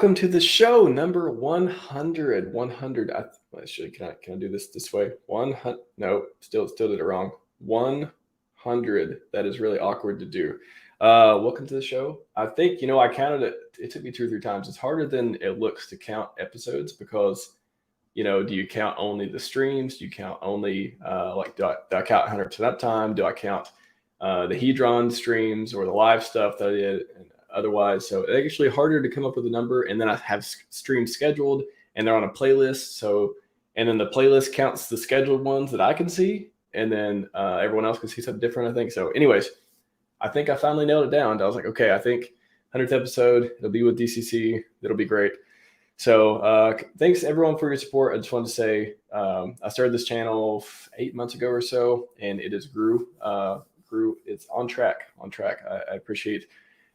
Welcome to the show, number 100. 100. Can I do this way? 100. No, still did it wrong. 100. That is really awkward to do. Welcome to the show. I think, I counted it. It took me 2 or 3 times. It's harder than it looks to count episodes because, do you count only the streams? Do you count only, do I count 100% uptime? Do I count the Hedron streams or the live stuff that I did? And otherwise, so it's actually harder to come up with a number. And then I have streams scheduled and they're on a playlist. And then the playlist counts the scheduled ones that I can see. And then everyone else can see something different, I think. So anyways, I think I finally nailed it down. I was like, okay, I think 100th episode, it'll be with DCC. It'll be great. So thanks everyone for your support. I just wanted to say I started this channel 8 months ago or so, and it has grew. It's on track. I appreciate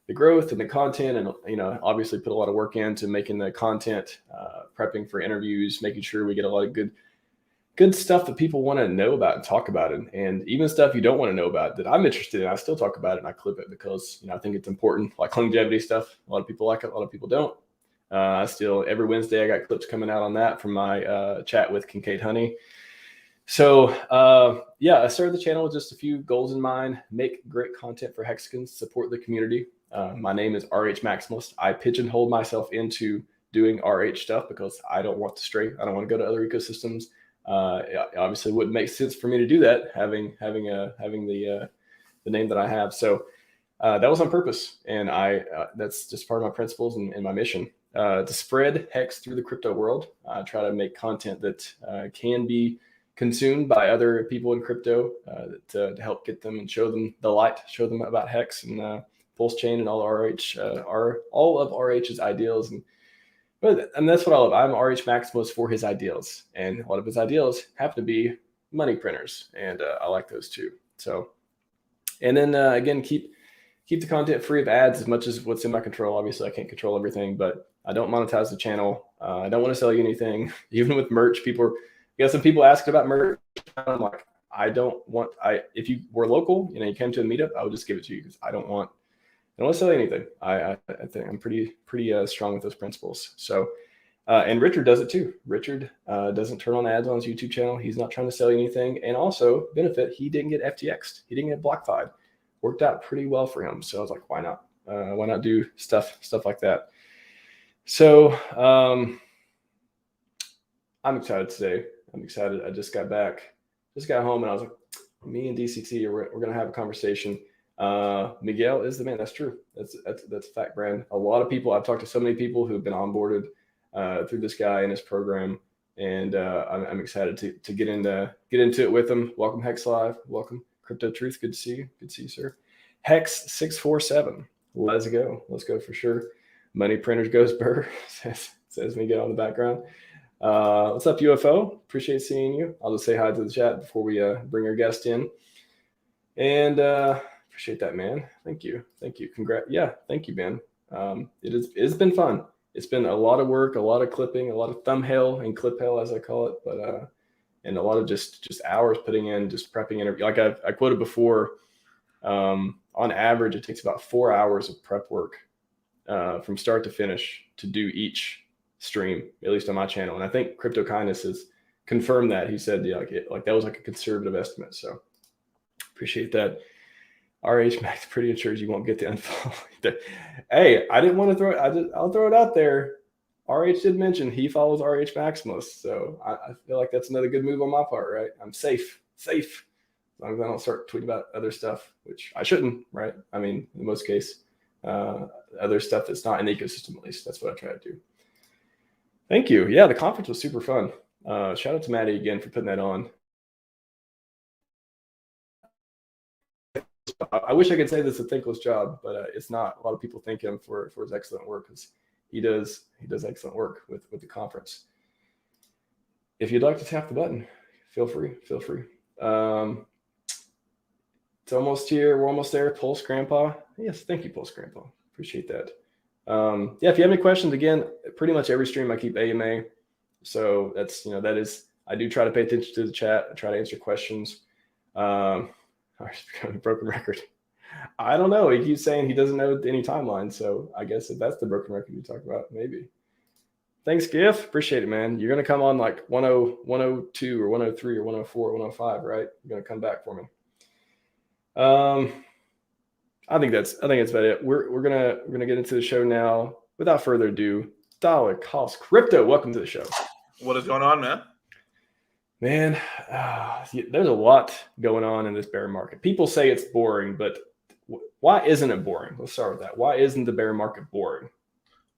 the growth and the content, and obviously put a lot of work into making the content, prepping for interviews, making sure we get a lot of good stuff that people want to know about and talk about it, and even stuff you don't want to know about that I'm interested in. I still talk about it and I clip it because I think it's important, like longevity stuff. A lot of people like it, a lot of people don't. Still, every Wednesday I got clips coming out on that from my chat with Kincaid Honey. So I started the channel with just a few goals in mind: make great content for Hexicans, support the community. My name is RHMax. I pigeonholed myself into doing RH stuff because I don't want to stray. I don't want to go to other ecosystems. It obviously wouldn't make sense for me to do that, having the name that I have. So that was on purpose, and that's just part of my principles and my mission. To spread Hex through the crypto world. I try to make content that can be consumed by other people in crypto to help get them and show them the light, show them about Hex and PulseChain and all of RH's ideals. And that's what I love. I'm RHMax for his ideals, and a lot of his ideals happen to be money printers, and I like those too. So, and then again, keep the content free of ads as much as what's in my control. Obviously, I can't control everything, but I don't monetize the channel. I don't want to sell you anything. Even with merch, some people ask about merch. I'm like, if you were local, you came to a meetup, I would just give it to you because I don't want to sell you anything. I think I'm pretty strong with those principles. So, and Richard does it too. Richard doesn't turn on ads on his YouTube channel. He's not trying to sell you anything. And also, benefit, he didn't get FTX'd. He didn't get BlockFi'd. Worked out pretty well for him. So I was like, why not? Why not do stuff like that? So I'm excited today. I'm excited. I just got home, and I was like, me and DCT, we're going to have a conversation. Miguel is the man. That's true. That's a fact, Brand. A lot of people, I've talked to so many people who've been onboarded through this guy and his program. And I'm excited to get into it with him. Welcome, Hex Live. Welcome, Crypto Truth. Good to see you. Good to see you, sir. Hex 647. Let's go for sure. Money printers goes burr, says Miguel in the background. What's up, UFO? Appreciate seeing you. I'll just say hi to the chat before we bring our guest in. And appreciate that, man. Thank you. Congrats. Yeah, thank you, man. It's been fun. It's been a lot of work, a lot of clipping, a lot of thumb hell and clip hell, as I call it. But and a lot of just hours putting in, just prepping interview. Like I quoted before, on average, it takes about 4 hours of prep work from start to finish to do each stream, at least on my channel. And I think Crypto Kindness has confirmed that. He said, yeah, like that was like a conservative estimate. So appreciate that. RHMax pretty ensures you won't get the unfollow. Hey, I didn't want to throw it. I'll throw it out there. RH did mention he follows RH Maximus. So I feel like that's another good move on my part, right? I'm safe. As long as I don't start tweeting about other stuff, which I shouldn't, right? I mean, in most cases, other stuff that's not in the ecosystem, at least. That's what I try to do. Thank you. Yeah, the conference was super fun. Shout out to Maddie again for putting that on. I wish I could say this is a thankless job, but it's not. A lot of people thank him for his excellent work because he does excellent work with the conference. If you'd like to tap the button, feel free. It's almost here. We're almost there. Pulse Grandpa. Yes, thank you, Pulse Grandpa. Appreciate that. If you have any questions, again, pretty much every stream I keep AMA. So that's, I do try to pay attention to the chat. I try to answer questions. Broken record. I don't know. He keeps saying he doesn't know any timeline. So I guess if that's the broken record you talk about, maybe. Thanks, Giff. Appreciate it, man. You're gonna come on like 102 or 103 or 104 or 105, right? You're gonna come back for me. I think that's about it. We're gonna get into the show now. Without further ado, dollar cost crypto. Welcome to the show. What is going on, man? Man, there's a lot going on in this bear market. People say it's boring, but why isn't it boring? Let's start with that. Why isn't the bear market boring?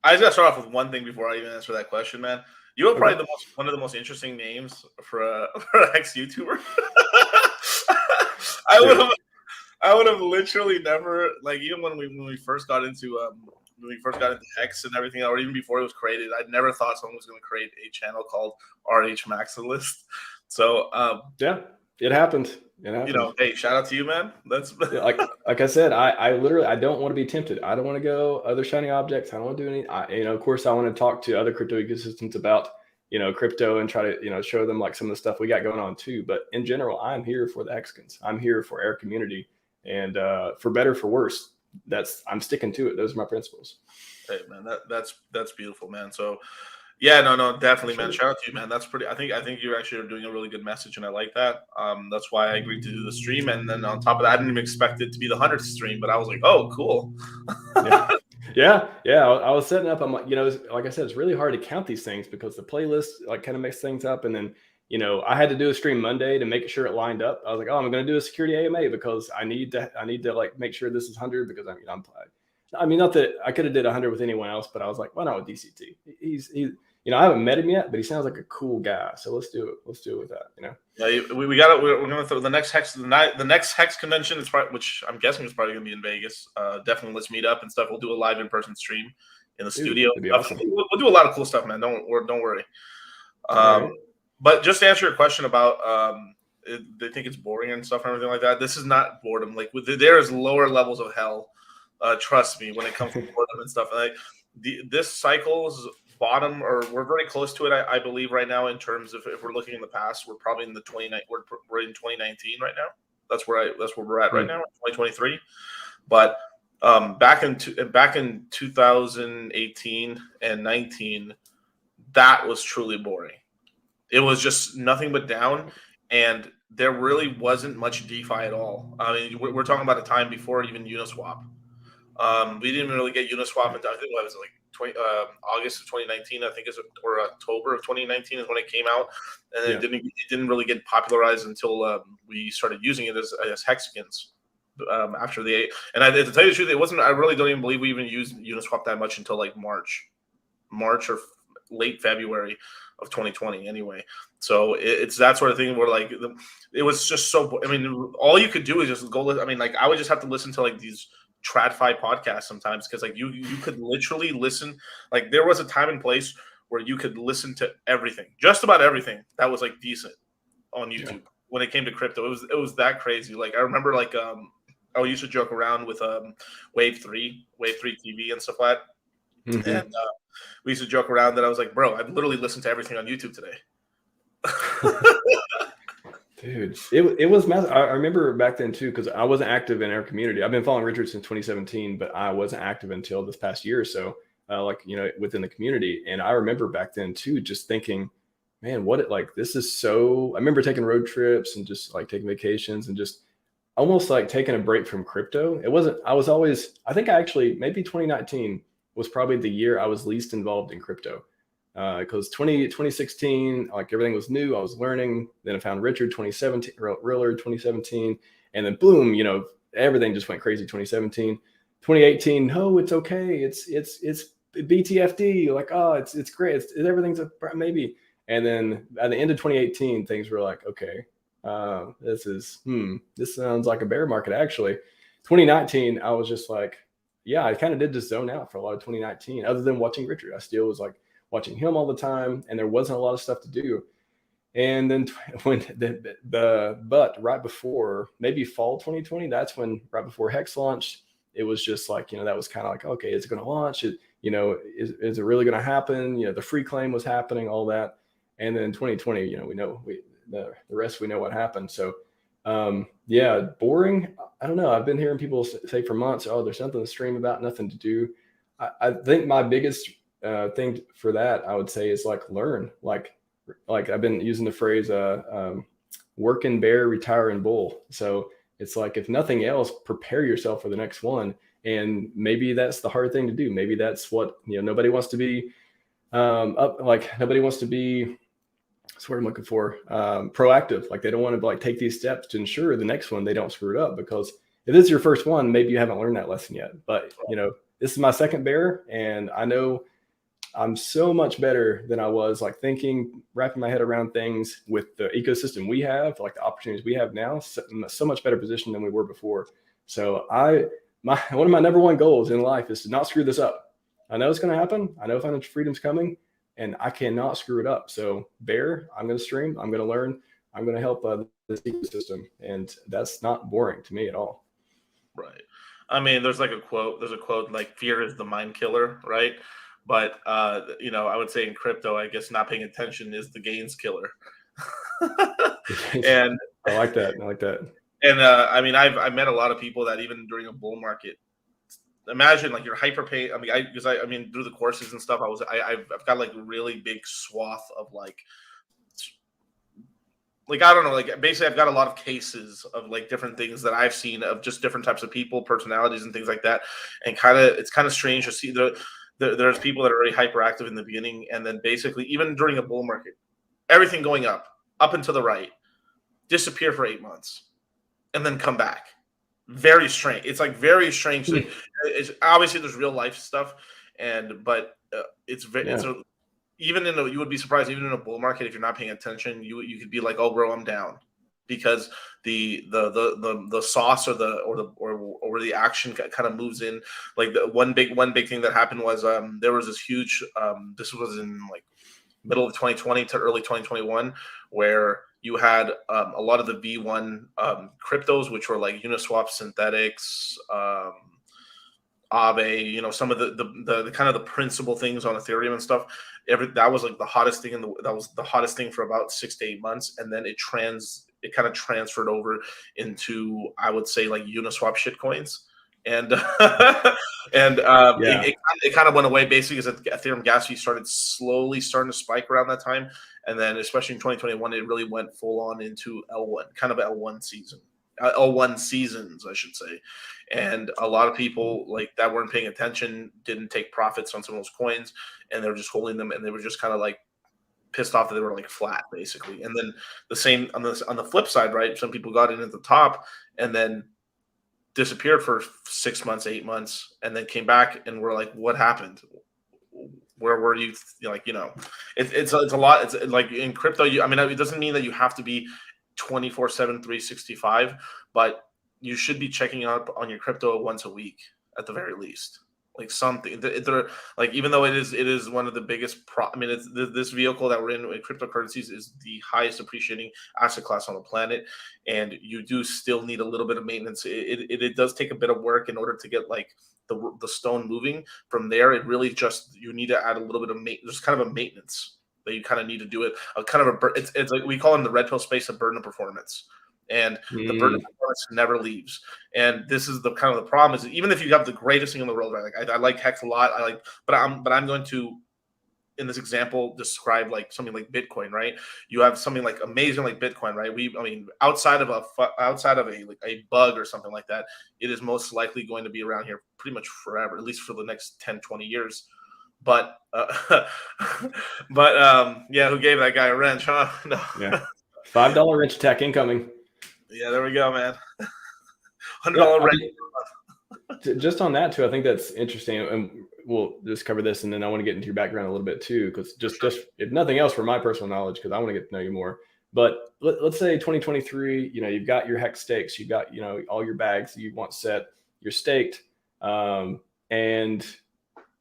I just gotta start off with one thing before I even answer that question, man. You are probably one of the most interesting names for a ex YouTuber. I would have literally never, like, even when we first got into HEX and everything, or even before it was created, I'd never thought someone was going to create a channel called RHMax list. So yeah, it happened. You know, hey, shout out to you, man. That's like I said, I literally don't want to be tempted. I don't want to go other shiny objects. I don't want to do any. Of course, I want to talk to other crypto ecosystems about crypto and try to show them like some of the stuff we got going on too. But in general, I'm here for the Hexicans. I'm here for our community, and for better for worse, I'm sticking to it. Those are my principles. Hey, man, that's beautiful, man. So. Yeah, no, definitely, man. Shout out to you, man. That's pretty. I think you actually are doing a really good message, and I like that. That's why I agreed to do the stream, and then on top of that, I didn't even expect it to be the 100th stream, but I was like, oh, cool. Yeah. I was setting up. I'm like, like I said, it's really hard to count these things because the playlist like kind of makes things up, and then I had to do a stream Monday to make sure it lined up. I was like, oh, I'm going to do a security AMA because I need to like make sure this is 100 because I mean, not that I could have did 100 with anyone else, but I was like, why not with DCT? He's I haven't met him yet, but he sounds like a cool guy. So let's do it. Let's do it with that. Yeah, we got it. We're going to throw the next HEX. The next HEX convention is probably, which I'm guessing is probably going to be in Vegas. Definitely, let's meet up and stuff. We'll do a live in-person stream in the studio. That'd be awesome. We'll do a lot of cool stuff, man. Don't worry. But just to answer your question about they think it's boring and stuff and everything like that. This is not boredom. Like there is lower levels of hell. Trust me, when it comes to boredom and stuff. Like this cycle's bottom, or we're very close to it, I believe, right now. In terms of if we're looking in the past, we're probably in the 29. We're in 2019 right now. That's where we're at right now, 2023. But back in 2018 and 19, that was truly boring. It was just nothing but down, and there really wasn't much DeFi at all. I mean, we're talking about a time before even Uniswap. We didn't really get Uniswap until I think it was like August of 2019, I think, or October of 2019 is when it came out, and it didn't really get popularized until we started using it as Hexicans after the and to tell you the truth, it wasn't. I really don't even believe we even used Uniswap that much until like March or late February of 2020 anyway. So it's that sort of thing where like it was just so. I mean, all you could do is just go. I mean, like I would just have to listen to like these TradFi podcasts sometimes because like you could literally listen. Like there was a time and place where you could listen to everything, just about everything that was like decent on YouTube when it came to crypto. It was that crazy. Like I remember like I used to joke around with Wave 3 TV and stuff like that. Mm-hmm. And we used to joke around that I was like, bro, I've literally listened to everything on YouTube today. Dude, it was massive. I remember back then too, because I wasn't active in our community. I've been following Richard since 2017, but I wasn't active until this past year or so, within the community. And I remember back then too, just thinking, man, this is so. I remember taking road trips and just like taking vacations and just almost like taking a break from crypto. I think maybe 2019 was probably the year I was least involved in crypto. Because 2016, like everything was new. I was learning. Then I found Richard 2017, Riller 2017, and then boom, everything just went crazy. 2017, 2018. No, it's okay. It's BTFD. Like, oh, it's great. Everything's a maybe. And then at the end of 2018, things were like, okay, this sounds like a bear market actually. 2019, I was just like, yeah, I kind of did just zone out for a lot of 2019. Other than watching Richard, I still was like watching him all the time, and there wasn't a lot of stuff to do. And then when but right before maybe fall 2020, that's when right before HEX launched, it was just like, that was kind of like, okay, is it going to launch? Is it really going to happen? The free claim was happening, all that. And then 2020, we know the rest, we know what happened. So boring. I don't know. I've been hearing people say for months, oh, there's nothing to stream about, nothing to do. I think my biggest thing for that, I would say, is like learn. Like I've been using the phrase work in bear, retire in bull. So it's like, if nothing else, prepare yourself for the next one. And maybe that's the hard thing to do. Maybe that's what, nobody wants to be nobody wants to be, that's what I'm looking for, proactive. Like they don't want to like take these steps to ensure the next one they don't screw it up, because if this is your first one, maybe you haven't learned that lesson yet. But this is my second bear, and I know I'm so much better than I was, like wrapping my head around things with the ecosystem we have, like the opportunities we have now, so much better position than we were before. So one of my number one goals in life is to not screw this up. I know it's going to happen. I know financial freedom's coming, and I cannot screw it up. So bear, I'm going to stream, I'm going to learn, I'm going to help this ecosystem. And that's not boring to me at all. Right. I mean, there's a quote like, fear is the mind killer, right? But I would say in crypto, I guess not paying attention is the gains killer. And I like that. And I mean, I've met a lot of people that even during a bull market, imagine like you're hyper paid. I mean, through the courses and stuff, I've got like a really big swath of like I don't know, like basically I've got a lot of cases of like different things that I've seen of just different types of people, personalities, and things like that. And it's kind of strange to see there's people that are very hyperactive in the beginning, and then basically even during a bull market, everything going up and to the right, disappear for 8 months, and then come back. Very strange. It's like very strange. It's obviously there's real life stuff, but it's even you would be surprised, even in a bull market, if you're not paying attention, you could be like, oh bro, I'm down, because the sauce or the action kind of moves in. Like the one big thing that happened was there was this huge this was in like middle of 2020 to early 2021, where you had a lot of the V1 cryptos, which were like Uniswap, Synthetics, Aave, some of the kind of the principal things on Ethereum and stuff. That was like the hottest thing that was the hottest thing for about 6 to 8 months, and then it kind of transferred over into, I would say, like Uniswap shitcoins. And it kind of went away basically because Ethereum gas fee starting to spike around that time, and then especially in 2021 it really went full on into L1 seasons, I should say. And a lot of people like that weren't paying attention, didn't take profits on some of those coins, and they were just holding them, and they were just kind of like pissed off that they were like flat basically. And then the same on the flip side, right? Some people got in at the top and then disappeared for 6 months, 8 months, and then came back, and we're like, what happened? Where were you? It's a lot. It's like in crypto, it doesn't mean that you have to be 24/7, 365, but you should be checking up on your crypto once a week at the very least. Like something, like even though it is one of the biggest. It's this vehicle that we're in cryptocurrencies is the highest appreciating asset class on the planet, and you do still need a little bit of maintenance. It does take a bit of work in order to get like the stone moving. From there, it really just you need to add a little bit of maintenance. There's kind of a maintenance that you kind of need to do it. It's like we call in the red pill space a burden of performance. And the burden of performance never leaves. And this is the kind of the problem is even if you have the greatest thing in the world, right? Like I like HEX a lot. But I'm going to, in this example, describe like something like Bitcoin, right? You have something like amazing like Bitcoin, right? Outside of a bug or something like that, it is most likely going to be around here pretty much forever, at least for the next 10, 20 years. But who gave that guy a wrench, huh? No. Yeah. $5 wrench attack incoming. Yeah, there we go, man. $100 rent. Just on that too, I think that's interesting, and we'll just cover this, and then I want to get into your background a little bit too, because just if nothing else, for my personal knowledge, because I want to get to know you more. But let's say 2023, you've got your HEX stakes, you've got all your bags you want set, you're staked, and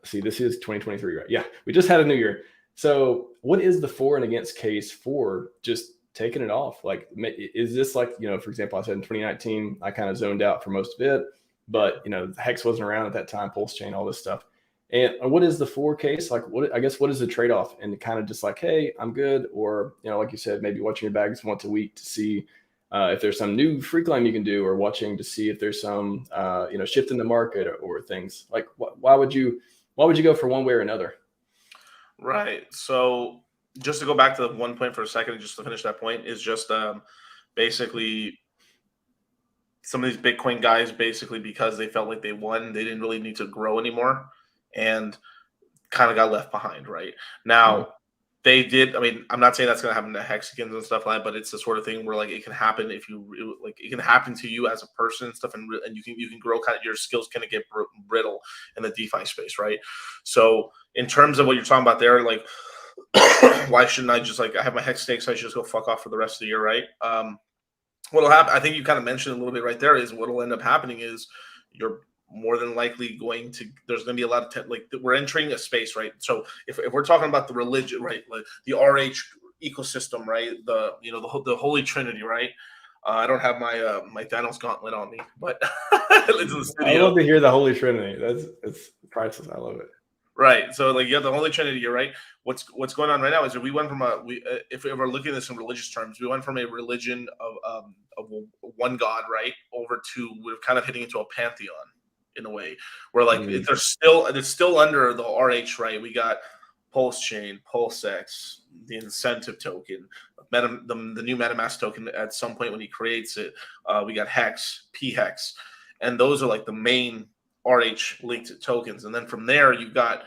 see, this is 2023, right? Yeah, we just had a new year. So what is the for and against case for just taking it off? Like, is this like, for example, I said in 2019, I kind of zoned out for most of it, but HEX wasn't around at that time, PulseChain, all this stuff. And what is the for case? Like, what is the trade-off? And kind of just like, hey, I'm good. Or, like you said, maybe watching your bags once a week to see if there's some new free climb you can do, or watching to see if there's some, shift in the market or things like, why would you go for one way or another? Right. So just to go back to the one point for a second, just to finish that point, is just basically some of these Bitcoin guys, basically because they felt like they won, they didn't really need to grow anymore, and kind of got left behind. Right Mm. now, they did. I mean, I'm not saying that's going to happen to Hexicans and stuff like that, but it's the sort of thing where like it can happen if you like it can happen to you as a person and stuff, and you can grow kind of your skills kind of get brittle in the DeFi space, right? So in terms of what you're talking about there, like why shouldn't I just like I have my hex stakes, so I should just go fuck off for the rest of the year, right? What'll happen, I think you kind of mentioned a little bit right there, is what'll end up happening is you're more than likely going to, there's going to be a lot of like we're entering a space, right? So if we're talking about the religion, right, like the RH ecosystem, right, the the Holy Trinity, right? I don't have my my Thanos gauntlet on me, but it's in the I studio. love to hear the Holy Trinity. It's priceless. I love it. Right. So like you have the Holy Trinity, you're right. What's going on right now is that we went from if we're looking at this in religious terms, we went from a religion of one God, right, over to we're kind of hitting into a pantheon in a way where like it's still under the RH, right? We got PulseChain, PulseX, the incentive token, the new MetaMask token at some point when he creates it. We got HEX, PHEX, and those are like the main RH linked tokens, and then from there you've got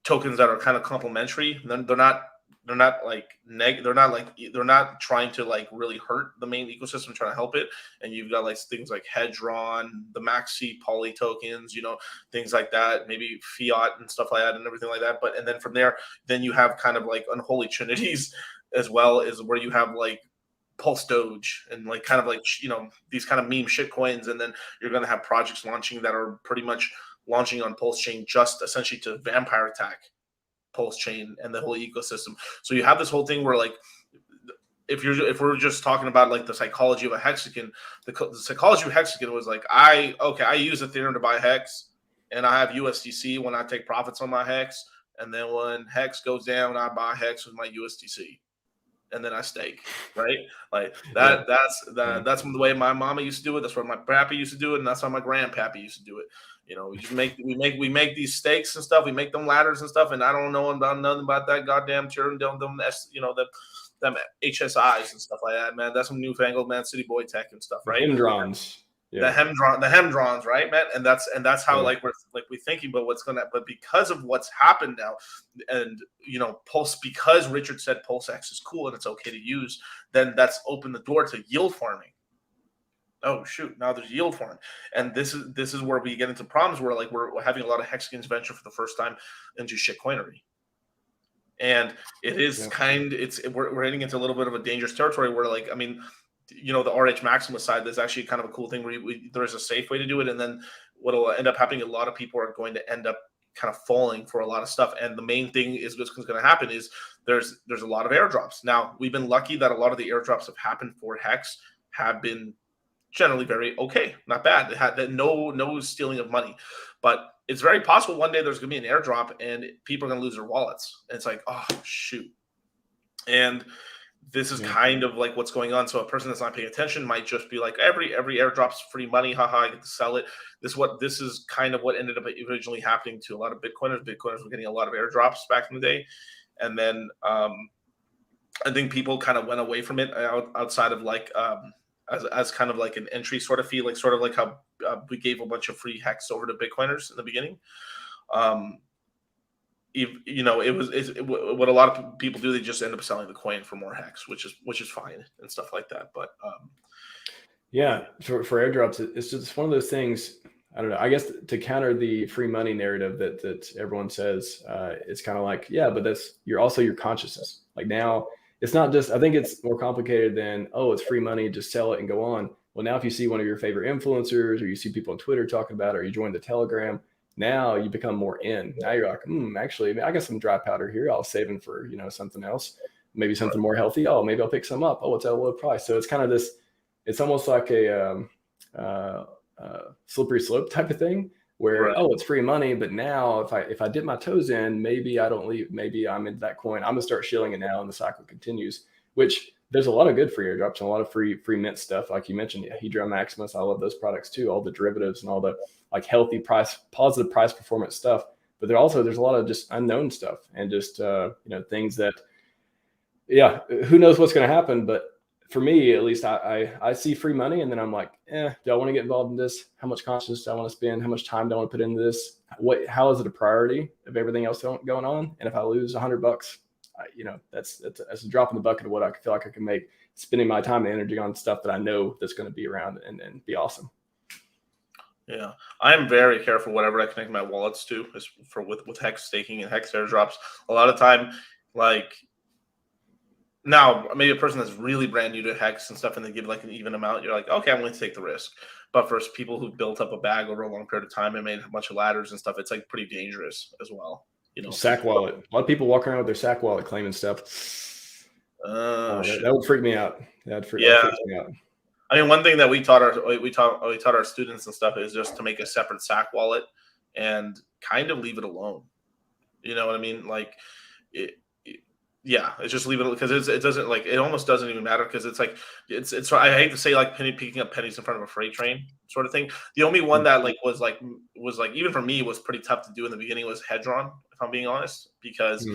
tokens that are kind of complementary. They're not like they're not trying to like really hurt the main ecosystem, trying to help it. And you've got like things like Hedron, the Maxi poly tokens, things like that, maybe fiat and stuff like that, and everything like that. But and then from there, then you have kind of like unholy trinities as well, is where you have like Pulse Doge and like kind of like these kind of meme shit coins, and then you're going to have projects launching that are pretty much launching on PulseChain just essentially to vampire attack PulseChain and the whole ecosystem. So you have this whole thing where like if we're just talking about like the psychology of a Hexican, the psychology of Hexican was like I use Ethereum to buy Hex, and I have USDC when I take profits on my Hex, and then when Hex goes down, I buy Hex with my USDC. And then I stake, right? Like that. Yeah. That's the way my mama used to do it. That's where my pappy used to do it, and that's how my grandpappy used to do it. We just we make these stakes and stuff. We make them ladders and stuff, and I don't know about nothing about that goddamn churn, them HSIs and stuff like that, man. That's some newfangled man city boy tech and stuff, right? Hemdrons. The hemdrons, right, man? And that's how like we're thinking about but because of what's happened now, and Pulse, because Richard said PulseX is cool and it's okay to use, then that's opened the door to yield farming. Oh shoot, now there's yield farm, and this is where we get into problems where like we're having a lot of Hexicans venture for the first time into shitcoinery. And it is we're heading into a little bit of a dangerous territory where like, I mean, the RHMax side, there's actually kind of a cool thing where there's a safe way to do it. And then what will end up happening, a lot of people are going to end up kind of falling for a lot of stuff. And the main thing is what's going to happen is there's a lot of airdrops. Now, we've been lucky that a lot of the airdrops have happened for Hex have been generally very okay, not bad. They had no stealing of money, but it's very possible one day there's going to be an airdrop and people are going to lose their wallets. And it's like, oh shoot. And this is kind of like what's going on. So a person that's not paying attention might just be like, every airdrop's free money. Haha, I get to sell it. This is kind of what ended up originally happening to a lot of Bitcoiners. Bitcoiners were getting a lot of airdrops back in the day. And then I think people kind of went away from it outside of like, as kind of like an entry sort of fee, like sort of like how we gave a bunch of free Hex over to Bitcoiners in the beginning. What a lot of people do, they just end up selling the coin for more Hex, which is fine and stuff like that. But for airdrops, it's just one of those things. I don't know. I guess to counter the free money narrative that everyone says, it's kind of like, but you're also your consciousness. Like now, it's not just, I think it's more complicated than, oh, it's free money, just sell it and go on. Well, now if you see one of your favorite influencers or you see people on Twitter talking about it, or you join the Telegram, now you become more in. Now you're like, actually, I got some dry powder here. I'll save them for, something else, maybe something more healthy. Oh, maybe I'll pick some up. Oh, it's at a low price. So it's kind of this, it's almost like a slippery slope type of thing where, it's free money. But now if I dip my toes in, maybe I don't leave, maybe I'm into that coin. I'm gonna start shilling it now and the cycle continues, which there's a lot of good free airdrops and a lot of free mint stuff. Like you mentioned, Hedron Maximus, I love those products too. All the derivatives and all the like healthy price, positive price performance stuff. but there's a lot of just unknown stuff and just things that who knows what's going to happen. But for me, at least, I see free money, and then I'm like, do I want to get involved in this? How much consciousness do I want to spend? How much time do I want to put into this? How is it a priority of everything else going on? And if I lose $100, that's a drop in the bucket of what I feel like I can make spending my time and energy on stuff that I know that's going to be around and be awesome. Yeah, I'm very careful whatever I connect my wallets to is with HEX staking and HEX airdrops. A lot of time, like, now, maybe a person that's really brand new to HEX and stuff, and they give like an even amount, you're like, okay, I'm going to take the risk. But for people who built up a bag over a long period of time and made a bunch of ladders and stuff, it's like pretty dangerous as well. Sack wallet. A lot of people walk around with their sack wallet claiming stuff. That would freak me out. That freaks me out. I mean, one thing that we taught our students and stuff is just to make a separate sack wallet and kind of leave it alone. You know what I mean? Like it's just leave it because it doesn't, like, it almost doesn't even matter because it's like it's I hate to say like picking up pennies in front of a freight train sort of thing. The only one that was even for me was pretty tough to do in the beginning was Hedron, if I'm being honest, because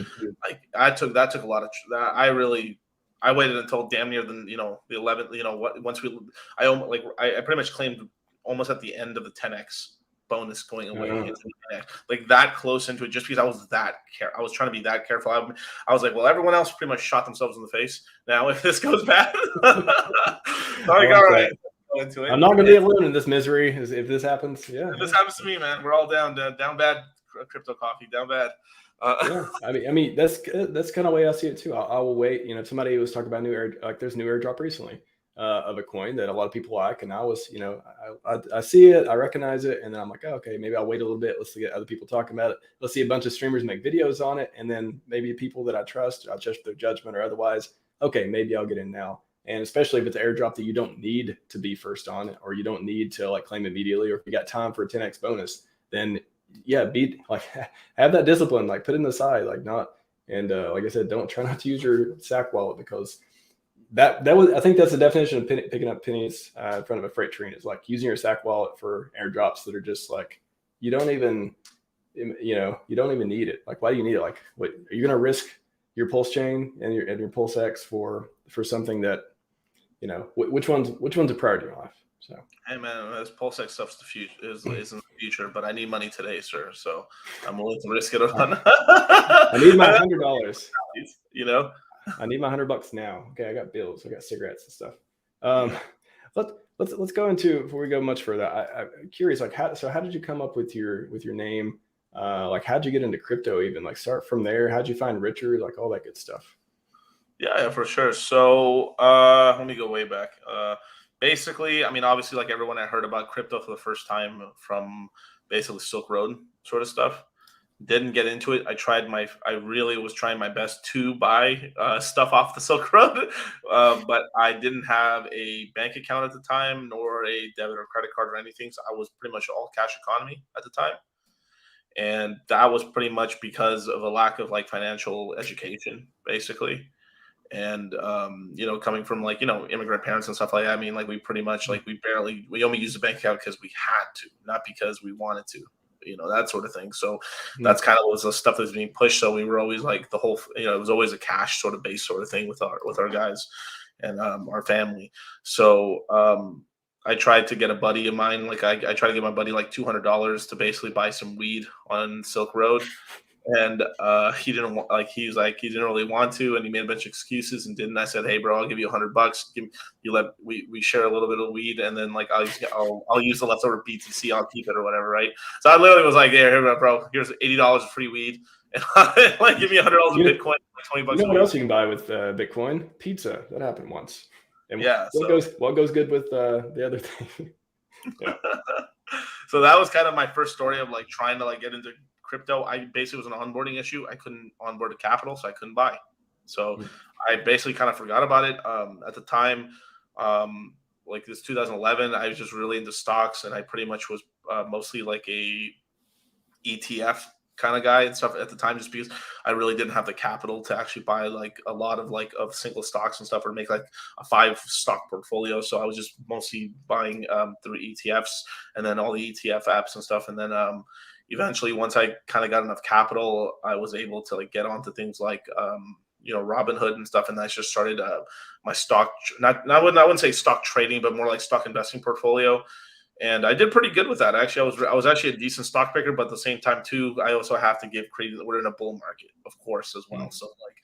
like that took a lot of that. I waited until damn near the 11th. I pretty much claimed almost at the end of the 10x bonus going away, like that close into it, just because I was trying to be that careful. I was like, well, everyone else pretty much shot themselves in the face. Now, if this goes bad, all right. I'm not going to be alone in this misery if this happens. Yeah, if this happens to me, man, we're all down bad. Crypto coffee, down bad. I mean that's kind of the way I see it too. I will wait. Somebody was talking about there's new airdrop recently of a coin that a lot of people like, and I was, I see it, I recognize it, and then I'm like, okay, maybe I'll wait a little bit. Let's get other people talking about it. Let's see a bunch of streamers make videos on it, and then maybe people that I trust their judgment or otherwise. Okay, maybe I'll get in now. And especially if it's an airdrop that you don't need to be first on it, or you don't need to like claim immediately, or if you got time for a 10x bonus, then have that discipline, like put it in the side, like not, and like I said, try not to use your sack wallet, because I think that's the definition of picking up pennies in front of a freight train, is like using your sack wallet for airdrops that are just like, you don't even need it. Like, why do you need it? Like, what are you going to risk your PulseChain and your PulseX for something that, which one's a priority in life? So, hey man, this PulseX stuff's the future is in the future, but I need money today, sir. So I'm willing to risk it on. I need my $100. I need my $100 now. Okay, I got bills, I got cigarettes and stuff. Let's go into, before we go much further. I'm curious, like how did you come up with your name? Like how'd you get into crypto? Even like start from there. How'd you find Richard? Like all that good stuff. Yeah, for sure. So let me go way back. Basically, I mean, obviously, like everyone, I heard about crypto for the first time from basically Silk Road sort of stuff. Didn't get into it. I really was trying my best to buy stuff off the Silk Road, but I didn't have a bank account at the time, nor a debit or credit card or anything. So I was pretty much all cash economy at the time. And that was pretty much because of a lack of like financial education, basically. And coming from like immigrant parents and stuff like that, I mean, like we pretty much like we only used a bank account because we had to, not because we wanted to, that sort of thing. So that's kind of was the stuff that's being pushed. So we were always like the whole, it was always a cash sort of base sort of thing with our guys and our family. So I tried to get a buddy of mine, like I tried to get my buddy like $200 to basically buy some weed on Silk Road. And he didn't want, like, he didn't really want to, and he made a bunch of excuses and didn't. I said, hey bro, I'll give you $100. We share a little bit of weed, and then like I'll use the leftover BTC, I'll keep it or whatever, right? So I literally was like, here bro, here's $80 of free weed, and like give me $100 of Bitcoin, like $20. You know what else you can buy with Bitcoin? Pizza. That happened once. And yeah. What goes good with the other thing? Yeah. So that was kind of my first story of like trying to like get into crypto. I basically was an onboarding issue. I couldn't onboard a capital, so I couldn't buy. So I basically kind of forgot about it. At the time, like this 2011, I was just really into stocks, and I pretty much was mostly like a ETF kind of guy and stuff at the time, just because I really didn't have the capital to actually buy like a lot of single stocks and stuff, or make like a 5-stock portfolio. So I was just mostly buying through ETFs, and then all the ETF apps and stuff. And then eventually, once I kind of got enough capital, I was able to like get onto things like Robinhood and stuff, and I just started my stock. I wouldn't say stock trading, but more like stock investing portfolio. And I did pretty good with that. Actually, I was actually a decent stock picker, but at the same time too, I also have to give credit that we're in a bull market, of course, as well. So like,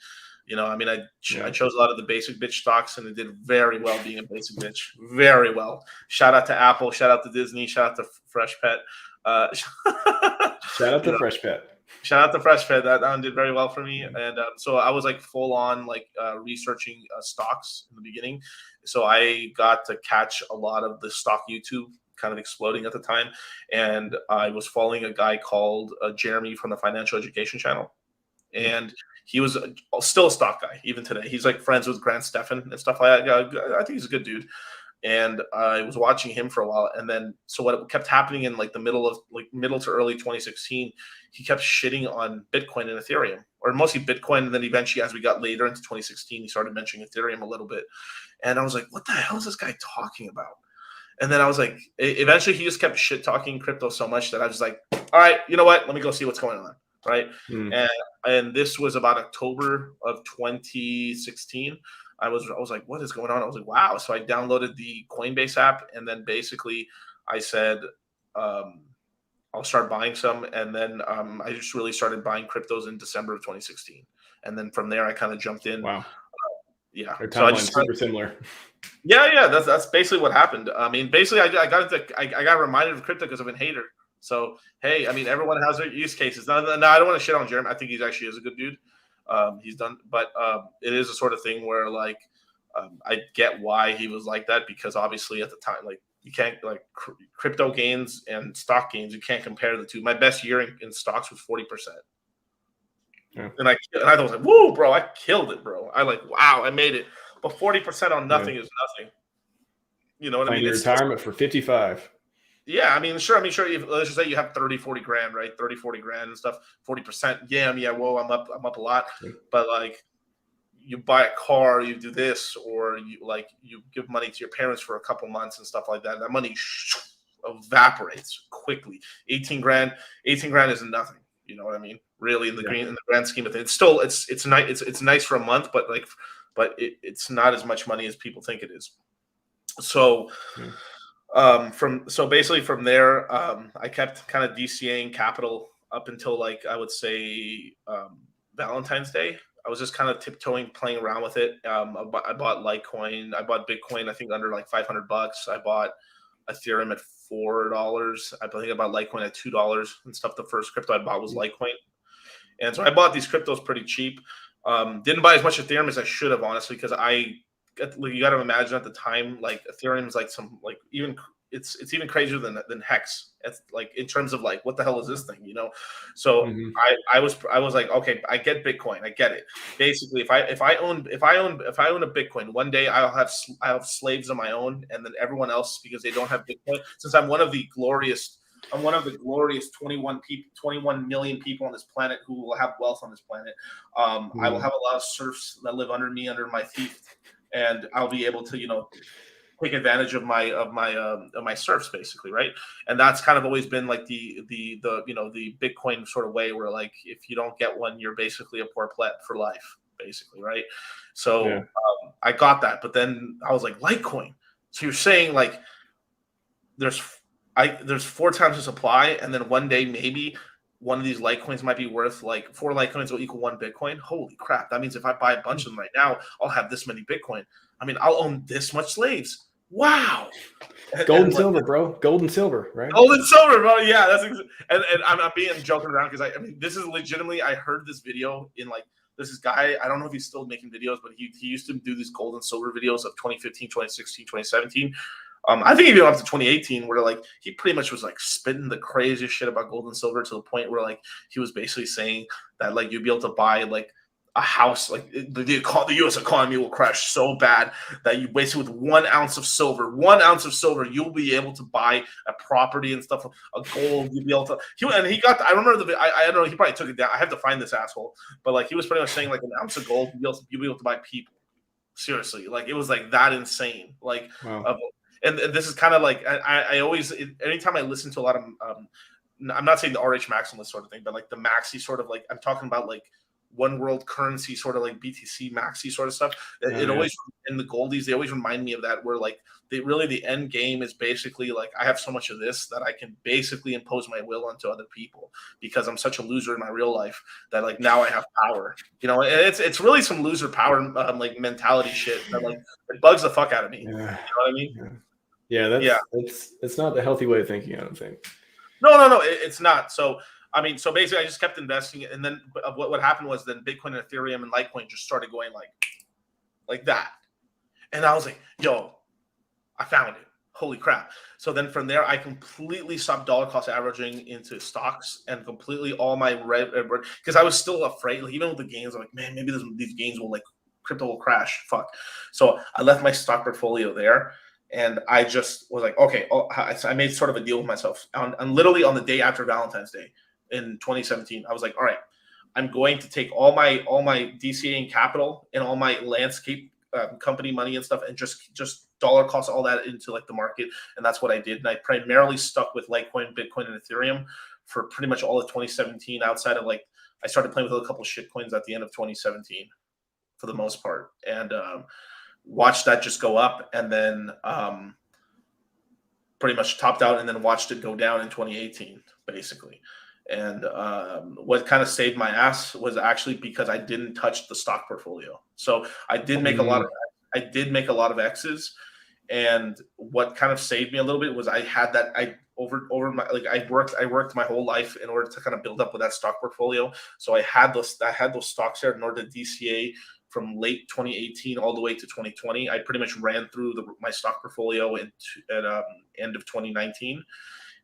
I chose a lot of the basic bitch stocks, and it did very well being a basic bitch. Very well. Shout out to Apple. Shout out to Disney. Shout out to Fresh Pet. Shout out to Fresh Pet. Shout out to Fresh Pet. That one did very well for me. And so I was like full on like researching stocks in the beginning. So I got to catch a lot of the stock YouTube kind of exploding at the time. And I was following a guy called Jeremy from the Financial Education Channel. And he was still a stock guy even today. He's like friends with Grant Stephan and stuff like that. I think he's a good dude. And I was watching him for a while. And then, so what kept happening in like the middle to early 2016, he kept shitting on Bitcoin and Ethereum, or mostly Bitcoin. And then eventually, as we got later into 2016, he started mentioning Ethereum a little bit. And I was like, what the hell is this guy talking about? And then I was like, eventually he just kept shit talking crypto so much that I was like, all right, you know what? Let me go see what's going on. Right. And this was about October of 2016. I was like, what is going on? I was like, wow. So I downloaded the Coinbase app, and then basically I said, I'll start buying some. And then I just really started buying cryptos in December of 2016. And then from there, I kind of jumped in. Wow. Yeah. Their timeline's super similar. Yeah. That's basically what happened. I mean, basically I got reminded of crypto because of a hater. So, hey, I mean, everyone has their use cases. No, I don't want to shit on Jeremy. I think he actually is a good dude. He's done, but it is a sort of thing where like I get why he was like that, because obviously at the time, like you can't like crypto gains and stock gains, you can't compare the two. My best year in stocks was 40%. Yeah. And I was like, whoa, bro, I killed it, bro. I like, wow, I made it. But 40% on nothing is nothing. You know what I mean? It's retirement for 55. Yeah, I mean, sure. Let's just say you have 30, 40 grand, right? 30, 40 grand and stuff. 40%. Yeah, whoa, I'm up a lot. But like you buy a car, you do this, or you give money to your parents for a couple months and stuff like that. That money evaporates quickly. 18 grand is nothing. You know what I mean? Really, in the grand scheme of things, it's still it's nice. It's nice for a month, but it's not as much money as people think it is. So. Basically from there, I kept kind of DCAing capital up until like I would say Valentine's Day. I was just kind of tiptoeing, playing around with it. I bought Litecoin, I bought Bitcoin, I think under like $500. I bought Ethereum at $4. I think I bought Litecoin at $2 and stuff. The first crypto I bought was Litecoin, and so I bought these cryptos pretty cheap. Didn't buy as much Ethereum as I should have, honestly, because you got to imagine at the time, like Ethereum is like some like even it's even crazier than HEX. It's like in terms of like what the hell is this thing, you know? So I was like, okay, I get Bitcoin, I get it. Basically, if I own a Bitcoin, one day I'll have slaves of my own, and then everyone else, because they don't have Bitcoin, since I'm one of the glorious 21 million people on this planet who will have wealth on this planet. I will have a lot of serfs that live under me, under my feet. And I'll be able to, take advantage of my serfs, basically, right? And that's kind of always been like the Bitcoin sort of way, where like if you don't get one, you're basically a poor pleb for life, basically, right? So I got that, but then I was like, Litecoin. So you're saying like there's 4 times the supply, and then one day maybe one of these Litecoins might be worth like 4 Litecoins will equal 1 Bitcoin. Holy crap. That means if I buy a bunch of them right now, I'll have this many Bitcoin. I mean, I'll own this much slaves. Wow. Gold and silver, bro. Gold and silver, right? Gold and silver, bro. Yeah, and I'm not being joking around, because I mean, this is legitimately, I heard this video in like, this guy, I don't know if he's still making videos, but he used to do these gold and silver videos of 2015, 2016, 2017. I think even up to 2018, where like he pretty much was like spitting the craziest shit about gold and silver, to the point where like he was basically saying that like you'd be able to buy like a house, like the U.S. economy will crash so bad that you basically with 1 ounce of silver, you'll be able to buy a property and stuff, a gold. You'll be able to. He got. I remember I don't know. He probably took it down. I have to find this asshole, but like he was pretty much saying like an ounce of gold, you'll be able to buy people. Seriously, like it was like that insane. Like. Wow. And this is kind of like I always, anytime I listen to a lot of I'm not saying the RHMax on this sort of thing, but like the Maxi sort of like, I'm talking about like one world currency sort of like BTC Maxi sort of stuff. It always, in the goldies, they always remind me of that, where like the end game is basically like, I have so much of this that I can basically impose my will onto other people because I'm such a loser in my real life that like now I have power. You know, it's really some loser power like mentality shit that like it bugs the fuck out of me. Yeah. You know what I mean? Yeah, it's not the healthy way of thinking, I don't think. No, it's not. So I mean, so basically, I just kept investing, and then what happened was then Bitcoin and Ethereum and Litecoin just started going like that, and I was like, yo, I found it. Holy crap. So then from there, I completely stopped dollar cost averaging into stocks and completely all my because I was still afraid, like even with the gains, I'm like, man, maybe these gains will like crypto will crash. Fuck. So I left my stock portfolio there. And I just was like, okay, I made sort of a deal with myself. And literally on the day after Valentine's Day in 2017, I was like, all right, I'm going to take all my DCA capital and all my landscape company money and stuff, and just dollar cost all that into like the market. And that's what I did. And I primarily stuck with Litecoin, Bitcoin, and Ethereum for pretty much all of 2017. Outside of like, I started playing with a couple of shit coins at the end of 2017 for the most part. And watched that just go up, and then pretty much topped out, and then watched it go down in 2018, basically. And what kind of saved my ass was actually because I didn't touch the stock portfolio. So I did make a lot of X's, and what kind of saved me a little bit was I had that I worked my whole life in order to kind of build up with that stock portfolio. So I had those stocks there in order to DCA from late 2018 all the way to 2020. I pretty much ran through my stock portfolio at end of 2019.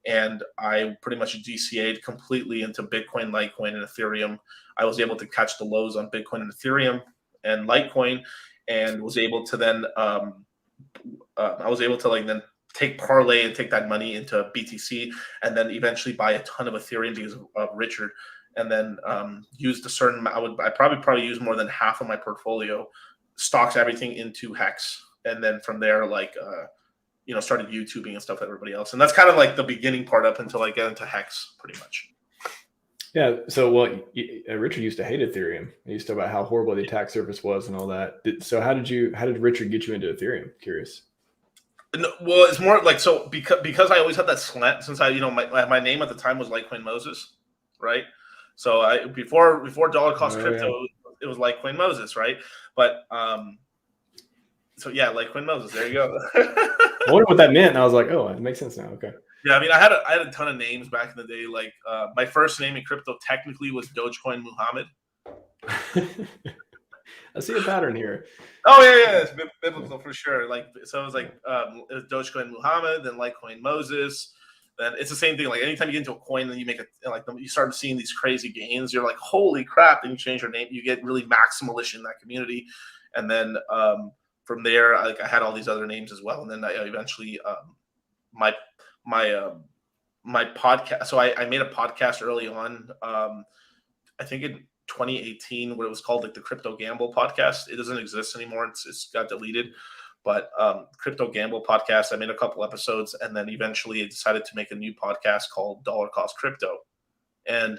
And I pretty much DCA'd completely into Bitcoin, Litecoin, and Ethereum. I was able to catch the lows on Bitcoin and Ethereum and Litecoin, and was able to then then take parlay and take that money into BTC, and then eventually buy a ton of Ethereum because of Richard. And then used a certain amount. I probably use more than half of my portfolio, stocks everything into HEX, and then from there, like started YouTubing and stuff like everybody else. And that's kind of like the beginning part up until I get into HEX, pretty much. Yeah. So, Richard used to hate Ethereum. He used to talk about how horrible the attack surface was and all that. So, how did Richard get you into Ethereum? Curious. No, well, it's more like, so because I always had that slant, since my name at the time was Litecoin Moses, right? So before dollar cost crypto, yeah. It was Litecoin Moses, right? But so yeah, Litecoin Moses. There you go. I wonder what that meant, and I was like, oh, it makes sense now. Okay. Yeah, I mean, I had a ton of names back in the day. Like my first name in crypto technically was Dogecoin Muhammad. I see a pattern here. Oh yeah, it's biblical for sure. Like, so it was like it was Dogecoin Muhammad, then Litecoin Moses. Then it's the same thing. Like anytime you get into a coin, then you make you start seeing these crazy gains. You're like, holy crap! Then you change your name. You get really maximalish in that community, and then from there, I had all these other names as well. And then I eventually my podcast. So I made a podcast early on. I think in 2018, what it was called, like the Crypto Gamble Podcast. It doesn't exist anymore. It's got deleted. But Crypto Gamble Podcast, I made a couple episodes, and then eventually I decided to make a new podcast called Dollar Cost Crypto. And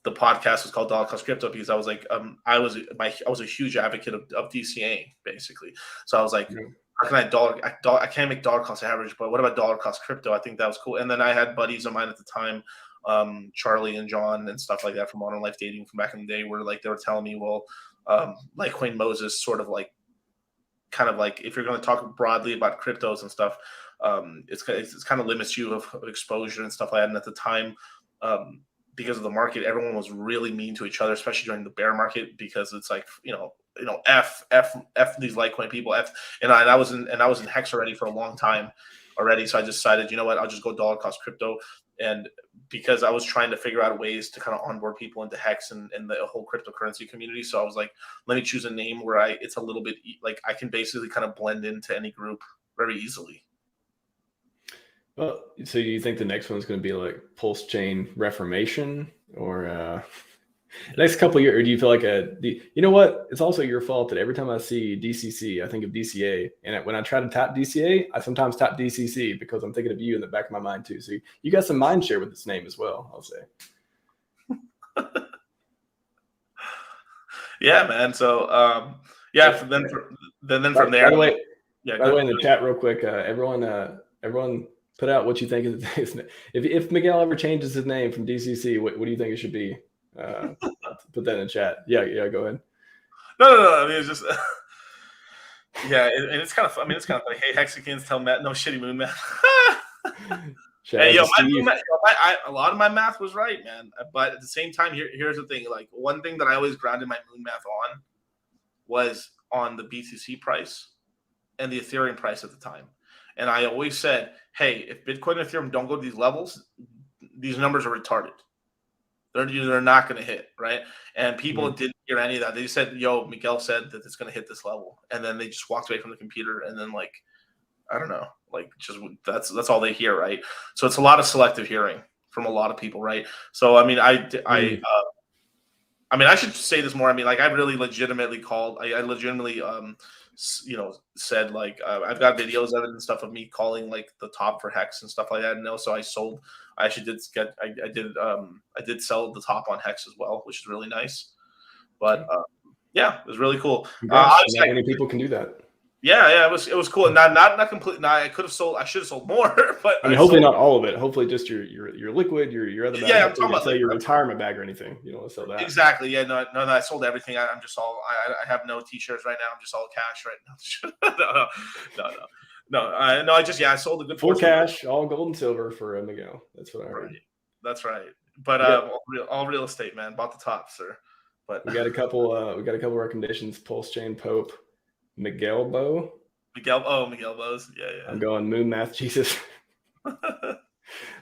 the podcast was called Dollar Cost Crypto because I was like, I was a huge advocate of DCA, basically. So I was like, how can I can't make dollar cost average, but what about dollar cost crypto? I think that was cool. And then I had buddies of mine at the time, Charlie and John and stuff like that from Modern Life Dating from back in the day, where like they were telling me, well, Litecoin Moses sort of like, kind of like, if you're going to talk broadly about cryptos and stuff, it's kind of limits you of exposure and stuff like that. And at the time, because of the market, everyone was really mean to each other, especially during the bear market, because it's like, F these Litecoin people, and I was in HEX already for a long time already. So I decided, you know what, I'll just go dollar cost crypto. And because I was trying to figure out ways to kind of onboard people into HEX and the whole cryptocurrency community. So I was like, let me choose a name where it's a little bit like I can basically kind of blend into any group very easily. Well, so you think the next one's going to be like PulseChain Reformation, or Next couple of years, or do you feel like you know what? It's also your fault that every time I see DCC, I think of DCA. And when I try to tap DCA, I sometimes tap DCC because I'm thinking of you in the back of my mind too. So you got some mind share with this name as well, I'll say. Yeah, man. So, yeah, then from there. By the way, yeah, by the way, in the chat real quick, everyone put out what you think is his name. If Miguel ever changes his name from DCC, what do you think it should be? Put that in the chat. Yeah, go ahead. No. I mean, it's just yeah, and it's kind of. I mean, it's kind of funny. Hey, Hexicans, tell Matt no shitty moon math. Hey, yo, a lot of my math was right, man. But at the same time, here's the thing. Like one thing that I always grounded my moon math on was on the BTC price and the Ethereum price at the time. And I always said, hey, if Bitcoin and Ethereum don't go to these levels, these numbers are retarded. They're not going to hit, right? And people didn't hear any of that. They said, yo, Miguel said that it's going to hit this level. And then they just walked away from the computer. And then, like, I don't know, like, just that's all they hear, right? So it's a lot of selective hearing from a lot of people, right? So, I mean, I mean, I should say this more. I mean, like, I really legitimately called, I legitimately, said, like, I've got videos of it and stuff of me calling, like, the top for HEX and stuff like that. And also I actually did I did sell the top on HEX as well, which is really nice. But yeah, it was really cool. Not many people can do that. Yeah, it was cool. And not completely. I should have sold more, but I mean, hopefully not all of it. Hopefully just your liquid, your other bag. Yeah, I'm talking about your retirement bag or anything. You don't want to sell that. Exactly. Yeah, no. I sold everything. I'm just all. I have no t-shirts right now. I'm just all cash right now. No. I sold a good full cash, all gold and silver for Miguel. That's what I heard. Right. That's right. But all real estate, man. Bought the top, sir. But we got a couple. Recommendations. PulseChain Pope. Miguel Bow. Miguel Bows. Yeah. I'm going Moon Math Jesus.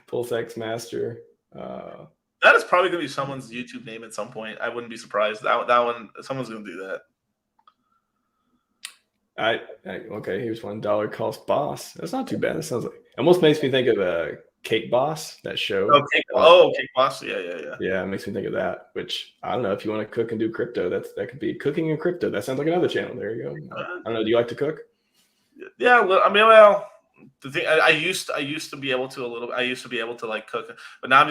PulseX Master. That is probably going to be someone's YouTube name at some point. I wouldn't be surprised. That one, someone's going to do that. Okay, here's $1 cost boss. That's not too bad. That sounds like almost makes me think of Cake Boss, that show. Cake Boss. Yeah. Yeah, it makes me think of that. Which I don't know if you want to cook and do crypto. That could be cooking and crypto. That sounds like another channel. There you go. I don't know. Do you like to cook? Yeah, I mean, well, the thing I used to be able to a little. I used to be able to like cook, but now I'm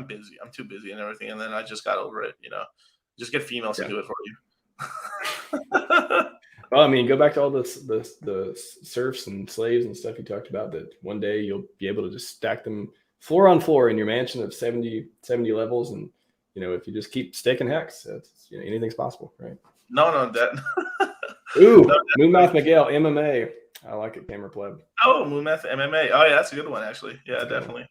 busy. I'm too busy and everything. And then I just got over it. You know, just get females to do it for you. Well, I mean, go back to all the serfs and slaves and stuff you talked about, that one day you'll be able to just stack them floor on floor in your mansion of 70 levels. And, you know, if you just keep staking HEX, anything's possible, right? No, that. Ooh, Moonmath Miguel, MMA. I like it, Gamer Pleb. Oh, Moonmath MMA. Oh, yeah, that's a good one, actually. Yeah, definitely.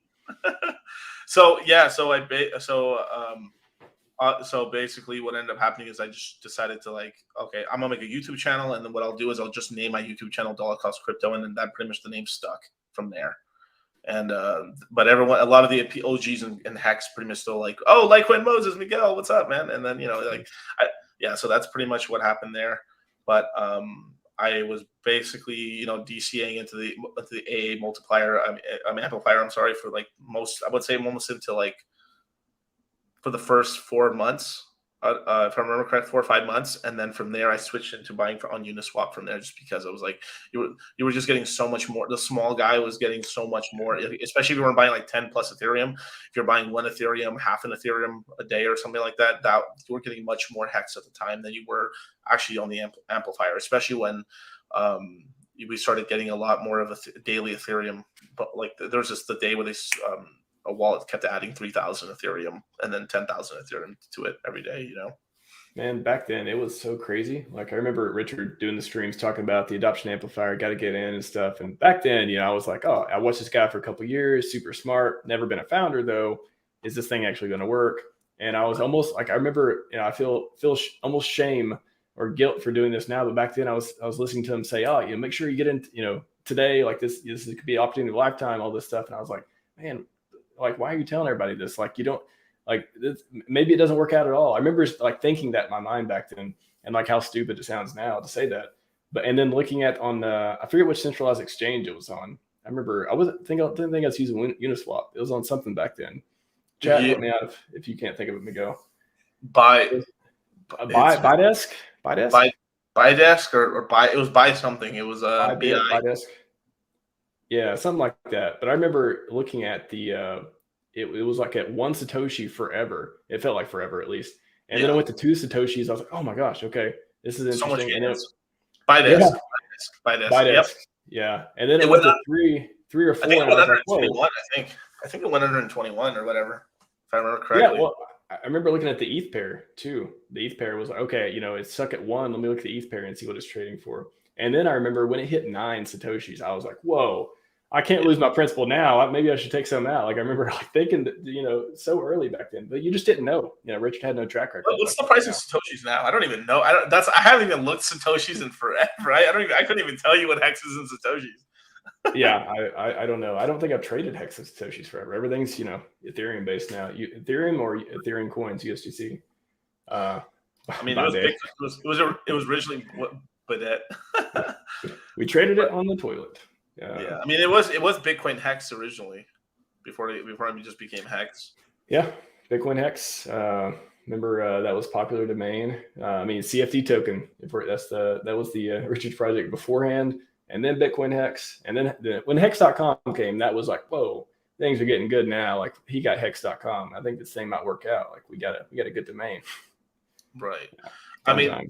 So basically what ended up happening is I just decided to, like, okay, I'm gonna make a YouTube channel, and then what I'll do is I'll just name my YouTube channel Dollar Cost Crypto, and then that pretty much the name stuck from there. And but a lot of the OGs and HEX pretty much still like, oh, Litecoin Moses, Miguel, what's up, man? And then so that's pretty much what happened there. But I was basically DCAing into the AA multiplier, amplifier. I'm sorry, for like I would say almost into like. For the first 4 months, if I remember correct, 4 or 5 months, and then from there I switched into buying on Uniswap from there, just because I was like, you were just getting so much more. The small guy was getting so much more, especially if you were buying like 10 plus Ethereum. If you're buying one Ethereum, half an Ethereum a day or something like that, you were getting much more HEX at the time than you were actually on the amplifier, especially when we started getting a lot more of a daily Ethereum. But like there was just the day where they a wallet kept adding 3,000 Ethereum and then 10,000 Ethereum to it every day, Man, back then it was so crazy. Like I remember Richard doing the streams talking about the adoption amplifier, got to get in and stuff. And back then, I was like, oh, I watched this guy for a couple of years, super smart, never been a founder though. Is this thing actually going to work? And I was almost like, I remember, I feel almost shame or guilt for doing this now. But back then I was listening to him say, oh, make sure you get in, today, like this could be an opportunity of a lifetime, all this stuff. And I was like, man, like, why are you telling everybody this? Like, you don't like this, maybe it doesn't work out at all. I remember like thinking that in my mind back then, and like how stupid it sounds now to say that. And then looking at I forget which centralized exchange it was on. I remember I didn't think I was using Uniswap. It was on something back then. Chat, help me out if you can't think of it, Miguel. By Bidesk, by Bidesk or by, it was by something. It was BI. Bidesk. Yeah, something like that. But I remember looking at the it was like at 1 Satoshi forever. It felt like forever at least. And then I went to 2 Satoshis. I was like, oh my gosh, okay, this is So much interesting. And then Bidesk. yeah, Bidesk. Bidesk. Yep. Yeah. And then it went to three or four. I think it and went I was like, 121. I think it went 121 or whatever, if I remember correctly. Yeah, well, I remember looking at the ETH pair too. The ETH pair was like, okay, it's stuck at 1. Let me look at the ETH pair and see what it's trading for. And then I remember when it hit 9 Satoshis, I was like, whoa, I can't lose my principal now. Maybe I should take some out. Like I remember like thinking that, so early back then, but you just didn't know. Richard had no track record. What's the price of Satoshis now? I don't even know. I haven't even looked Satoshis in forever. I couldn't even tell you what hex is in Satoshis. Yeah, I don't know. I don't think I've traded hex and Satoshis forever. Everything's Ethereum based now. Ethereum or Ethereum coins, USDC. I mean, it was originally but we traded it on the toilet. Yeah, I mean, it was Bitcoin Hex originally before it just became Hex. Yeah, Bitcoin Hex. Remember that was popular domain. I mean, CFD token. That was the Richard's project beforehand, and then Bitcoin Hex, and then when Hex.com came, that was like, whoa, things are getting good now. Like he got Hex.com. I think this thing might work out. Like we got a good domain. Right. Yeah,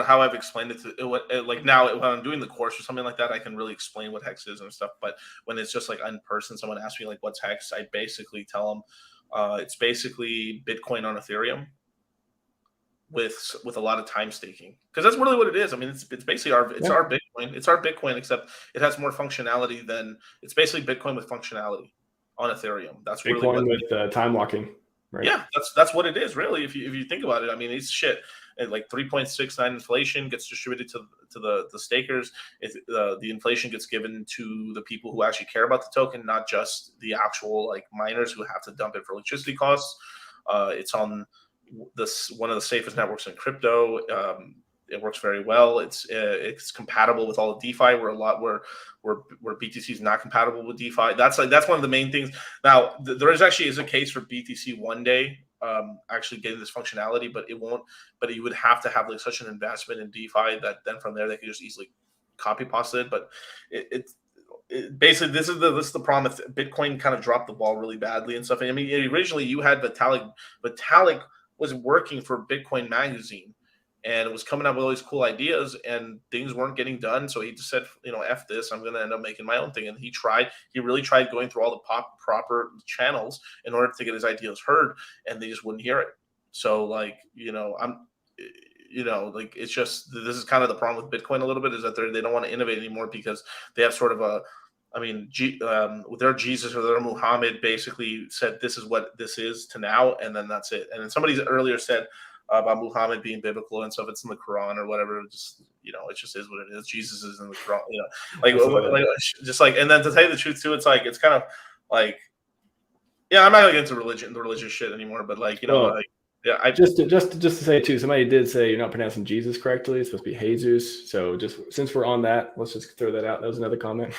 how I've explained it to like now when I'm doing the course or something like that, I can really explain what Hex is and stuff. But when it's just like in person, someone asks me like, "What's Hex?" I basically tell them it's basically Bitcoin on Ethereum with a lot of time staking, because that's really what it is. I mean, it's basically our Bitcoin. It's our Bitcoin, except it has more functionality than it's basically Bitcoin with functionality on Ethereum. That's Bitcoin really with time locking. Right. Yeah, that's what it is, really. If you think about it, I mean, it's shit. And like 3.69 inflation gets distributed to the stakers. The inflation gets given to the people who actually care about the token, not just the actual like miners who have to dump it for electricity costs. It's on one of the safest networks in crypto. It works very well. It's compatible with all of DeFi. Where BTC is not compatible with DeFi. That's one of the main things. Now there is a case for BTC one day actually getting this functionality, but it won't. But you would have to have like such an investment in DeFi that then from there they could just easily copy paste it. But basically this is the problem. Bitcoin kind of dropped the ball really badly and stuff. I mean, originally you had Vitalik. Vitalik was working for Bitcoin Magazine. And it was coming up with all these cool ideas, and things weren't getting done. So he just said, F this, I'm going to end up making my own thing. And he really tried going through all the proper channels in order to get his ideas heard, and they just wouldn't hear it. So like, it's just, this is kind of the problem with Bitcoin a little bit, is that they don't want to innovate anymore because they have sort of their Jesus or their Muhammad basically said, this is what this is to now. And then that's it. And then somebody earlier said, about Muhammad being biblical and stuff, it's in the Quran or whatever. Just it just is what it is. Jesus is in the Quran, and then to tell you the truth too, it's kind of like, yeah, I'm not gonna get into the religious shit anymore. But just to say too, somebody did say you're not pronouncing Jesus correctly. It's supposed to be Jesus. So just since we're on that, let's just throw that out. That was another comment.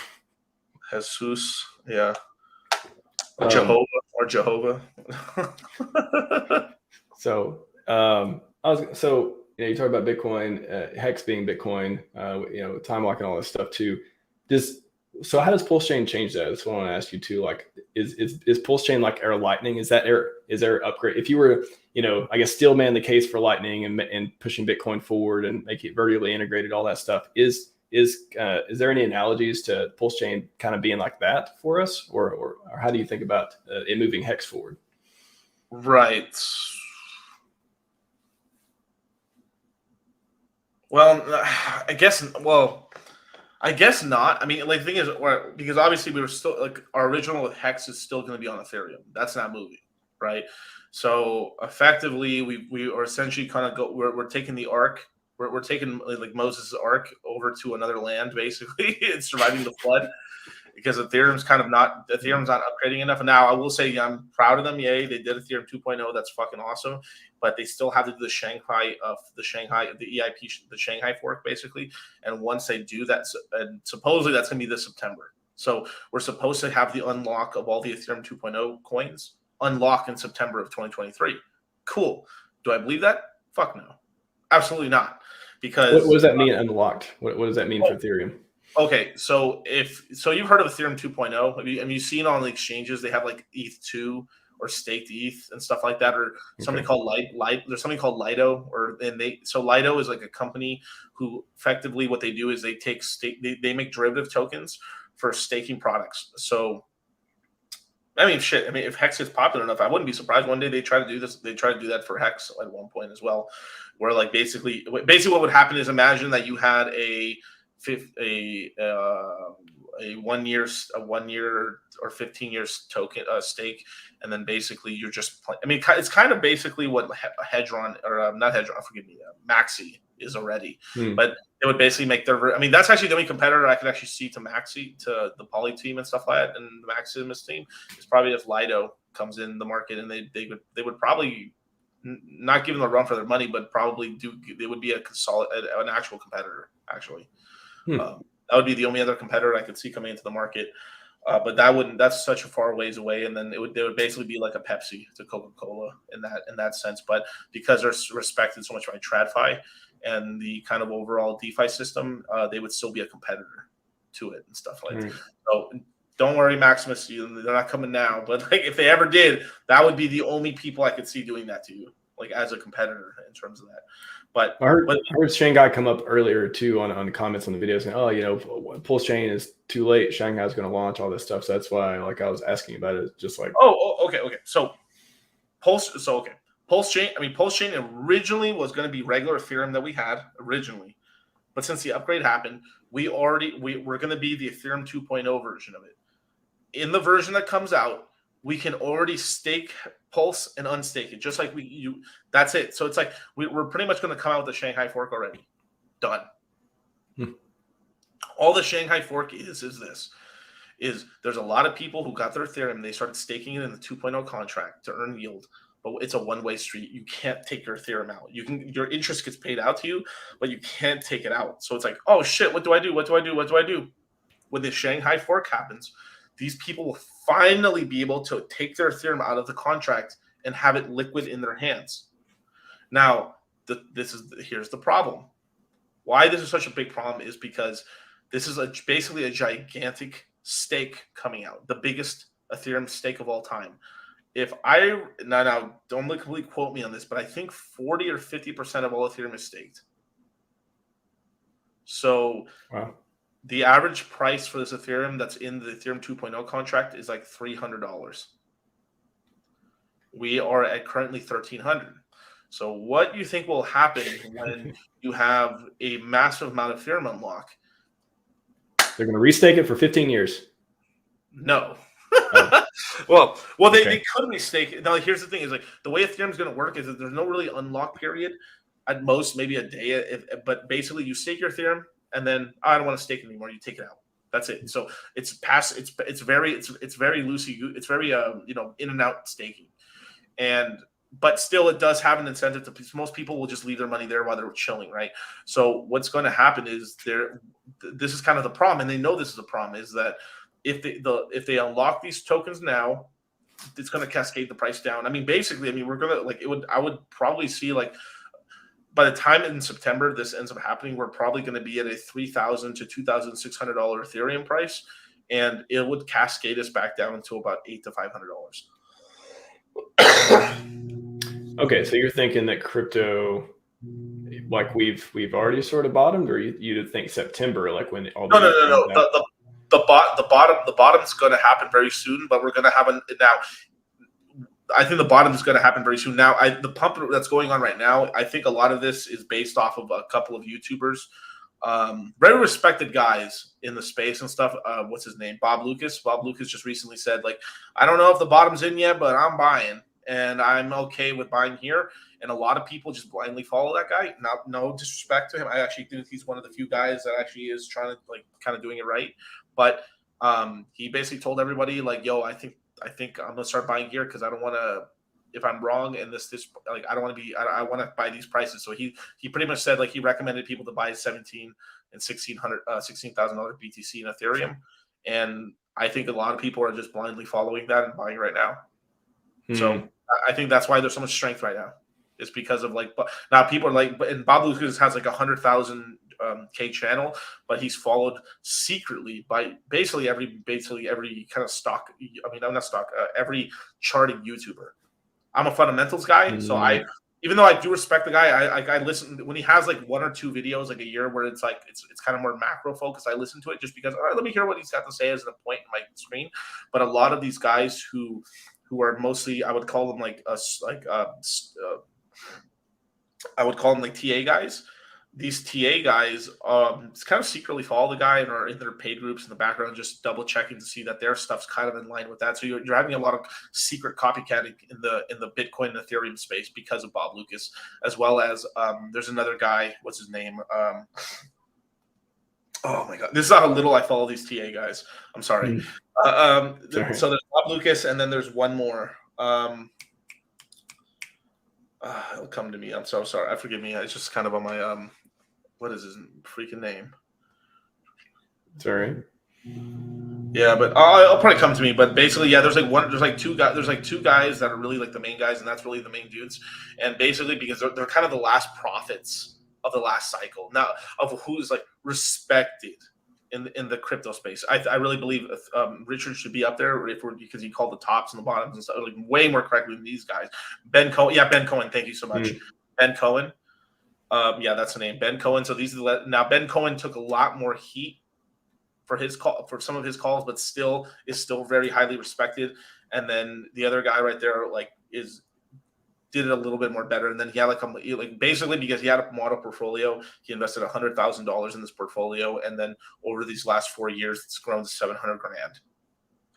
Jesus, yeah, Jehovah. So. You talk about Bitcoin, Hex being Bitcoin, time locking, all this stuff too. So how does PulseChain change that? That's what I want to ask you too. Like, is PulseChain like our Lightning? Is there upgrade? If you were, I guess steel man the case for Lightning and pushing Bitcoin forward and make it vertically integrated, all that stuff. Is there any analogies to PulseChain kind of being like that for us, or how do you think about it moving Hex forward? Right. Well, I guess not. I mean, like the thing is, because obviously we were still like our original Hex is still going to be on Ethereum. That's not moving, right? So effectively, we are essentially kind of we're taking the Ark. We're taking like Moses' Ark over to another land. Basically, it's surviving the flood. Because Ethereum's not upgrading enough. And now I will say I'm proud of them. Yay, they did Ethereum 2.0. That's fucking awesome. But they still have to do the Shanghai, the EIP, the Shanghai fork basically. And once they do that, and supposedly that's gonna be this September. So we're supposed to have the unlock of all the Ethereum 2.0 coins unlock in September of 2023. Cool. Do I believe that? Fuck no. Absolutely not. Because what does that mean unlocked? What does that mean for Ethereum? Okay, so you've heard of Ethereum 2.0. Have you seen on the exchanges they have like ETH2 or staked ETH and stuff like that, or something called Light. There's something called Lido, so Lido is like a company who effectively what they do is they take they make derivative tokens for staking products. So I mean, shit. I mean, if HEX is popular enough, I wouldn't be surprised one day they try to do this. They try to do that for HEX at one point as well, where like basically what would happen is imagine that you had a 1 year, a 1 year or 15 years token stake, and then basically you're just. I mean, it's kind of basically what Hedron or not Hedron, forgive me, Maxi is already, but it would basically make their. I mean, that's actually the only competitor I could actually see to Maxi, to the Poly team and stuff like that, and the Maximus team is probably if Lido comes in the market, and they would probably not give them a run for their money, but probably do. It would be an actual competitor actually. That would be the only other competitor I could see coming into the market. But that's such a far ways away. And then they would basically be like a Pepsi to Coca-Cola in that sense. But because they're respected so much by TradFi and the kind of overall DeFi system, they would still be a competitor to it and stuff like that. So don't worry, Maximus, they're not coming now. But like if they ever did, that would be the only people I could see doing that to you, like as a competitor in terms of that. But I heard Shanghai come up earlier too on comments on the video saying, "Oh, PulseChain is too late. Shanghai's going to launch all this stuff." So that's why, like, I was asking about it. Just like, okay. So PulseChain. I mean, PulseChain originally was going to be regular Ethereum that we had originally, but since the upgrade happened, we're going to be the Ethereum 2.0 version of it. In the version that comes out, we can already stake Pulse and unstake it, just like that's it. So it's like we're pretty much going to come out with the Shanghai fork already. Done. All the Shanghai fork is there's a lot of people who got their Ethereum, they started staking it in the 2.0 contract to earn yield, but it's a one-way street. You can't take your Ethereum out. Your interest gets paid out to you, but you can't take it out. So it's like, oh shit, what do I do? What do I do? What do I do? When the Shanghai fork happens, these people will finally be able to take their Ethereum out of the contract and have it liquid in their hands. Now, here's the problem. Why this is such a big problem is because this is basically a gigantic stake coming out, the biggest Ethereum stake of all time. Now don't completely quote me on this, but I think 40 or 50% of all Ethereum is staked. So wow. The average price for this Ethereum that's in the Ethereum 2.0 contract is like $300. We are at currently $1,300. So what do you think will happen when you have a massive amount of Ethereum unlock? They're going to restake it for 15 years. No. Oh. well, they could restake it. Now, here's the thing: is like the way Ethereum is going to work is that there's no really unlock period. At most, maybe a day. But basically, you stake your Ethereum, and then I don't want to stake it anymore. You take it out. That's it. So it's very loosey. It's very in and out staking, but still it does have an incentive to. Most people will just leave their money there while they're chilling, right? So what's going to happen is this is kind of the problem, and they know this is a problem. Is that if they unlock these tokens now, it's going to cascade the price down. I mean, basically, we're gonna I would probably see like. By the time in September this ends up happening, we're probably going to be at a $3,000 to $2,600 Ethereum price, and it would cascade us back down to about $800 to $500. Okay, so you're thinking that crypto, like we've already sort of bottomed, or you think September, like when all no. The bottom's going to happen very soon, but we're going to have now. I think the bottom is going to happen very soon. Now, the pump that's going on right now, I think a lot of this is based off of a couple of YouTubers, very respected guys in the space and stuff. What's his name? Bob Lucas. Bob Lucas just recently said, like, I don't know if the bottom's in yet, but I'm buying, and I'm okay with buying here. And a lot of people just blindly follow that guy. No disrespect to him. I actually think he's one of the few guys that actually is trying to kind of doing it right. But he basically told everybody like, yo, I think I'm gonna start buying here because I don't want to. If I'm wrong and this like I don't want to be. I want to buy these prices. So he pretty much said like he recommended people to buy $17,000 and $16,000 BTC in Ethereum, and I think a lot of people are just blindly following that and buying right now. So I think that's why there's so much strength right now It's because of like, but now people are like, and Bob Lucas has like 100,000 K channel, but he's followed secretly by basically every kind of stock. I mean, I'm not stock. Every charting YouTuber. I'm a fundamentals guy, so even though I do respect the guy, I listen when he has like 1 or 2 videos like a year where it's like it's kind of more macro focused. I listen to it just because all right, let me hear what he's got to say as a point in my screen. But a lot of these guys who are mostly, I would call them like I would call them like TA guys. These TA guys kind of secretly follow the guy and are in their paid groups in the background, just double checking to see that their stuff's kind of in line with that. So you're having a lot of secret copycatting in the Bitcoin and Ethereum space because of Bob Lucas, as well as there's another guy. What's his name? Oh my God, this is how little I follow these TA guys. I'm sorry. Sorry. So there's Bob Lucas, and then there's one more. It'll come to me. I'm so sorry. Forgive me. It's just kind of on my what is his freaking name? Sorry. Yeah, but I'll probably come to me. But basically, yeah, there's like two guys that are really like the main guys, and that's really the main dudes. And basically, because they're kind of the last prophets of the last cycle now of who's like respected in the crypto space. I really believe Richard should be up there because he called the tops and the bottoms and stuff like way more correctly than these guys. Ben Cohen, thank you so much. Ben Cohen. Yeah, that's the name, Ben Cohen. So these are now Ben Cohen took a lot more heat for his call for some of his calls, but is still very highly respected. And then the other guy right there did it a little bit more better. And then he had like basically because he had a model portfolio, he invested $100,000 in this portfolio, and then over these last 4 years, it's grown to $700,000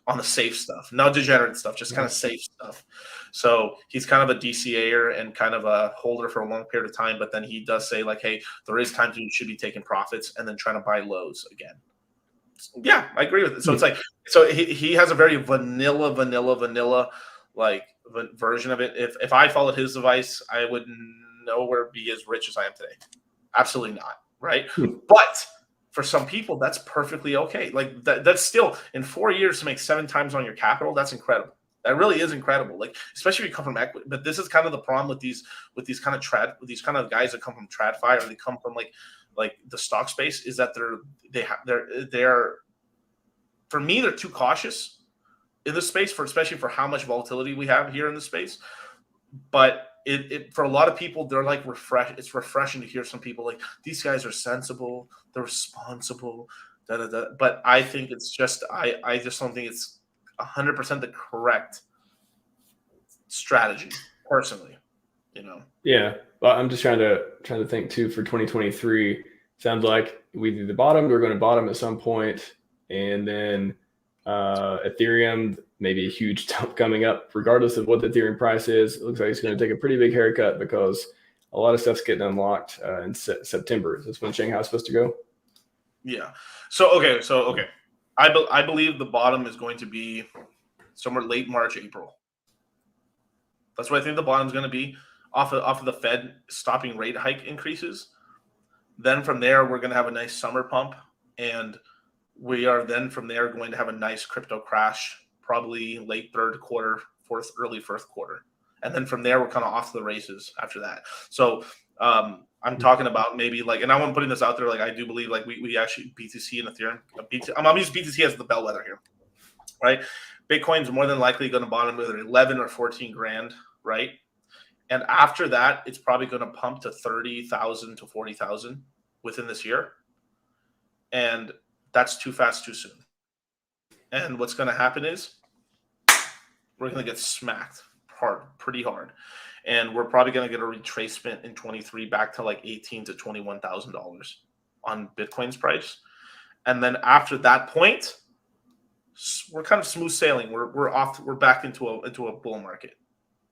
on the safe stuff, no degenerate stuff, just kind of safe stuff. So he's kind of a DCAer and kind of a holder for a long period of time. But then he does say like, hey, there is times you should be taking profits and then trying to buy lows again. Yeah, I agree with it. So it's like, so he has a very vanilla like version of it. If I followed his advice, I would nowhere be as rich as I am today. Absolutely not. Right. But for some people, that's perfectly okay. Like that's still in 4 years to make 7 times on your capital. That's incredible. That really is incredible. Like, especially if you come from equity. But this is kind of the problem with these kind of guys that come from TradFi, or they come from like the stock space, is that they're for me, they're too cautious in this space especially for how much volatility we have here in the space. But it for a lot of people, they're like it's refreshing to hear some people like, these guys are sensible, they're responsible, But I think it's just I just don't think it's 100% the correct strategy, personally. Yeah, well, I'm just trying to think too for 2023. Sounds like we've either bottomed, we're going to bottom at some point, and then Ethereum, maybe a huge dump coming up, regardless of what the Ethereum price is. It looks like it's going to take a pretty big haircut because a lot of stuff's getting unlocked in September. Is this when Shanghai is supposed to go? Yeah. So okay. I believe the bottom is going to be somewhere late March, April. That's what I think the bottom is going to be, off of the Fed stopping rate hike increases. Then from there, we're going to have a nice summer pump, and we are then from there going to have a nice crypto crash, probably late third quarter, early first quarter. And then from there, we're kind of off to the races after that. So I'm talking about maybe and I'm putting this out there, I do believe we actually BTC and Ethereum. I'm going to use BTC as the bellwether here, right? Bitcoin's more than likely going to bottom with 11 or 14 grand, right? And after that, it's probably going to pump to 30,000 to 40,000 within this year. And that's too fast, too soon. And what's going to happen is we're going to get smacked pretty hard. And we're probably going to get a retracement in 23 back to $18,000 to $21,000 on Bitcoin's price. And then after that point, we're kind of smooth sailing. We're back into a bull market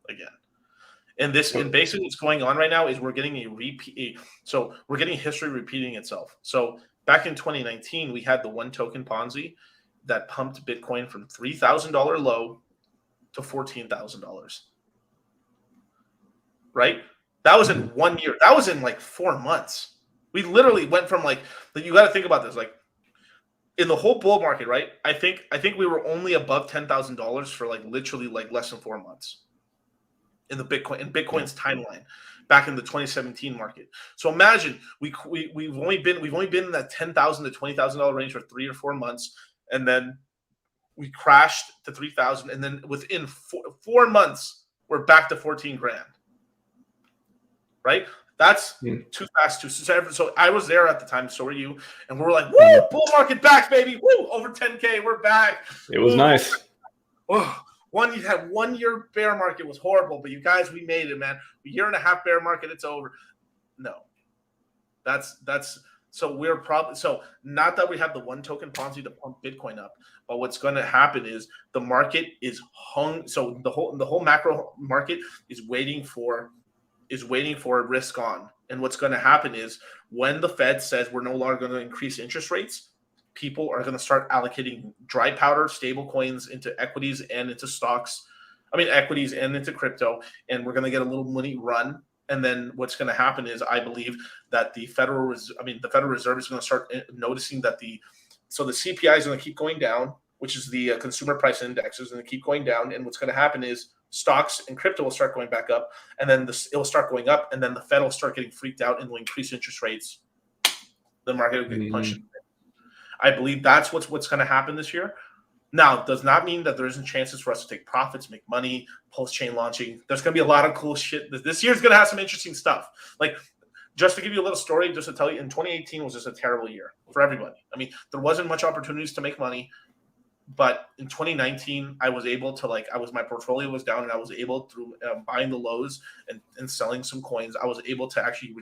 again. And basically what's going on right now is we're getting a repeat. So we're getting history repeating itself. So back in 2019, we had the one token Ponzi that pumped Bitcoin from $3,000 low to $14,000. Right? That was in 1 year. That was in 4 months. We literally went from you got to think about this. In the whole bull market, right? I think we were only above $10,000 for literally less than 4 months. in Bitcoin's timeline back in the 2017 market. So imagine we've only been in that $10,000 to $20,000 range for 3 or 4 months, and then we crashed to 3,000, and then within 4 months we're back to 14 grand. Right? That's too fast. So I was there at the time. So were you? And we were like, "Woo! Bull market back, baby! Woo! Over 10K, we're back." It was nice. Oh, you had 1 year bear market was horrible, but you guys, we made it, man. A year and a half bear market, it's over. No, that's so we're probably not that we have the one token Ponzi to pump Bitcoin up, but what's going to happen is the market is hung. So the whole macro market is waiting for risk on. And what's going to happen is when the Fed says we're no longer going to increase interest rates, people are going to start allocating dry powder, stable coins into equities and into stocks. Equities and into crypto. And we're going to get a little money run. And then what's going to happen is I believe that the Federal Reserve is going to start noticing that the CPI is going to keep going down, which is the consumer price index is going to keep going down. And what's going to happen is stocks and crypto will start going back up, and then it will start going up, and then the Fed will start getting freaked out and will increase interest rates. The market will get punched. I believe that's what's going to happen this year. Now, it does not mean that there isn't chances for us to take profits, make money, PulseChain launching. There's going to be a lot of cool shit. This year's going to have some interesting stuff. Like, just to give you a little story, just to tell you, in 2018 was just a terrible year for everybody. There wasn't much opportunities to make money. But in 2019, I was able to my portfolio was down, and I was able through buying the lows and selling some coins. I was able to actually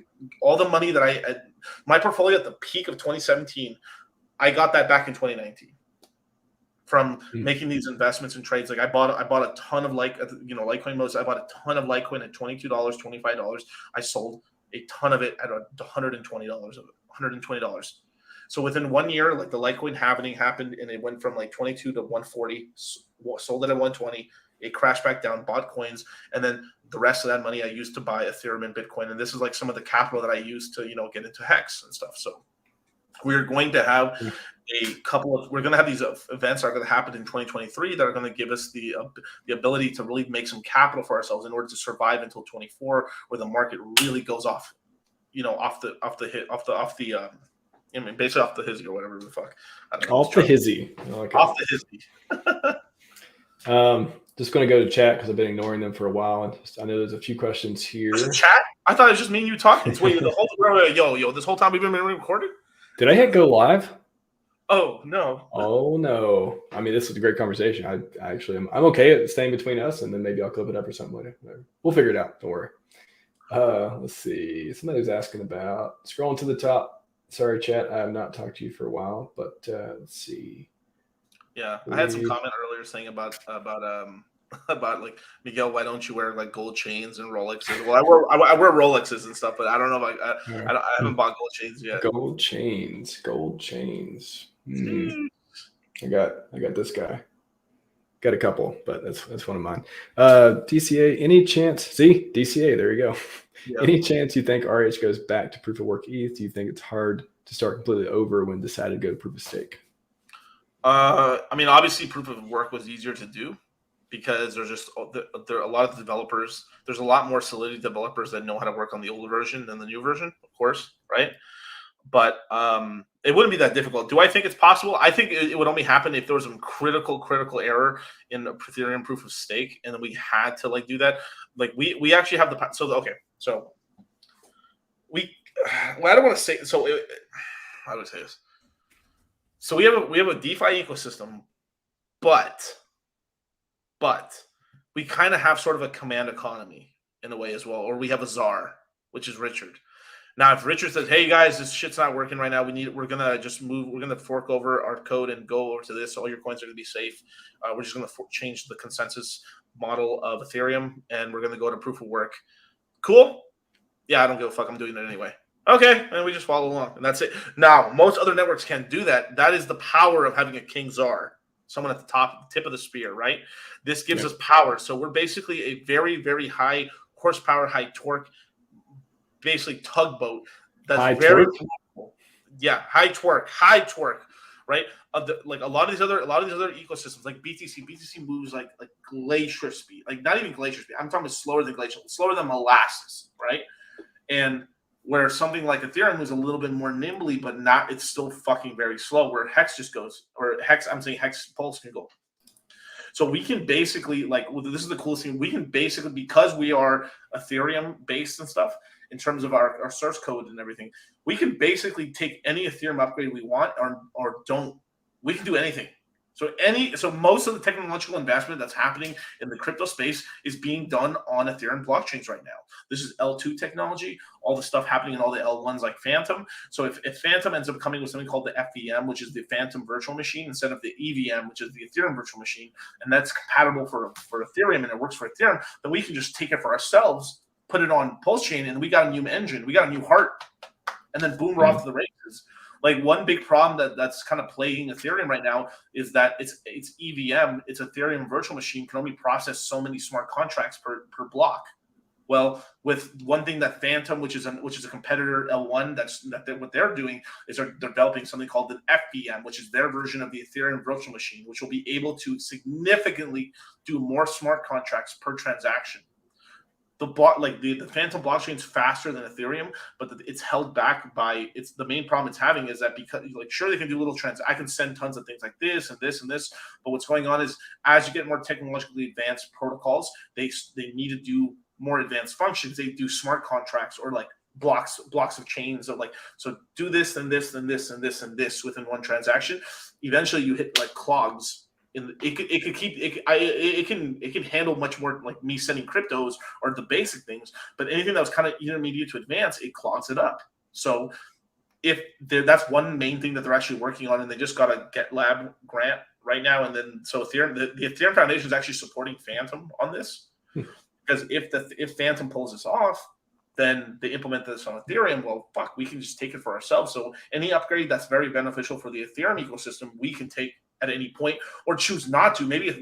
all the money that my portfolio at the peak of 2017, I got that back in 2019 from making these investments and trades. Like I bought a ton of Litecoin modes. I bought a ton of Litecoin at $22, $25. I sold a ton of it at $120. So within 1 year, like the Litecoin halving happened, and it went from like 22 to 140, sold it at 120. It crashed back down, bought coins, and then the rest of that money I used to buy Ethereum and Bitcoin. And this is like some of the capital that I used to, get into HEX and stuff. So we're going to have we're going to have these events are going to happen in 2023 that are going to give us the ability to really make some capital for ourselves in order to survive until 24, where the market really goes off, basically off the hizzy or whatever the fuck. Off the hizzy. Off the hizzy. Just going to go to chat because I've been ignoring them for a while. And I know there's a few questions here. There's a chat? I thought it was just me and you talking. So wait, this whole time we've been recording? Did I hit go live? Oh, no. Oh, no. This was a great conversation. I'm okay at staying between us, and then maybe I'll clip it up or something later. We'll figure it out. Don't worry. Let's see. Somebody was asking about scrolling to the top. Sorry, chat. I have not talked to you for a while, but let's see. Yeah, I had some comment earlier saying about like, Miguel, why don't you wear like gold chains and Rolexes? Well, I wear Rolexes and stuff, but I don't know if I haven't bought gold chains yet. Gold chains. I got this guy. Got a couple, but that's one of mine. DCA, any chance? See, DCA, there you go. Yep. Any chance you think RH goes back to proof of work ETH? Do you think it's hard to start completely over when decided to go to proof of stake? Obviously proof of work was easier to do because there are a lot of developers. There's a lot more Solidity developers that know how to work on the old version than the new version, of course, right? But it wouldn't be that difficult. Do I think it's possible? I think it would only happen if there was some critical error in Ethereum proof of stake, and then we had to do that. Like we actually have the so we. Well, I don't want to say so. I would say this. So we have a DeFi ecosystem, but we kind of have sort of a command economy in a way as well, or we have a czar, which is Richard. Now, if Richard says, "Hey guys, this shit's not working right now. We're gonna fork over our code and go over to this. All your coins are gonna be safe. We're just gonna change the consensus model of Ethereum, and we're gonna go to proof of work." Cool. Yeah, I don't give a fuck. I'm doing it anyway. Okay, and we just follow along, and that's it. Now, most other networks can't do that. That is the power of having a king czar, someone at the tip of the spear, right? This gives us power. So we're basically a very, very high horsepower, high torque, basically tugboat. That's high very torque? Yeah, high torque, right? Like a lot of these other ecosystems, like BTC moves like glacier speed, like not even glacier speed. I'm talking about slower than glacial, slower than molasses, right? And where something like Ethereum moves a little bit more nimbly, but not, it's still fucking very slow. Where Hex just goes, or Hex, I'm saying Hex Pulse can go. So we can basically, like, well, this is the coolest thing. We can basically, because we are Ethereum based and stuff in terms of our source code and everything, we can basically take any Ethereum upgrade we want or don't. We can do anything. So most of the technological investment that's happening in the crypto space is being done on Ethereum blockchains right now. This is L2 technology, all the stuff happening in all the L1s like Phantom. So if Phantom ends up coming with something called the FVM, which is the Phantom virtual machine, instead of the EVM, which is the Ethereum virtual machine, and that's compatible for Ethereum and it works for Ethereum, then we can just take it for ourselves, put it on PulseChain, and we got a new engine, we got a new heart, and then boom, we're off to the races. Like one big problem that's kind of plaguing Ethereum right now is that it's EVM, it's Ethereum virtual machine, can only process so many smart contracts per block. Well, with one thing that Phantom, which is a competitor L1, what they're doing is they're developing something called the FVM, which is their version of the Ethereum virtual machine, which will be able to significantly do more smart contracts per transaction. The Phantom blockchain is faster than Ethereum, but it's held back by the main problem it's having is that because sure they can do little I can send tons of things like this and this and this, but what's going on is as you get more technologically advanced protocols, they need to do more advanced functions. They do smart contracts or like blocks of chains of so do this and this and this and this and this within one transaction. Eventually you hit like clogs. It can handle much more like me sending cryptos or the basic things, but anything that was kind of intermediate to advanced, it clogs it up. So that's one main thing that they're actually working on, and they just got a GitLab grant right now. And then so Ethereum, the Ethereum Foundation is actually supporting Phantom on this because if Phantom pulls this off, then they implement this on Ethereum. Well, fuck, we can just take it for ourselves. So any upgrade that's very beneficial for the Ethereum ecosystem, we can take at any point, or choose not to. Maybe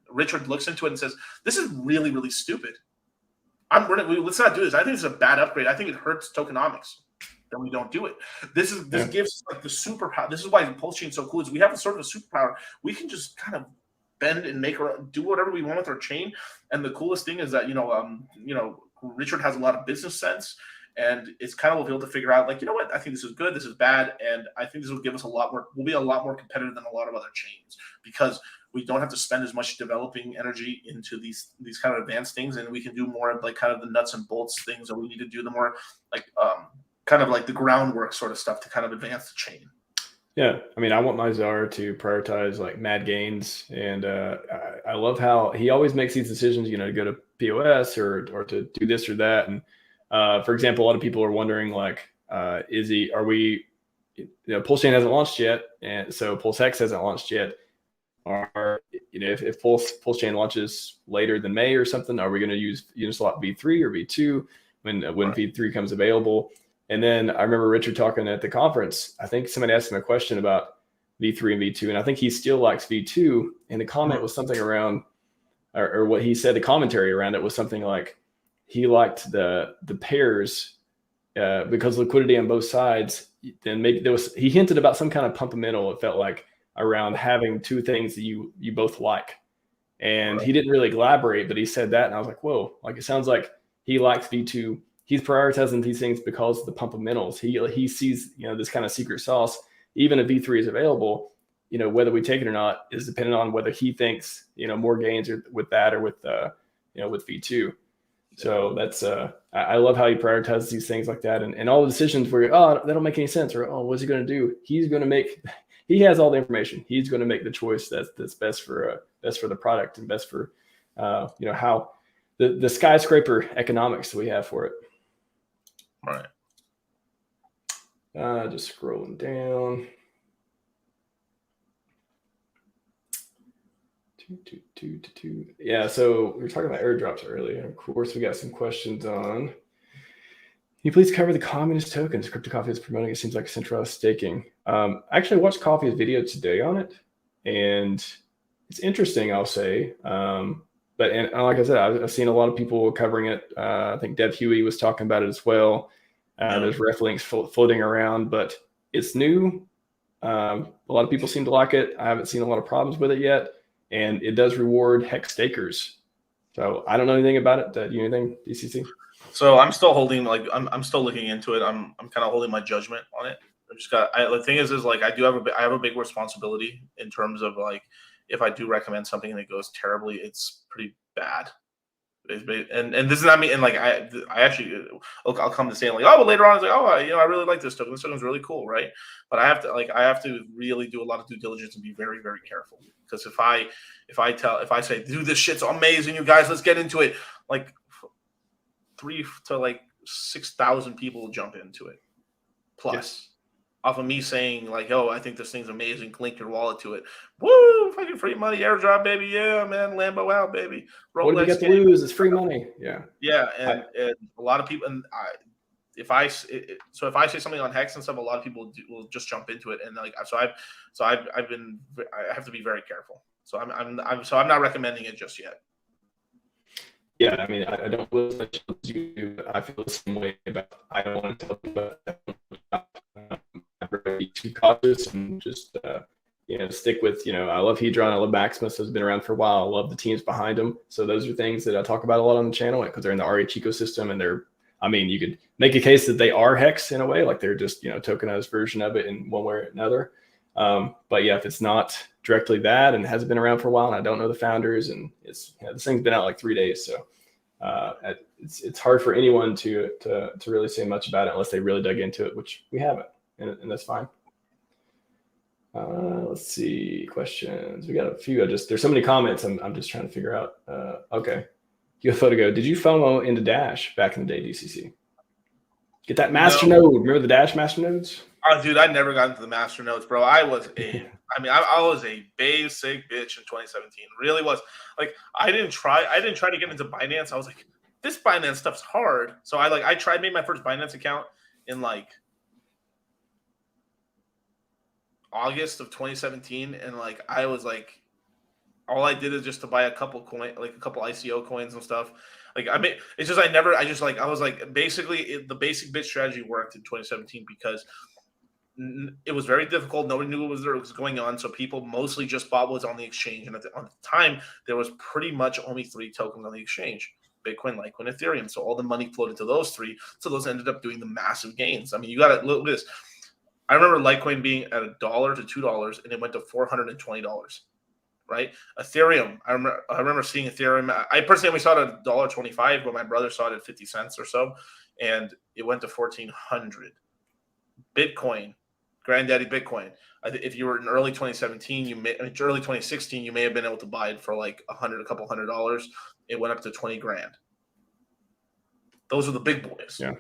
Richard looks into it and says, "This is really, really stupid. Let's not do this. I think it's a bad upgrade. I think it hurts tokenomics." Then we don't do it. This gives like the superpower. This is why PulseChain is so cool. Is we have a sort of a superpower. We can just kind of bend and do whatever we want with our chain. And the coolest thing is that Richard has a lot of business sense. And it's kind of able to figure out, like, you know what, I think this is good, this is bad, and I think this will give us we'll be a lot more competitive than a lot of other chains because we don't have to spend as much developing energy into these kind of advanced things, and we can do more of like kind of the nuts and bolts things that we need to do, the more like kind of like the groundwork sort of stuff to kind of advance the chain. Yeah, I mean, I want my czar to prioritize like mad gains, and I love how he always makes these decisions, to go to POS or to do this or that. And for example, a lot of people are wondering like, PulseChain hasn't launched yet, and so PulseX hasn't launched yet. Or if PulseChain launches later than May or something, are we going to use Uniswap V3 or V2 when V3 comes available? And then I remember Richard talking at the conference. I think somebody asked him a question about V3 and V2, and I think he still likes V2. And the comment was something around, or what he said, the commentary around it was something like he liked the pairs because liquidity on both sides. Then maybe he hinted about some kind of pumpamental. It felt like around having two things that you both like, and he didn't really elaborate, but he said that, and I was like, whoa! Like it sounds like he likes V2. He's prioritizing these things because of the pumpamentals. He sees this kind of secret sauce. Even if V3 is available, whether we take it or not is dependent on whether he thinks more gains with that or with with V2. So that's I love how he prioritizes these things like that, and all the decisions where that don't make any sense, or what's he going to do? He has all the information. He's going to make the choice that's best for the product and best for how the skyscraper economics that we have for it. Right. Just scrolling down. Yeah, so we were talking about airdrops earlier. Of course, we got some questions on. Can you please cover the communist tokens Crypto Coffee is promoting? It seems like centralized staking. I actually watched Coffee's video today on it, and it's interesting, I'll say. But like I said, I've seen a lot of people covering it. I think Dev Huey was talking about it as well. There's ref links floating around, but it's new. A lot of people seem to like it. I haven't seen a lot of problems with it yet, and it does reward HEX stakers. So I don't know anything about it. Do you know anything, DCC? So I'm still holding, like, I'm still looking into it. I'm kind of holding my judgment on it. The thing is like, I have a big responsibility in terms of, like, if I do recommend something and it goes terribly, it's pretty bad. And this is not me. And like, I actually, I'll come to saying like, oh, but later on, it's like, oh, I really like this token. This token's really cool, right? But I have to really do a lot of due diligence and be very, very careful, because if I say, dude, this shit's amazing, you guys, let's get into it, like 3 to like 6,000 people will jump into it plus. Off of me saying like, oh, I think this thing's amazing, link your wallet to it. Woo, fucking free money, airdrop, baby. Yeah, man, Lambo out, baby. What do you get to lose? It's free money. Yeah. Yeah, and a lot of people, and if I say something on HEX and stuff, a lot of people will just jump into it, and like, I have to be very careful. So I'm not recommending it just yet. Yeah, I mean, I don't feel as much as you do, but I feel the same way about. I don't want to tell you about. I'm really too cautious and just stick with, I love Hedron, I love Maximus, has been around for a while. I love the teams behind them. So those are things that I talk about a lot on the channel because they're in the RH ecosystem, and you could make a case that they are HEX in a way, like they're just tokenized version of it in one way or another. But yeah, if it's not directly that and hasn't been around for a while, and I don't know the founders, and it's this thing's been out like 3 days, so it's hard for anyone to really say much about it unless they really dug into it, which we haven't, and that's fine. Let's see, questions. We got a few. There's so many comments. I'm just trying to figure out. Okay, UFO to go. Did you FOMO into Dash back in the day, DCC? Get that master node. Remember the Dash master nodes? Oh, dude, I never got into the master nodes, bro. I was a basic bitch in 2017. Really was. Like, I didn't try to get into Binance. I was like, this Binance stuff's hard. So I made my first Binance account in like August of 2017, and like I was like, all I did is just to buy a couple ICO coins and stuff. Like, I mean, it's just I was like, basically the basic bit strategy worked in 2017 because it was very difficult. Nobody knew what was going on, so people mostly just bought what's on the exchange. And at the time, there was pretty much only 3 tokens on the exchange: Bitcoin, Litecoin, Ethereum. So all the money flowed into those 3. So those ended up doing the massive gains. I mean, you got to look at this. I remember Litecoin being at $1 to $2, and it went to $420. Right? Ethereum. I remember seeing Ethereum. I personally only saw it at $1.25, but my brother saw it at 50 cents or so, and it went to 1,400. Bitcoin, granddaddy Bitcoin. If you were in early 2017, early 2016, you may have been able to buy it for like a couple $100. It went up to 20 grand. Those are the big boys. Yeah.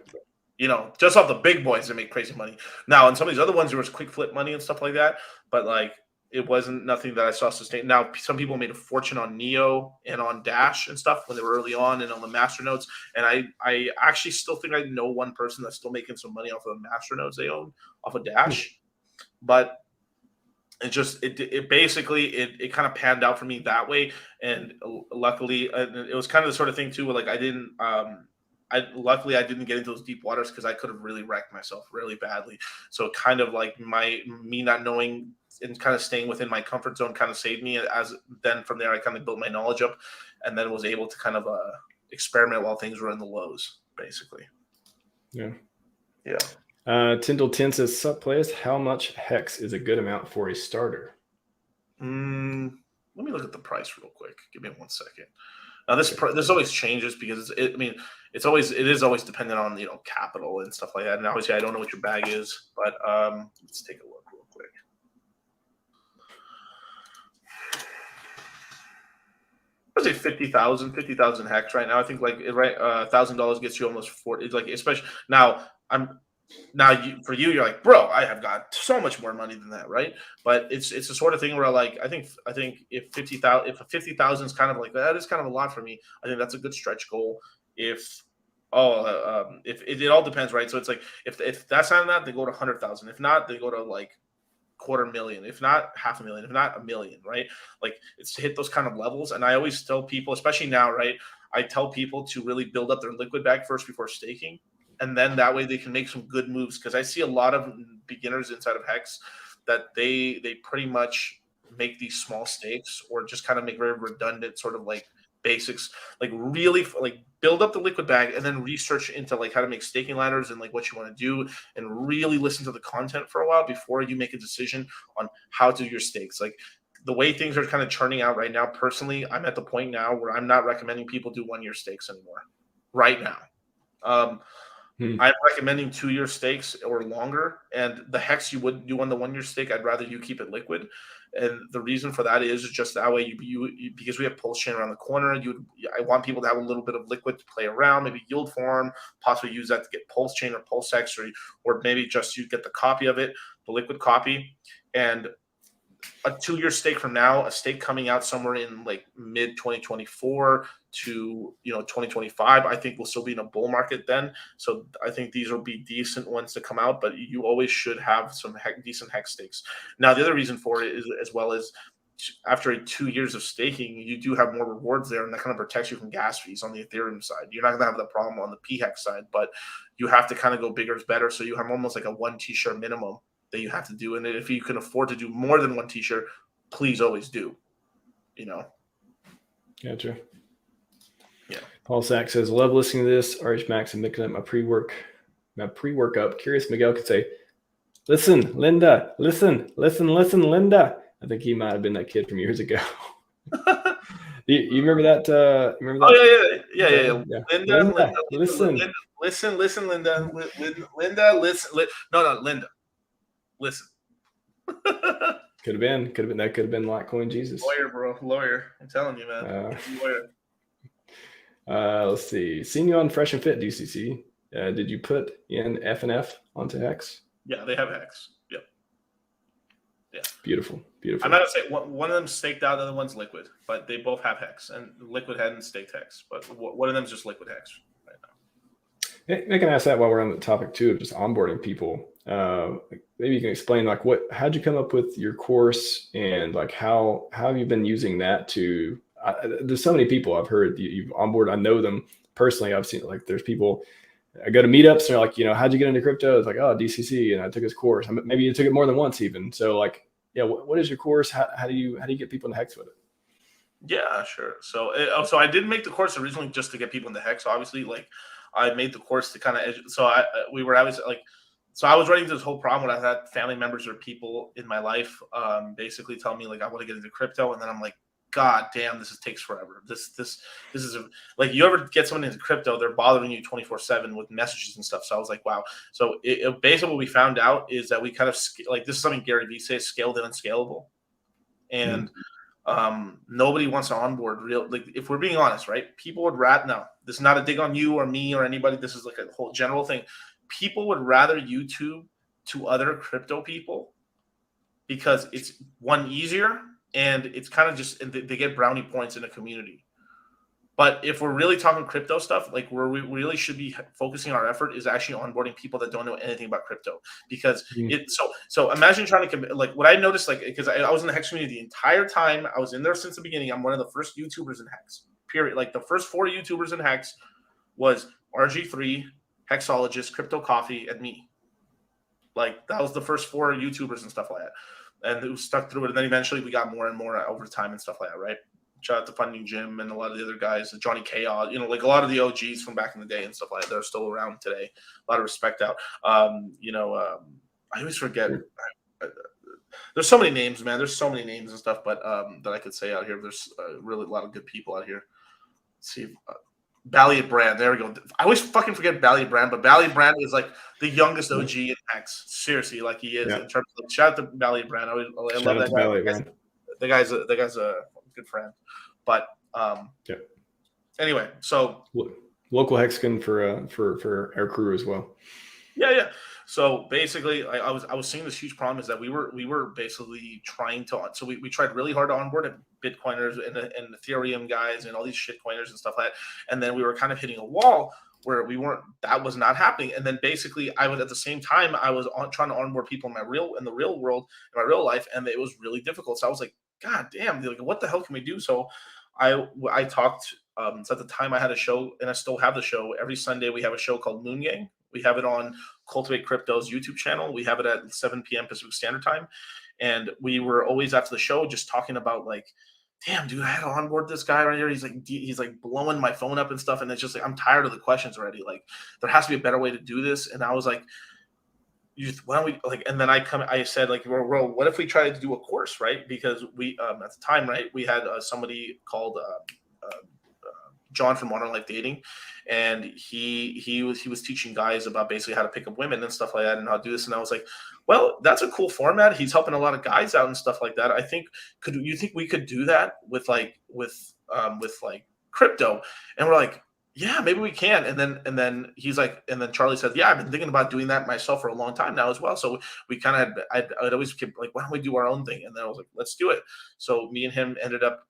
Just off the big boys that make crazy money. Now, in some of these other ones, there was quick flip money and stuff like that, but like, it wasn't nothing that I saw sustain. Now, some people made a fortune on Neo and on Dash and stuff when they were early on and on the master nodes. And I actually still think I know one person that's still making some money off of the master nodes they own off of Dash. But it basically kind of panned out for me that way. And luckily, it was kind of the sort of thing too, where like luckily I didn't get into those deep waters because I could have really wrecked myself really badly. So kind of like me not knowing and kind of staying within my comfort zone kind of saved me. Then from there I kind of built my knowledge up, and then was able to kind of experiment while things were in the lows, basically. Yeah. Tyndall 10 says, sup players, how much HEX is a good amount for a starter? Let me look at the price real quick. Give me 1 second. Now this always changes because it is always dependent on capital and stuff like that. And obviously I don't know what your bag is, but let's take a look real quick. I would say 50,000 HEX right now. I think like $1,000 gets you almost 40. It's like, especially now for you, you're like, bro, I have got so much more money than that, right? But it's the sort of thing where like I think if 50,000 is kind of like that is kind of a lot for me. I think that's a good stretch goal. If it all depends, right? So it's like if that's not that, they go to 100,000. If not, they go to like $250,000. If not $500,000. If not $1 million, right? Like it's to hit those kind of levels. And I always tell people, especially now, right? I tell people to really build up their liquid bag first before staking. And then that way they can make some good moves. Because I see a lot of beginners inside of HEX that they pretty much make these small stakes or just kind of make very redundant sort of like basics, like really like build up the liquid bag and then research into like how to make staking ladders and like what you want to do, and really listen to the content for a while before you make a decision on how to do your stakes. Like the way things are kind of churning out right now, personally, I'm at the point now where I'm not recommending people do 1 year stakes anymore right now. I'm recommending 2 year stakes or longer, and the hex you would do on the 1 year stake, I'd rather you keep it liquid. And the reason for that is just that way you because we have PulseChain around the corner. I want people to have a little bit of liquid to play around, maybe yield farm, possibly use that to get PulseChain or PulseX, or maybe just you get the copy of it, the liquid copy, and a 2 year stake from now, a stake coming out somewhere in like mid 2024 to 2025. I think we'll still be in a bull market then. So I think these will be decent ones to come out, but you always should have some decent hex stakes. Now, the other reason for it is, as well as after 2 years of staking, you do have more rewards there, and that kind of protects you from gas fees on the Ethereum side. You're not going to have that problem on the PHEX side, but you have to kind of go bigger is better. So you have almost like a 1 t-shirt minimum that you have to do. And if you can afford to do more than 1 t-shirt, please always do, Gotcha. Yeah. PulseX says, love listening to this. RHMax and making up my pre-work up. Curious Miguel could say, listen, Linda, listen, Linda. I think he might have been that kid from years ago. You remember that? Remember that? Oh, yeah. Linda, listen. Listen, Linda. Linda, listen. No, Linda. Listen. Could have been. That could have been Litecoin Jesus. Lawyer, bro. Lawyer. I'm telling you, man. Lawyer. Let's see. Seeing you on Fresh and Fit, DCC. Did you put in FNF onto HEX? Yeah, they have HEX. Yep. Yeah. Beautiful. I'm not going to say one of them staked out, the other one's liquid, but they both have HEX, and liquid hadn't staked HEX, but one of them is just liquid HEX right now. I can ask that while we're on the topic too of just onboarding people. Maybe you can explain like how'd you come up with your course, and like how have you been using that to? There's so many people I've heard you've onboarded. I know them personally. I've seen like there's people. I go to meetups and they're like, how'd you get into crypto? It's like, oh, DCC, and I took his course. Maybe you took it more than once even. So like, yeah, what is your course? How do you get people into HEX with it? Yeah, sure. So I didn't make the course originally just to get people into HEX. Obviously, like I made the course to kind of I was running through this whole problem when I had family members or people in my life basically tell me like I want to get into crypto, and then I'm like, God damn, this takes forever. This is like you ever get someone into crypto, they're bothering you 24/7 with messages and stuff. So I was like, wow. So basically what we found out is that we kind of like this is something Gary Vee says, scaled and unscalable, and nobody wants to onboard real. Like if we're being honest, right? People would rather. No, this is not a dig on you or me or anybody. This is like a whole general thing. People would rather YouTube to other crypto people because it's one easier. And it's kind of just they get brownie points in a community. But if we're really talking crypto stuff, like where we really should be focusing our effort is actually onboarding people that don't know anything about crypto. Because so imagine trying to like what I noticed, like because I was in the HEX community the entire time. I was in there since the beginning. I'm one of the first YouTubers in HEX. Period. Like the first 4 YouTubers in HEX was RG3, Hexologist, Crypto Coffee, and me. Like that was the first 4 YouTubers and stuff like that. And it was stuck through it. And then eventually we got more and more over time and stuff like that, right? Shout out to Funding Jim and a lot of the other guys, Johnny Chaos, like a lot of the OGs from back in the day and stuff like that. They're still around today. A lot of respect out. I always forget. There's so many names, man. There's so many names and stuff, but that I could say out here. There's really a lot of good people out here. Let's see. Valiant Brand. There we go. I always fucking forget Valiant Brand, but Valiant Brand is like the youngest OG in HEX. Seriously, like he is in terms of like, shout out to Valiant Brand. I love that guy. The guy's a good friend. But anyway, so local Hexagon for our crew as well. Yeah. So basically, I was seeing this huge problem is that we were basically trying to. So we tried really hard to onboard Bitcoiners and Ethereum guys and all these shitcoiners and stuff like that, and then we were kind of hitting a wall where we weren't. That was not happening. And then basically, I was at the same time I was trying to onboard people in the real world, in my real life, and it was really difficult. So I was like, God damn, like what the hell can we do? So I talked. So at the time I had a show, and I still have the show. Every Sunday we have a show called Moon Gang. We have it on Cultivate Crypto's YouTube channel. We have it at 7 p.m. Pacific Standard Time. And we were always after the show just talking about like, damn, dude, I had to onboard this guy right here. He's like blowing my phone up and stuff. And it's just like, I'm tired of the questions already. Like, there has to be a better way to do this. And I was like, why don't we like? And then I said like, well, what if we tried to do a course, right? Because we at the time, right, we had somebody called John from Modern Life Dating, and he was teaching guys about basically how to pick up women and stuff like that and how to do this. And I was like, well, that's a cool format. He's helping a lot of guys out and stuff like that. I think you think we could do that with crypto? And we're like, yeah, maybe we can. And then he's like, and then Charlie said, yeah, I've been thinking about doing that myself for a long time now as well. So we kind of I'd always keep like, why don't we do our own thing? And then I was like, let's do it. So me and him ended up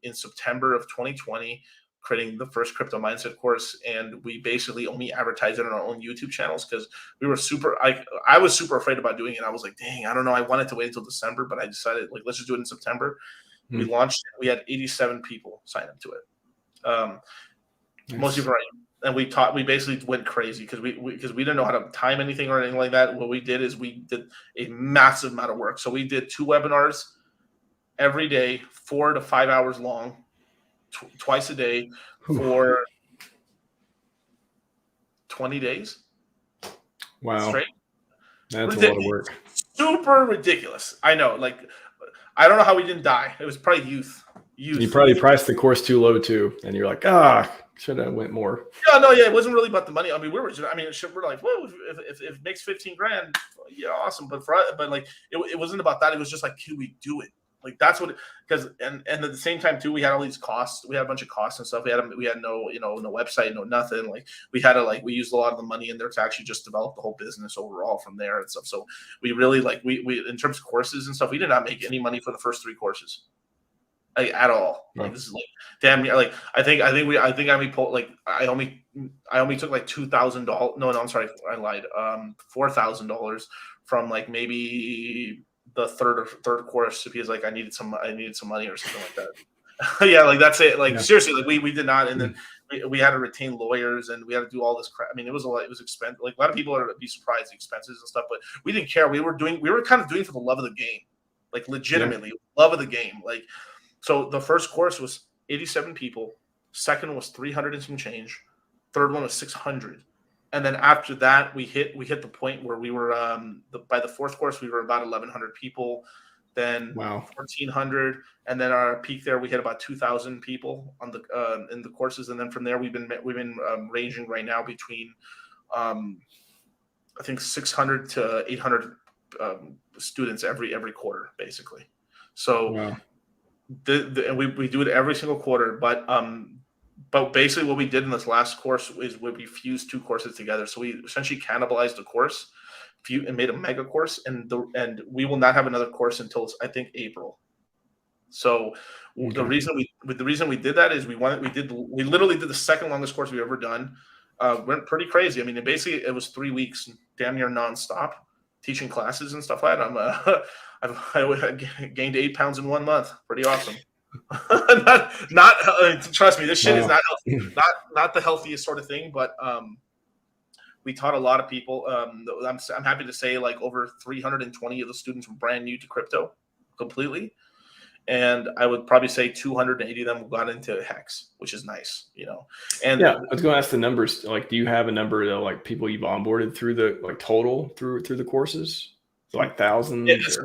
in September of 2020 creating the first crypto mindset course, and we basically only advertised it on our own YouTube channels because we were I was super afraid about doing it. I was like, dang, I don't know. I wanted to wait until December, but I decided like, let's just do it in September. We launched it. We had 87 people sign up to it. Most people, right? And we basically went crazy because we didn't know how to time anything or anything like that. What we did is we did a massive amount of work. So we did 2 webinars every day, 4 to 5 hours long, twice a day for 20 days. Wow. Straight. That's a lot of work. Super ridiculous. I know. Like, I don't know how we didn't die. It was probably youth. You probably priced the course too low too, and you're like, should have went more. Yeah, it wasn't really about the money. I mean, we're like, well, if it makes 15 grand, yeah, awesome. But like, it wasn't about that. It was just like, can we do it? Like, that's what, because and at the same time too, we had all these costs. We had a bunch of costs and stuff. We had no no website, no nothing. Like, we used a lot of the money in there to actually just develop the whole business overall from there and stuff. So we really like we in terms of courses and stuff, we did not make any money for the first 3 courses. Like, at all. Like, this is like damn near like I think I only took like $2,000. No, I'm sorry, I lied. $4,000 from like maybe the third course because like I needed some money or something like that. Yeah, like that's it. Like, seriously, like we did not, and then we had to retain lawyers and we had to do all this crap. I mean, it was expensive. Like, a lot of people are be surprised the expenses and stuff, but we didn't care. We were kind of doing it for the love of the game, like legitimately love of the game, like. So the first course was 87 people. Second was 300 and some change. Third one was 600. And then after that, we hit the point where we were by the fourth course we were about 1,100 people. Then 1,400, and then our peak there we hit about 2,000 people on the in the courses. And then from there we've been ranging right now between I think 600 to 800 students every quarter basically. So. Wow. And we do it every single quarter, but basically what we did in this last course is we fused 2 courses together. So we essentially cannibalized the course and made a mega course, and we will not have another course until I think April. So the reason we did that is we literally did the second longest course we've ever done. Went pretty crazy. I mean, it was 3 weeks, damn near nonstop, teaching classes and stuff like that. I gained 8 pounds in 1 month. Pretty awesome. not trust me, this shit is not healthy. Not the healthiest sort of thing, but we taught a lot of people. I'm happy to say like over 320 of the students were brand new to crypto completely. And I would probably say 280 of them got into HEX, which is nice, And yeah, I was going to ask the numbers. Like, do you have a number of like people you've onboarded through the total through the courses? So like thousands?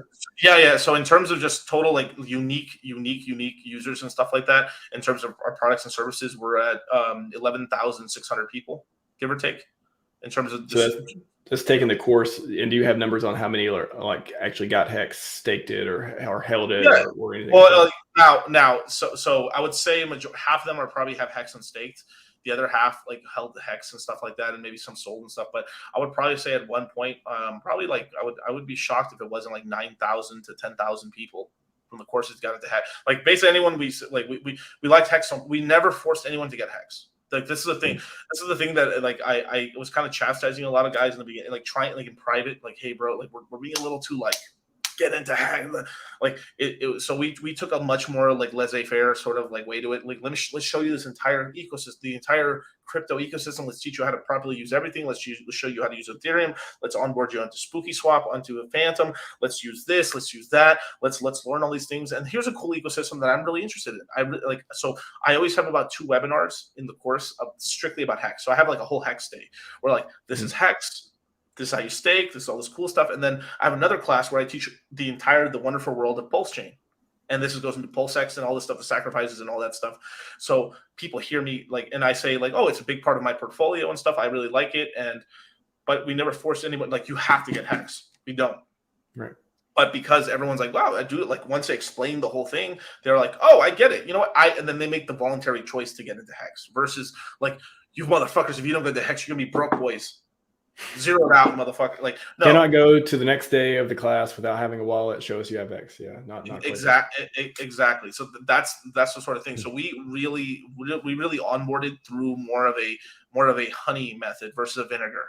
Yeah. So in terms of just total like unique users and stuff like that, in terms of our products and services, we're at 11,600 people, give or take. In terms of just taking the course, and do you have numbers on how many are like actually got HEX, staked it, or held it, or anything? Well, now, so I would say half of them are probably have HEX and staked. The other half like held the HEX and stuff like that, and maybe some sold and stuff. But I would probably say at one point, probably like I would be shocked if it wasn't like 9,000 to 10,000 people from the courses got into HEX. Like basically anyone we liked HEX. We never forced anyone to get HEX. Like this is the thing. This is the thing that like I was kind of chastising a lot of guys in the beginning, like trying like in private, like, hey bro, like we're being a little too like get into HEX. Like so we took a much more like laissez-faire sort of like way to it. Like let's show you this entire ecosystem, the entire crypto ecosystem. Let's teach you how to properly use everything. Let's show you how to use Ethereum. Let's onboard you onto Spooky Swap, onto a Phantom. Let's use this. Let's use that. Let's learn all these things. And here's a cool ecosystem that I'm really interested in. So I always have about 2 webinars in the course of strictly about HEX. So I have like a whole HEX day where like this is HEX. This is how you stake. This is all this cool stuff. And then I have another class where I teach the wonderful world of PulseChain. And this goes into PulseX and all this stuff, the sacrifices and all that stuff. So people hear me like, and I say like, oh, it's a big part of my portfolio and stuff. I really like it. But we never force anyone, like you have to get HEX. We don't. Right. But because everyone's like, wow, I do it. Like once they explain the whole thing, they're like, oh, I get it. You know what? And then they make the voluntary choice to get into HEX versus like, you motherfuckers, if you don't get into HEX, you're going to be broke, boys. Zeroed out, motherfucker. Like, no. Cannot go to the next day of the class without having a wallet shows you have HEX. Yeah, not exactly. So that's the sort of thing. So we really onboarded through more of a honey method versus a vinegar.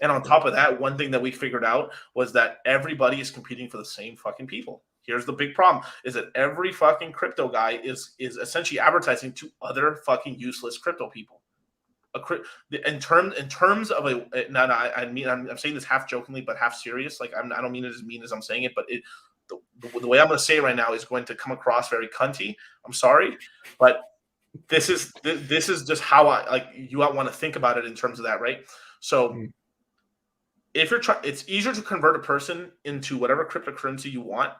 And on top of that, one thing that we figured out was that everybody is competing for the same fucking people. Here's the big problem: is that every fucking crypto guy is essentially advertising to other fucking useless crypto people. In terms of I'm saying this half jokingly but half serious. Like I don't mean it as mean as I'm saying it, but the way I'm going to say it right now is going to come across very cunty. I'm sorry, but this is just how you want to think about it in terms of that, right? So if you're it's easier to convert a person into whatever cryptocurrency you want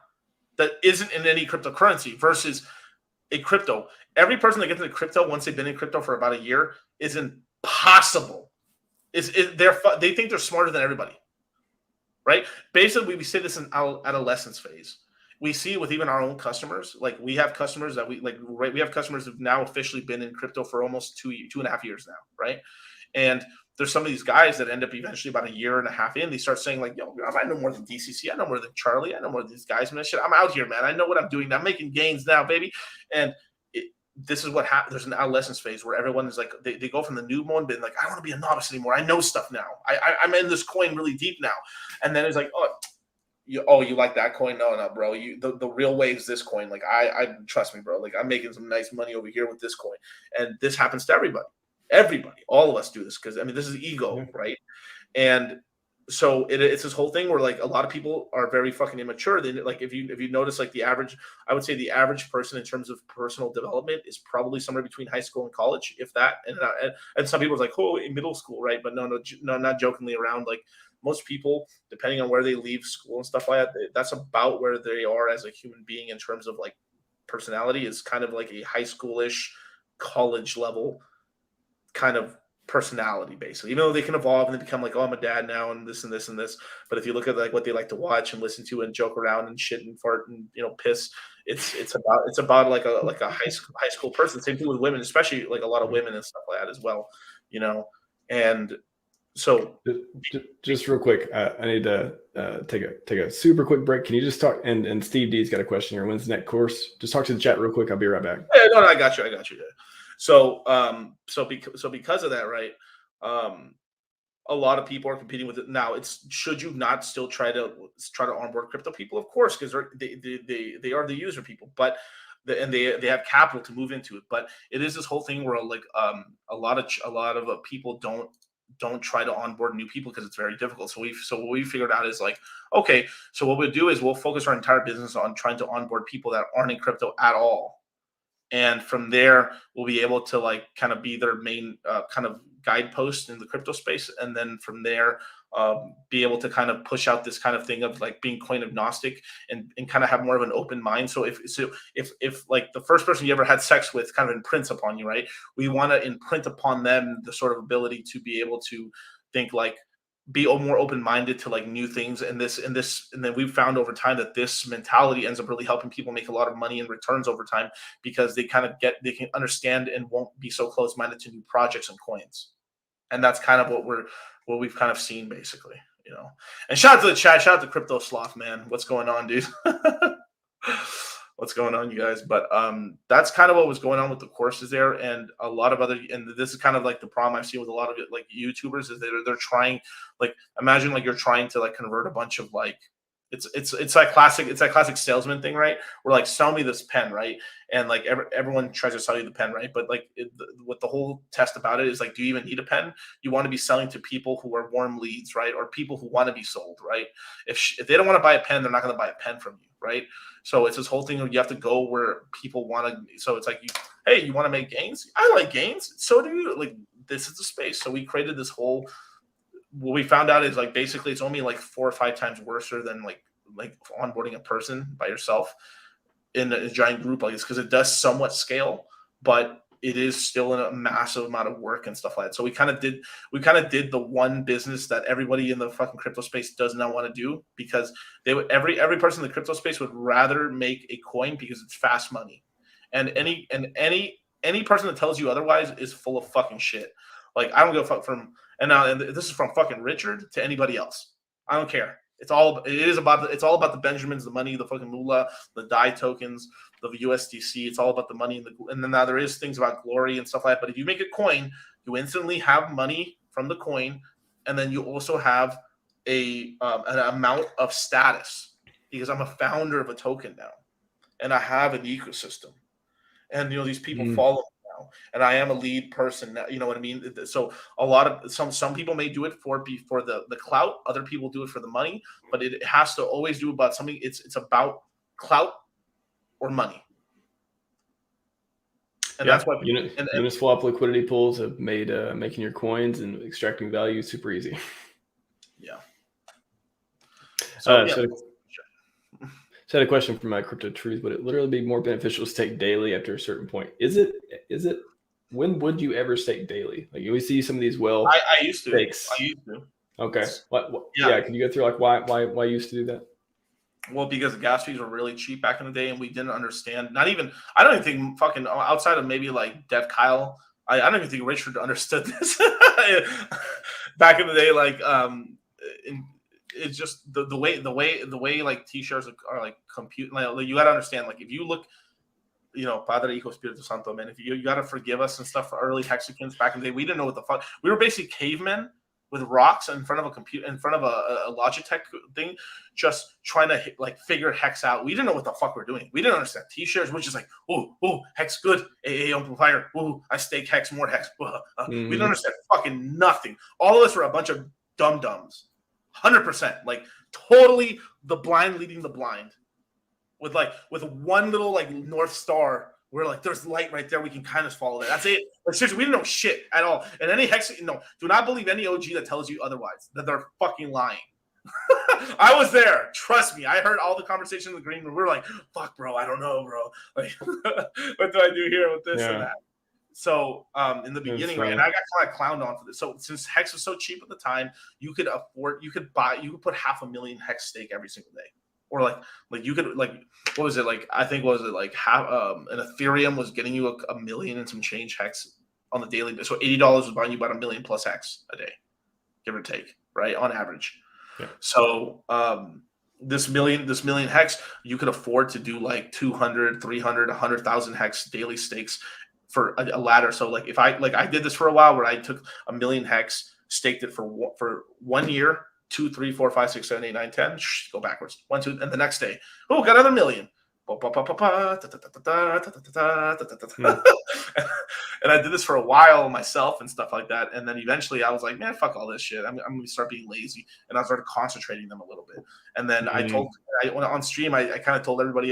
that isn't in any cryptocurrency versus a crypto. Every person that gets into crypto once they've been in crypto for about a year is impossible. They think they're smarter than everybody, right? Basically, we say this in our adolescence phase. We see it with even our own customers. Like we have customers that we have customers who've now officially been in crypto for almost 2.5 years now, right? And there's some of these guys that end up eventually about a year and a half in, they start saying like, yo, I know more than DCC. I know more than Charlie. I know more than these guys, man. Shit, I'm out here, man. I know what I'm doing. I'm making gains now, baby. And this is what happens. There's an adolescence phase where everyone is like, they go from the new mode, being like, I don't want to be a novice anymore. I know stuff now. I'm in this coin really deep now. And then it's like, you like that coin? No, bro. The real way is this coin. Like I trust me, bro. Like I'm making some nice money over here with this coin. And this happens to everybody. Everybody, all of us do this because this is ego, right? And so it's this whole thing where like a lot of people are very fucking immature. They like if you notice like I would say the average person in terms of personal development is probably somewhere between high school and college, if that. And some people are like, oh, in middle school, right? But no, not jokingly around. Like most people, depending on where they leave school and stuff like that, that's about where they are as a human being in terms of like personality is kind of like a high schoolish, college level kind of personality, basically. Even though they can evolve and they become like, oh, I'm a dad now and this and this and this. But if you look at like what they like to watch and listen to and joke around and shit and fart and piss, it's about like a high school person. Same thing with women, especially like a lot of women and stuff like that as well. And so just real quick, I need to take a super quick break. Can you just talk? And Steve D's got a question here. When's the next course? Just talk to the chat real quick. I'll be right back. Yeah, no, I got you. So because of that, right? A lot of people are competing with it now. Should you not still try to onboard crypto people? Of course, because they are the user people, but they have capital to move into it. But it is this whole thing where like a lot of people don't try to onboard new people because it's very difficult. So what we figured out is like, okay, so what we'll do is we'll focus our entire business on trying to onboard people that aren't in crypto at all. And from there, we'll be able to like kind of be their main kind of guidepost in the crypto space. And then from there, be able to kind of push out this kind of thing of like being coin agnostic and kind of have more of an open mind. So if like the first person you ever had sex with kind of imprints upon you, right? We want to imprint upon them the sort of ability to be able to think like, be more open-minded to like new things and then we've found over time that this mentality ends up really helping people make a lot of money in returns over time because they can understand and won't be so close-minded to new projects and coins. And that's kind of what we've kind of seen basically, and shout out to the chat, shout out to Crypto Sloth, man. What's going on, dude? What's going on, you guys? But that's kind of what was going on with the courses there, and a lot of and this is kind of like the problem I've seen with a lot of it, like YouTubers, is they're trying, like imagine like you're trying to like convert a bunch of like It's that classic salesman thing, right? Where like, sell me this pen, right? And like everyone tries to sell you the pen, right? But like what the whole test about it is like, do you even need a pen? You want to be selling to people who are warm leads, right? Or people who want to be sold, right? If they don't want to buy a pen, they're not going to buy a pen from you, right? So it's this whole thing where you have to go where people want to. So it's like, hey, you want to make gains? I like gains. So do you. Like, this is the space. So we created this whole. What we found out is like, basically it's only like 4 or 5 times worse than like onboarding a person by yourself in a giant group like this, because it does somewhat scale, but it is still a massive amount of work and stuff like that. So we kind of did the one business that everybody in the fucking crypto space does not want to do, because they would every person in the crypto space would rather make a coin because it's fast money. And any person that tells you otherwise is full of fucking shit. Like, I don't give a fuck from, and this is from fucking Richard to anybody else. I don't care. It's all about the Benjamins, the money, the fucking moolah, the DAI tokens, the USDC. It's all about the money, and then now there is things about glory and stuff like that. But if you make a coin, you instantly have money from the coin, and then you also have an amount of status, because I'm a founder of a token now, and I have an ecosystem, and these people follow me now, and I am a lead person now, you know what I mean? So a lot of some people may do it for the clout, other people do it for the money, but it has to always do about something. It's about clout or money. And that's why Uniswap liquidity pools have made making your coins and extracting value super easy. Yeah. So I had a question from my Crypto Truth. Would it literally be more beneficial to stake daily after a certain point? Is it? When would you ever stake daily? Like, you always see some of these I used to. stakes. I used to. Okay. Yeah. Can you go through like why you used to do that? Well, because the gas fees were really cheap back in the day, and we didn't understand. I don't even think fucking outside of maybe like Dev Kyle. I don't even think Richard understood this back in the day. Like, it's just the way like T-shirts are like compute. Like, you got to understand. Like, if you look, Padre, Hijo, Espíritu Santo, man. If you got to forgive us and stuff for early Hexicans back in the day. We didn't know what the fuck. We were basically cavemen with rocks in front of a computer, in front of a Logitech thing, just trying to figure Hex out. We didn't know what the fuck we're doing. We didn't understand T-shirts. We're just like, oh, Hex good, AA amplifier. Oh, I stake Hex, more Hex. We didn't understand fucking nothing. All of us were a bunch of dum-dums, 100%, like totally the blind leading the blind, with one little like North Star. We're like, there's light right there. We can kind of follow that. That's it. But seriously, we didn't know shit at all. And any Hex, do not believe any OG that tells you otherwise, that they're fucking lying. I was there. Trust me. I heard all the conversations in the green room. We were like, fuck, bro. I don't know, bro. Like, what do I do here with this and that? So in the beginning, right, and I got kind of clowned on for this. So since Hex was so cheap at the time, you could put 500,000 Hex stake every single day. Or like you could, like, what was it, like, I think half an Ethereum was getting you a million and some change Hex on the daily. So $80 was buying you about 1 million plus Hex a day, give or take, right, on average. Yeah. So this million Hex, you could afford to do like 200, 300, 100,000 Hex daily stakes for a ladder. So like, if I did this for a while, where I took 1 million Hex, staked it for 1 year. 2, 3, 4, 5, 6, 7, 8, 9, 10. Go backwards. 1, 2, and the next day, got another million. And I did this for a while myself and stuff like that. And then eventually I was like, man, fuck all this shit. I'm going to start being lazy. And I started concentrating them a little bit. And then on stream, I kind of told everybody,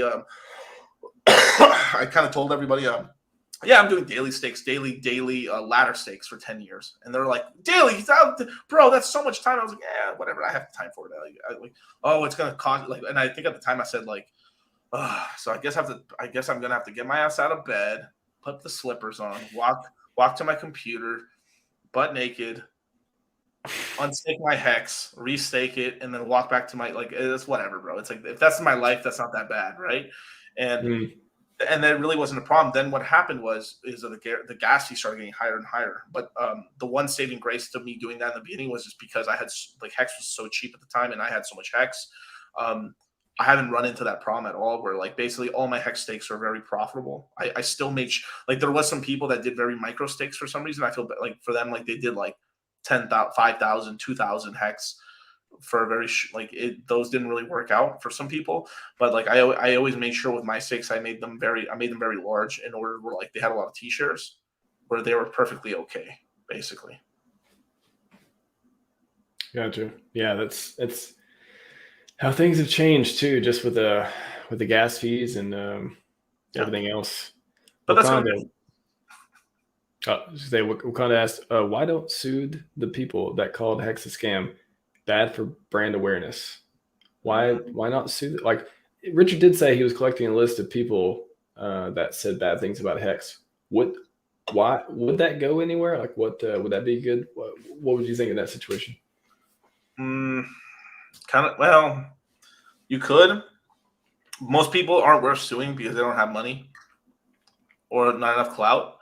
yeah, I'm doing daily stakes, daily ladder stakes for 10 years. And they're like, daily, bro, that's so much time. I was like, yeah, whatever. I have time for it. It's going to cost, like, and I think at the time I said, like, so I guess I'm going to have to get my ass out of bed, put the slippers on, walk to my computer, butt naked, unstake my Hex, restake it, and then walk back to my, like, it's whatever, bro. It's like, if that's my life, that's not that bad, right? And that really wasn't a problem. Then what happened is that the gas fee started getting higher and higher. But the one saving grace to me doing that in the beginning was just because I had, like, Hex was so cheap at the time, and I had so much Hex. I haven't run into that problem at all, where like basically all my Hex stakes are very profitable. I still made like, there was some people that did very micro stakes for some reason. I feel like for them, like, they did like 10,000, 5,000, 2,000 Hex for a very those didn't really work out for some people. But like I always made sure with my stakes I made them very large in order where like they had a lot of T-shares where they were perfectly okay, basically. Gotcha. Yeah, that's how things have changed too, just with the gas fees and everything else. But that's Wakanda asked, why don't soothe the people that called HEX a scam? Bad for brand awareness. Why not soothe? Like Richard did say he was collecting a list of people that said bad things about HEX. Why would that go anywhere? Like what would that be good? What would you think in that situation? Well, you could. Most people aren't worth suing because they don't have money or not enough clout.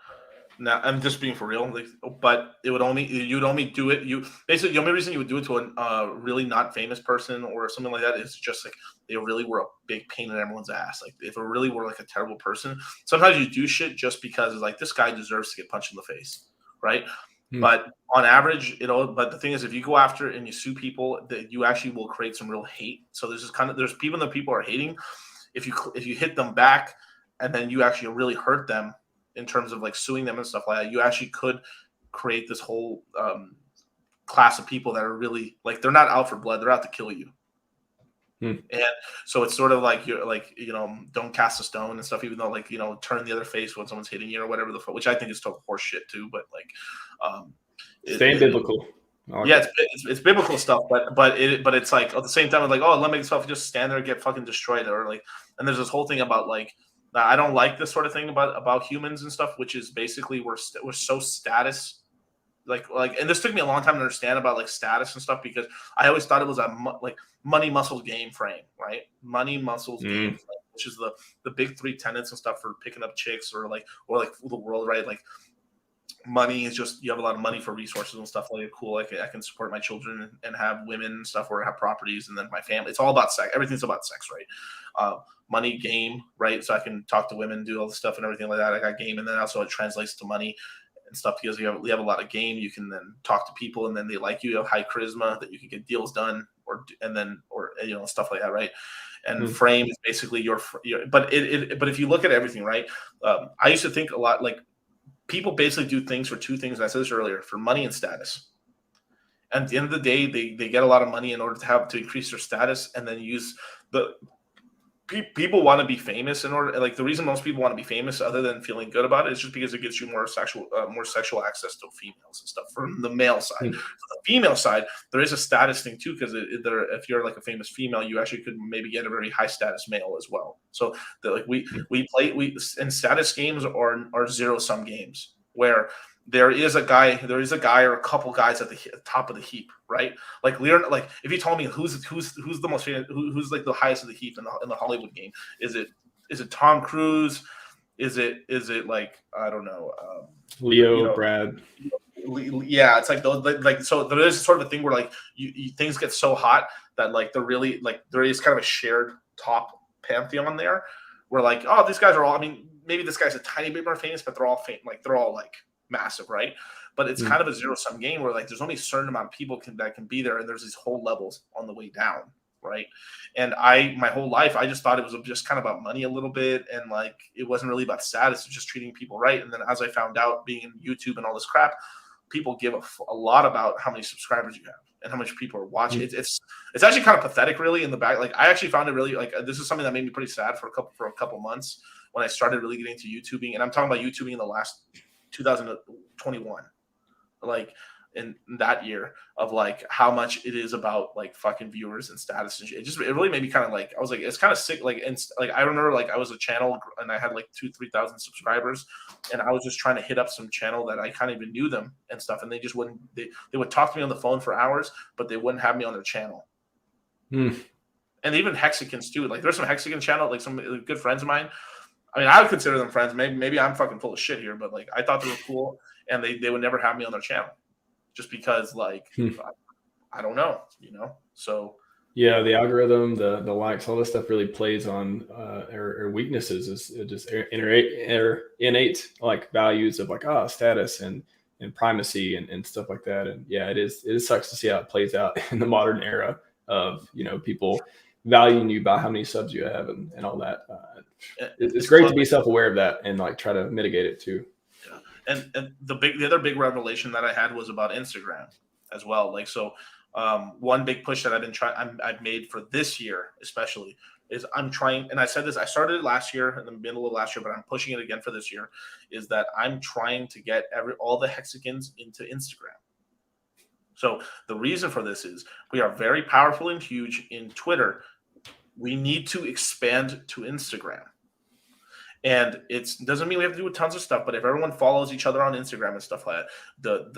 Now, I'm just being for real, but you'd only do it. Basically the only reason you would do it to a really not famous person or something like that is just like they really were a big pain in everyone's ass. Like if it really were like a terrible person, sometimes you do shit just because it's like this guy deserves to get punched in the face, right? But on average, but the thing is, if you go after and you sue people, that you actually will create some real hate. So there's people that people are hating. If you hit them back and then you actually really hurt them in terms of like suing them and stuff like that, you actually could create this whole class of people that are really like, they're not out for blood, they're out to kill you. And so it's sort of like you're like, don't cast a stone and stuff, even though like, turn the other face when someone's hitting you or whatever which I think is total horse shit too. But like, staying biblical. It's biblical stuff, but it's like at the same time, like, oh, let me just stand there and get fucking destroyed, or like, and there's this whole thing about like, I don't like this sort of thing about humans and stuff, which is basically we're so status, like, and this took me a long time to understand about like status and stuff, because I always thought it was a like money muscles game frame, right? Money muscles game frame, which is the big three tenets and stuff for picking up chicks or the world, right? Like money is just, you have a lot of money for resources and stuff like cool. Like I can support my children and have women and stuff, or have properties, and then my family. It's all about sex. Everything's about sex, right? Money, game, right? So I can talk to women, do all the stuff and everything like that. I got game, and then also it translates to money and stuff, because you have a lot of game. You can then talk to people, and then they like you. You have high charisma that you can get deals done, or stuff like that, right? And frame is basically your but if you look at everything, right? I used to think a lot like people basically do things for two things. And I said this earlier, for money and status. And at the end of the day, they get a lot of money in order to increase their status, and then use people want to be famous in order, like the reason most people want to be famous, other than feeling good about it, is just because it gets you more sexual access to females and stuff from the male side. From the female side, there is a status thing too, because if you're like a famous female, you actually could maybe get a very high status male as well. So we and status games are zero sum games where there is a guy or a couple guys at the top of the heap, right? Like Leon, like if you told me who's the most famous, who's like the highest of the heap in the Hollywood game, is it Tom Cruise? Is it like, I don't know, Leo, Brad? Yeah, it's like those, like so there is sort of a thing where like you things get so hot that like they're really like there is kind of a shared top pantheon there, where like, oh, these guys are all, I mean, maybe this guy's a tiny bit more famous, but they're all like massive, right? But it's kind of a zero-sum game where like there's only a certain amount of people that can be there, and there's these whole levels on the way down, right? And my whole life, I just thought it was just kind of about money a little bit, and like it wasn't really about status. It's just treating people right. And then as I found out, being in YouTube and all this crap, people give a lot about how many subscribers you have and how much people are watching. It's actually kind of pathetic, really. In the back, like I actually found it really, like, this is something that made me pretty sad for a couple months when I started really getting into YouTubing. And I'm talking about YouTubing in the last 2021, like in that year, of like how much it is about like fucking viewers and status and shit. It really made me kind of like, I was like, it's kind of sick. Like, and like I remember like I was a channel and I had like 2,000-3,000 subscribers, and I was just trying to hit up some channel that I kind of even knew them and stuff, and they just wouldn't. They would talk to me on the phone for hours, but they wouldn't have me on their channel. And even Hexicans too. Like there's some Hexican channel, like some good friends of mine. I mean, I would consider them friends. Maybe I'm fucking full of shit here, but like I thought they were cool, and they would never have me on their channel, just because like I don't know, So yeah, the algorithm, the likes, all this stuff really plays on our weaknesses. Is just innate like values of like status and primacy and stuff like that. And yeah, it sucks to see how it plays out in the modern era. of, people valuing you by how many subs you have and all that. It's great totally, to be self-aware of that and like try to mitigate it too. Yeah. And the other big revelation that I had was about Instagram as well. Like, so one big push that I've made for this year, especially, is I'm trying, and I said this, I started it last year in the middle of last year, but I'm pushing it again for this year, is that I'm trying to get all the Hexicans into Instagram. So the reason for this is we are very powerful and huge in Twitter. We need to expand to Instagram. And it doesn't mean we have to do tons of stuff, but if everyone follows each other on Instagram and stuff like that,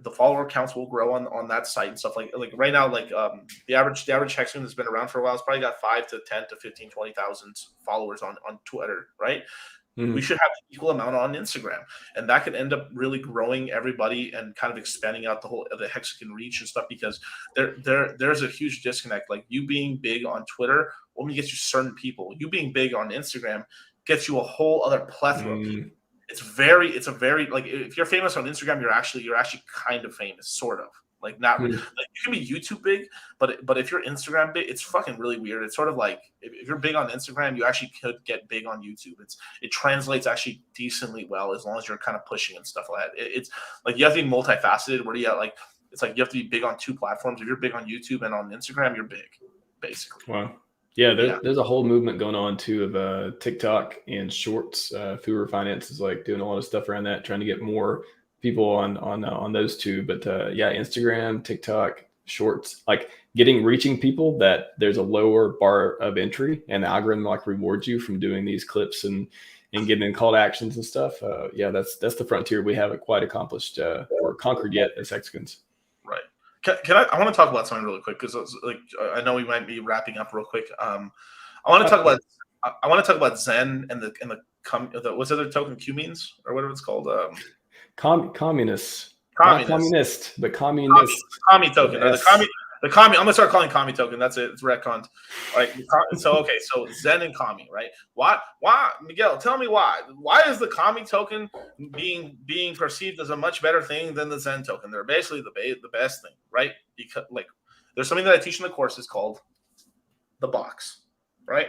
the follower counts will grow on that site and stuff like right now, like the average Hexagon that's been around for a while has probably got 5 to 10 to 15, 20,000 followers on Twitter, right? We should have an equal amount on Instagram, and that could end up really growing everybody and kind of expanding out the Hexagon reach and stuff, because there's a huge disconnect. Like, you being big on Twitter only gets you certain people. You being big on Instagram gets you a whole other plethora of people. It's a very like, if you're famous on Instagram, you're actually kind of famous, sort of. Like, not really. Like, you can be YouTube big, but if you're Instagram big, it's fucking really weird. It's sort of like, if you're big on Instagram, you actually could get big on YouTube. It translates actually decently well as long as you're kind of pushing and stuff like that. It's like, you have to be multifaceted. Where you like, it's like you have to be big on 2 platforms. If you're big on YouTube and on Instagram, you're big, basically. Wow. Yeah, there's a whole movement going on too of TikTok and Shorts. Fouer Finance is like doing a lot of stuff around that, trying to get more people on those two. But yeah, Instagram, TikTok, Shorts, like reaching people that there's a lower bar of entry, and the algorithm like rewards you from doing these clips and getting call to actions and stuff. Yeah, that's the frontier we haven't quite accomplished or conquered yet as Hexagons. Right. I want to talk about something really quick, because like, I know we might be wrapping up real quick. I want to talk about Zen and the what's the other token, Q means, or whatever it's called. Communists. Not communist, but communist. Commie token, or the commie. I'm gonna start calling commie token. That's it. It's retconned. All right. So okay. So Zen and commie, right? Why, Miguel? Tell me why. Why is the commie token being perceived as a much better thing than the Zen token? They're basically the best thing, right? Because, like, there's something that I teach in the course is called the box, right?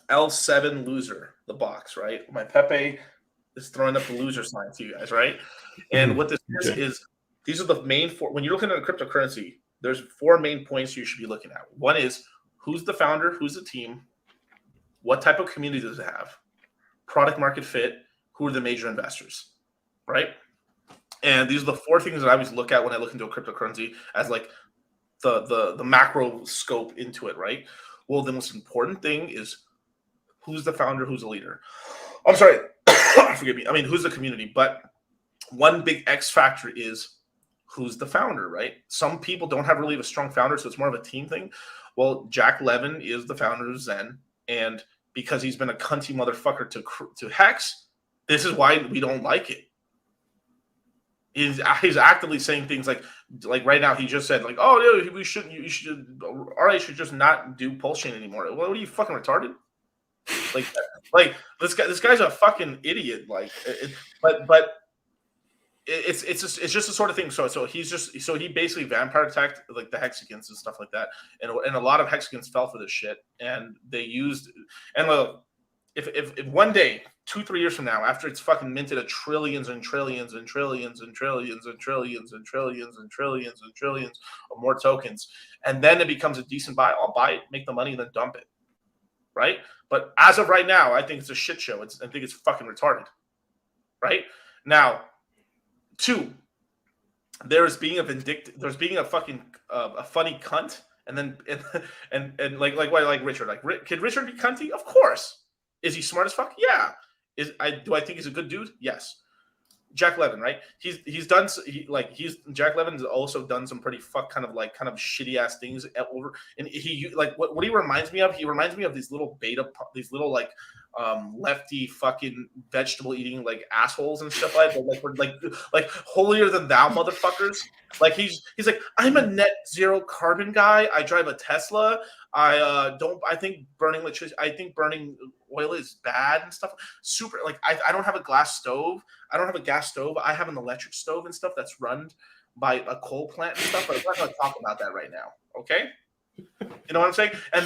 L7 loser, the box, right? My Pepe is throwing up the loser sign to you guys, right? And what this is these are the main 4. When you're looking at a cryptocurrency, there's 4 main points you should be looking at. One is, who's the founder, who's the team, what type of community does it have, product market fit, who are the major investors, right? And these are the 4 things that I always look at when I look into a cryptocurrency as like the macro scope into it, right? Well, the most important thing is, who's the founder, who's the leader. I'm sorry, forgive me. I mean, who's the community? But one big X factor is, who's the founder, right? Some people don't have really a strong founder, so it's more of a team thing. Well, Jack Levin is the founder of Zen, and because he's been a cunty motherfucker to Hex, this is why we don't like it. He's actively saying things like right now, he just said like, oh, no, you should RH should just not do PulseChain anymore. What are you, fucking retarded? Like this guy's a fucking idiot. Like, but it's just the sort of thing. So he basically vampire attacked like the Hexagons and stuff like that, and a lot of Hexagons fell for this shit, and they used, and look, if one day, 2-3 years from now, after it's fucking minted at trillions and trillions and trillions and trillions and trillions and trillions and trillions and trillions of more tokens, and then it becomes a decent buy, I'll buy it, make the money, and then dump it, right? But as of right now, I think it's a shit show. I think it's fucking retarded, right? Now, 2, there's being a fucking a funny cunt, and then and like Richard, could Richard be cunty? Of course. Is he smart as fuck? Yeah. Do I think he's a good dude? Yes. Jack Levin, right? Jack Levin has also done some pretty kind of shitty ass things over, and he like what he reminds me of. He reminds me of these little lefty fucking vegetable eating like assholes and stuff like that. Like holier than thou motherfuckers. Like he's like, I'm a net zero carbon guy. I drive a Tesla. I think burning oil is bad and stuff. Super, like I don't have a gas stove. I I have an electric stove and stuff that's run by a coal plant and stuff. But we're not going to talk about that right now. Okay. You know what I'm saying? And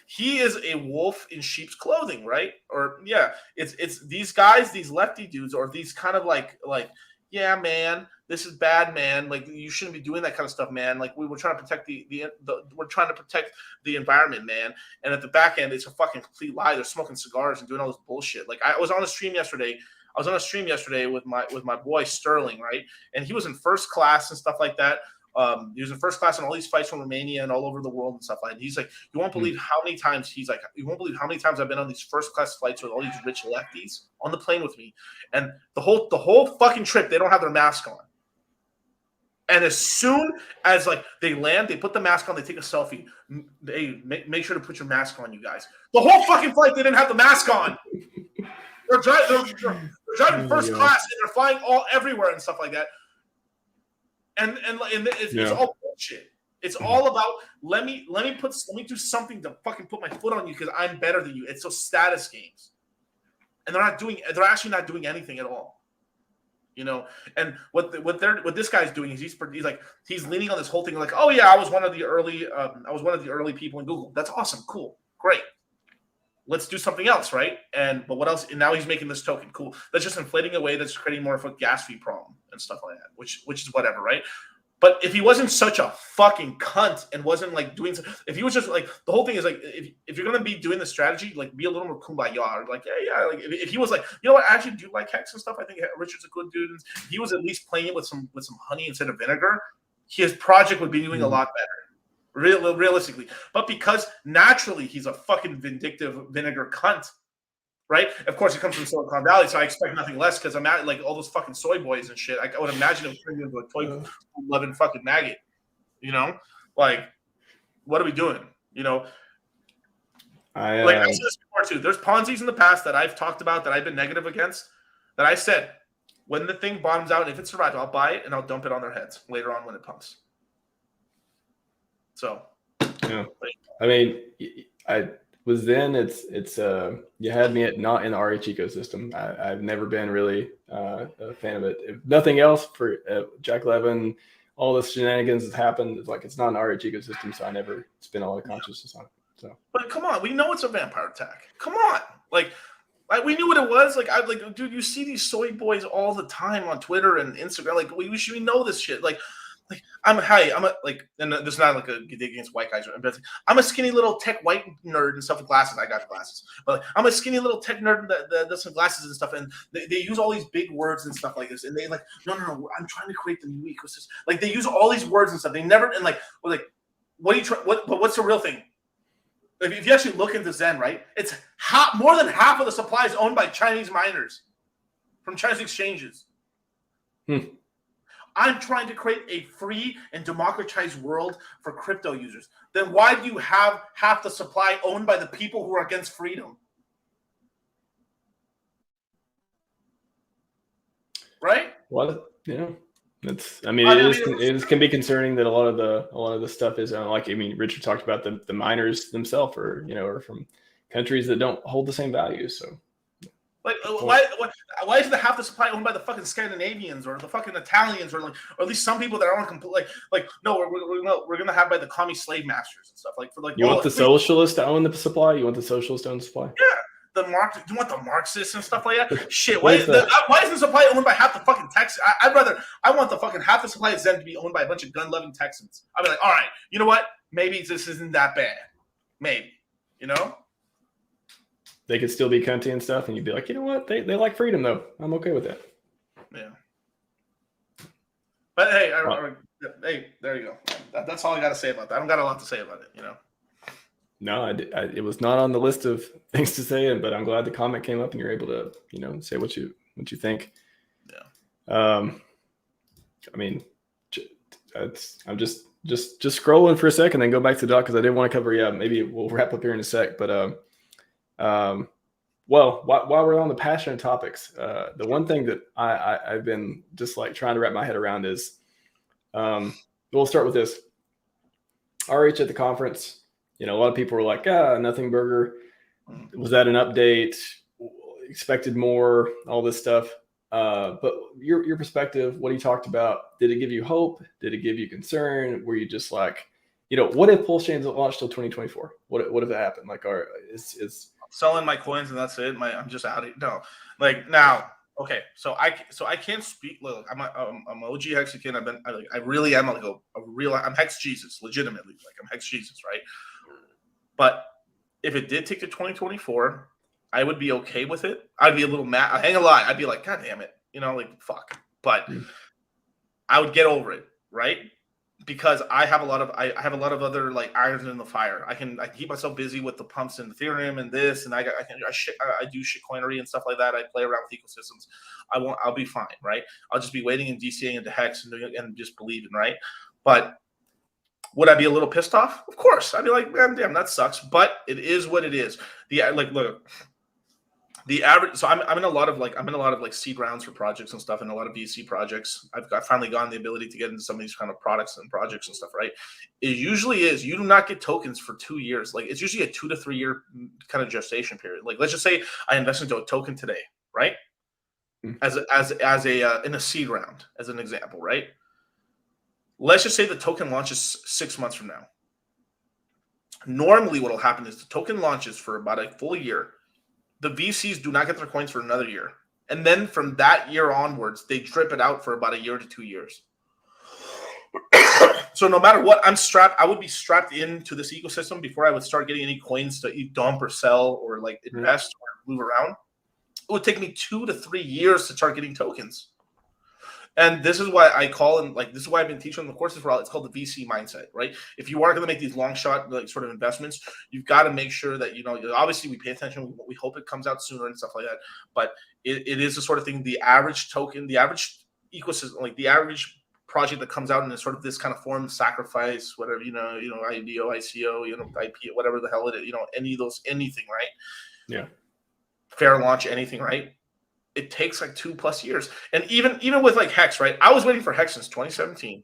he is a wolf in sheep's clothing, right? Or yeah, it's these guys, these lefty dudes, or these kind of like yeah, man, this is bad, man. Like you shouldn't be doing that kind of stuff, man. Like we were trying to protect the we're trying to protect the environment, man. And at the back end, it's a fucking complete lie. They're smoking cigars and doing all this bullshit. Like I was on a stream yesterday. With my boy Sterling, right? And he was in first class and stuff like that. He was in first class in all these fights from Romania and all over the world and stuff like that. He's like, you won't believe how many times I've been on these first class flights with all these rich lefties on the plane with me. And the whole fucking trip, they don't have their mask on. And as soon as like they land, they put the mask on, they take a selfie. They make sure to put your mask on, you guys. The whole fucking flight, they didn't have the mask on. They're driving first class and they're flying all everywhere and stuff like that. And it's all bullshit. It's all about let me do something to fucking put my foot on you because I'm better than you. It's those status games, and they're actually not doing anything at all, you know. And what this guy's doing is he's leaning on this whole thing like, oh yeah, I was one of the early people in Google. That's awesome, cool, great. Let's do something else, right? But what else? And now he's making this token. Cool. That's just inflating away. That's creating more of a gas fee problem and stuff like that, which is whatever, right? But if he wasn't such a fucking cunt and wasn't like doing, if he was just like, the whole thing is like, if you're gonna be doing the strategy, like be a little more kumbaya, or like yeah, like if he was like, you know what, I actually do like HEX and stuff. I think Richard's a good dude. And he was at least playing it with some honey instead of vinegar. His project would be doing a lot better. Realistically, but because naturally he's a fucking vindictive vinegar cunt, right? Of course, he comes from Silicon Valley, so I expect nothing less because I'm at like all those fucking soy boys and shit. I would imagine it would turn into a toy-loving fucking maggot, you know? Like, what are we doing? You know? I've said this before too. There's Ponzi's in the past that I've talked about that I've been negative against. That I said when the thing bottoms out, if it survives, I'll buy it and I'll dump it on their heads later on when it pumps. So, yeah, I mean, I was then. It's you had me at not in the RH ecosystem. I've never been really a fan of it. If nothing else, for Jack Levin, all the shenanigans that happened, it's like it's not an RH ecosystem, so I never spent a lot of consciousness on it. So, but come on, we know it's a vampire attack. Come on, like we knew what it was. Like dude, you see these soy boys all the time on Twitter and Instagram. Like we know this shit. Like and this is not like a dig against white guys, but I'm a skinny little tech white nerd and stuff with glasses. I got glasses, but I'm a skinny little tech nerd that does some glasses and stuff. And they use all these big words and stuff like this. And they like, no, I'm trying to create the new ecosystem. Like they use all these words and stuff. They never, and like, what do you try? But what's the real thing? Like, if you actually look into Zen, right, it's more than half of the supply is owned by Chinese miners from Chinese exchanges. I'm trying to create a free and democratized world for crypto users. Then why do you have half the supply owned by the people who are against freedom? Right? Well, yeah. It can be concerning that a lot of the stuff is like, I mean, Richard talked about the miners themselves, or from countries that don't hold the same values. So, like, why isn't half the supply owned by the fucking Scandinavians or the fucking Italians or at least some people that aren't no, we're gonna have by the commie slave masters and stuff you want the socialists to own the supply? You want the socialists to own the supply? Yeah. You want the Marxists and stuff like that? Shit, why is the supply owned by half the fucking Texans? I want the fucking half the supply of Zen to be owned by a bunch of gun-loving Texans. I'd be like, all right, you know what? Maybe this isn't that bad. Maybe, you know? They could still be cunty and stuff, and you'd be like, you know what? They like freedom, though. I'm okay with that. Yeah. But hey, hey, there you go. That's all I got to say about that. I don't got a lot to say about it, you know? No, it was not on the list of things to say, but I'm glad the comment came up and you're able to, say what you think. Yeah. I mean, I'm just scrolling for a second, then go back to the doc because I didn't want to cover. Yeah, maybe we'll wrap up here in a sec. But well, while we're on the passionate topics, the one thing that I've been just like trying to wrap my head around is, we'll start with this. RH at the conference. A lot of people were like, nothing burger. Was that an update? Expected more, all this stuff. But your perspective, what he talked about, did it give you hope? Did it give you concern? Were you just like, what if PulseChain's launched till 2024? What if that happened? Like, is selling my coins and that's it. I'm just out of no. Like now, okay. So I can't speak. Look, I'm OG Hexican. I really am like a real. I'm Hex Jesus, legitimately. Like I'm Hex Jesus, right? But if it did take to 2024, I would be okay with it. I'd be a little mad. I ain't gonna lie. I'd be like, God damn it, like fuck. But I would get over it, right? Because I have a lot of other like irons in the fire. I can keep myself busy with the pumps and Ethereum and this, and I do shitcoinery and stuff like that. I play around with ecosystems. I'll be fine, right? I'll just be waiting and DCAing into Hex and just believing, right? But would I be a little pissed off? Of course. I'd be like, man, damn, that sucks. But it is what it is. Look, the average. So I'm in a lot of seed rounds for projects and stuff, and a lot of VC projects. I've finally gotten the ability to get into some of these kind of products and projects and stuff, right? It usually is you do not get tokens for 2 years. Like it's usually a 2 to 3 year kind of gestation period. Like let's just say I invest into a token today, right? As a in a seed round, as an example, right? Let's just say the token launches 6 months from now. Normally, what will happen is the token launches for about a full year. The VCs do not get their coins for another year. And then from that year onwards, they drip it out for about a year to 2 years. So no matter what, I would be strapped into this ecosystem before I would start getting any coins to dump or sell or like invest or move around. It would take me 2 to 3 years to start getting tokens. And this is why this is why I've been teaching the courses for all. It's called the VC mindset, right? If you are going to make these long shot sort of investments, you've got to make sure that obviously we pay attention. We hope it comes out sooner and stuff like that. But it is the sort of thing. The average token, the average ecosystem, like the average project that comes out in sort of this kind of form, sacrifice, whatever IDO, ICO, IP, whatever the hell it is, anything, right? Yeah. Fair launch, anything, right? It takes like 2+ years. And even with like Hex, right? I was waiting for Hex since 2017.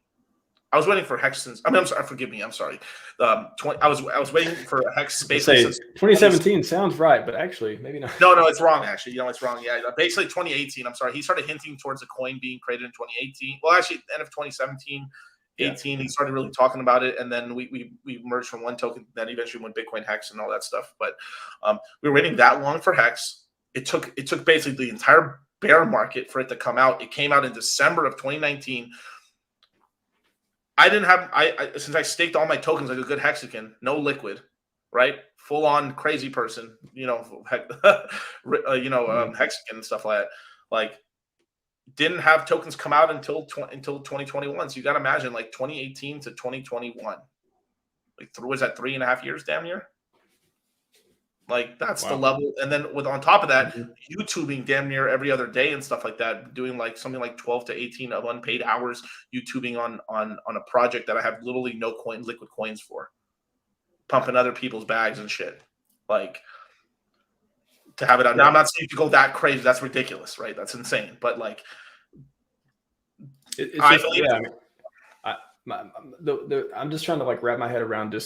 I was waiting for Hex since I'm sorry, forgive me, I'm sorry. I was waiting for Hex space. 2017 sounds right, but actually maybe not. No, it's wrong actually. It's wrong. Yeah, basically 2018. I'm sorry. He started hinting towards a coin being created in 2018. Well, actually end of 2017, 18, he started really talking about it, and then we merged from one token that eventually went Bitcoin Hex and all that stuff. But we were waiting that long for Hex. It took basically the entire bear market for it to come out. It came out in December of 2019. I didn't have since I staked all my tokens like a good Hexican, no liquid, right? Full on crazy person, Hexican and stuff like that. Like didn't have tokens come out until 2021. So you got to imagine like 2018 to 2021. Like was that 3.5 years damn near? Like that's the level, and then on top of that, YouTubing damn near every other day and stuff like that, doing like something like 12 to 18 of unpaid hours YouTubing on a project that I have literally no liquid coins for, pumping other people's bags and shit, like to have it out. Now I'm not saying to go that crazy, that's ridiculous, right? That's insane, but like I'm just trying to like wrap my head around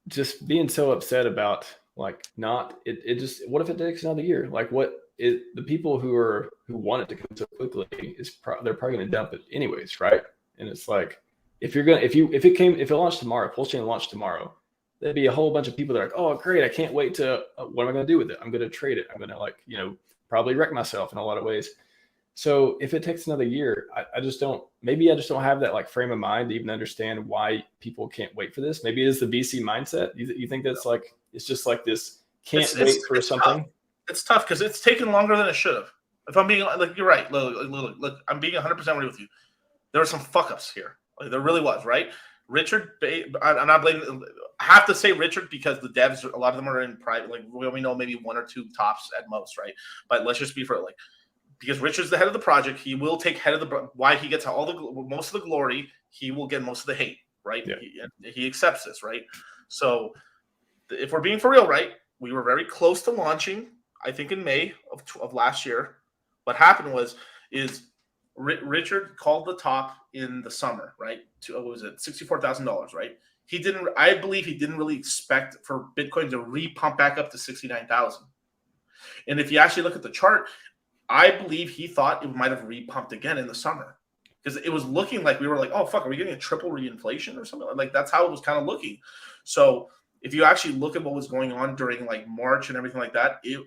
just being so upset about like not it just what if it takes another year? Like the people who want it to come so quickly they're probably going to dump it anyways, right? And it's like if it launched tomorrow, PulseChain launched tomorrow, there'd be a whole bunch of people that are like, oh great, I can't wait to what am I going to do with it? I'm going to trade it. I'm going to probably wreck myself in a lot of ways. So if it takes another year, I just don't have that like frame of mind to even understand why people can't wait for this. Maybe it is the VC mindset. You think that's like, it's just like this, can't wait for something. Tough. It's tough because it's taken longer than it should have. If I'm being like, you're right. Look, I'm being 100% real with you. There were some fuck ups here. Like, there really was, right? Richard, I'm not blaming. I have to say Richard because the devs, a lot of them are in private. Like we know maybe 1 or 2 tops at most, right? But let's just be for like, because Richard's the head of the project, he will take why he gets most of the glory, he will get most of the hate, right? Yeah. He accepts this, right? So if we're being for real, right, we were very close to launching, I think in May of last year. What happened is Richard called the top in the summer, right? What was it, $64,000, right? I believe he didn't really expect for Bitcoin to re-pump back up to 69,000. And if you actually look at the chart, I believe he thought it might have re-pumped again in the summer. because it was looking like we were like, oh fuck, are we getting a triple reinflation or something? Like that's how it was kind of looking. So if you actually look at what was going on during like March and everything like that, it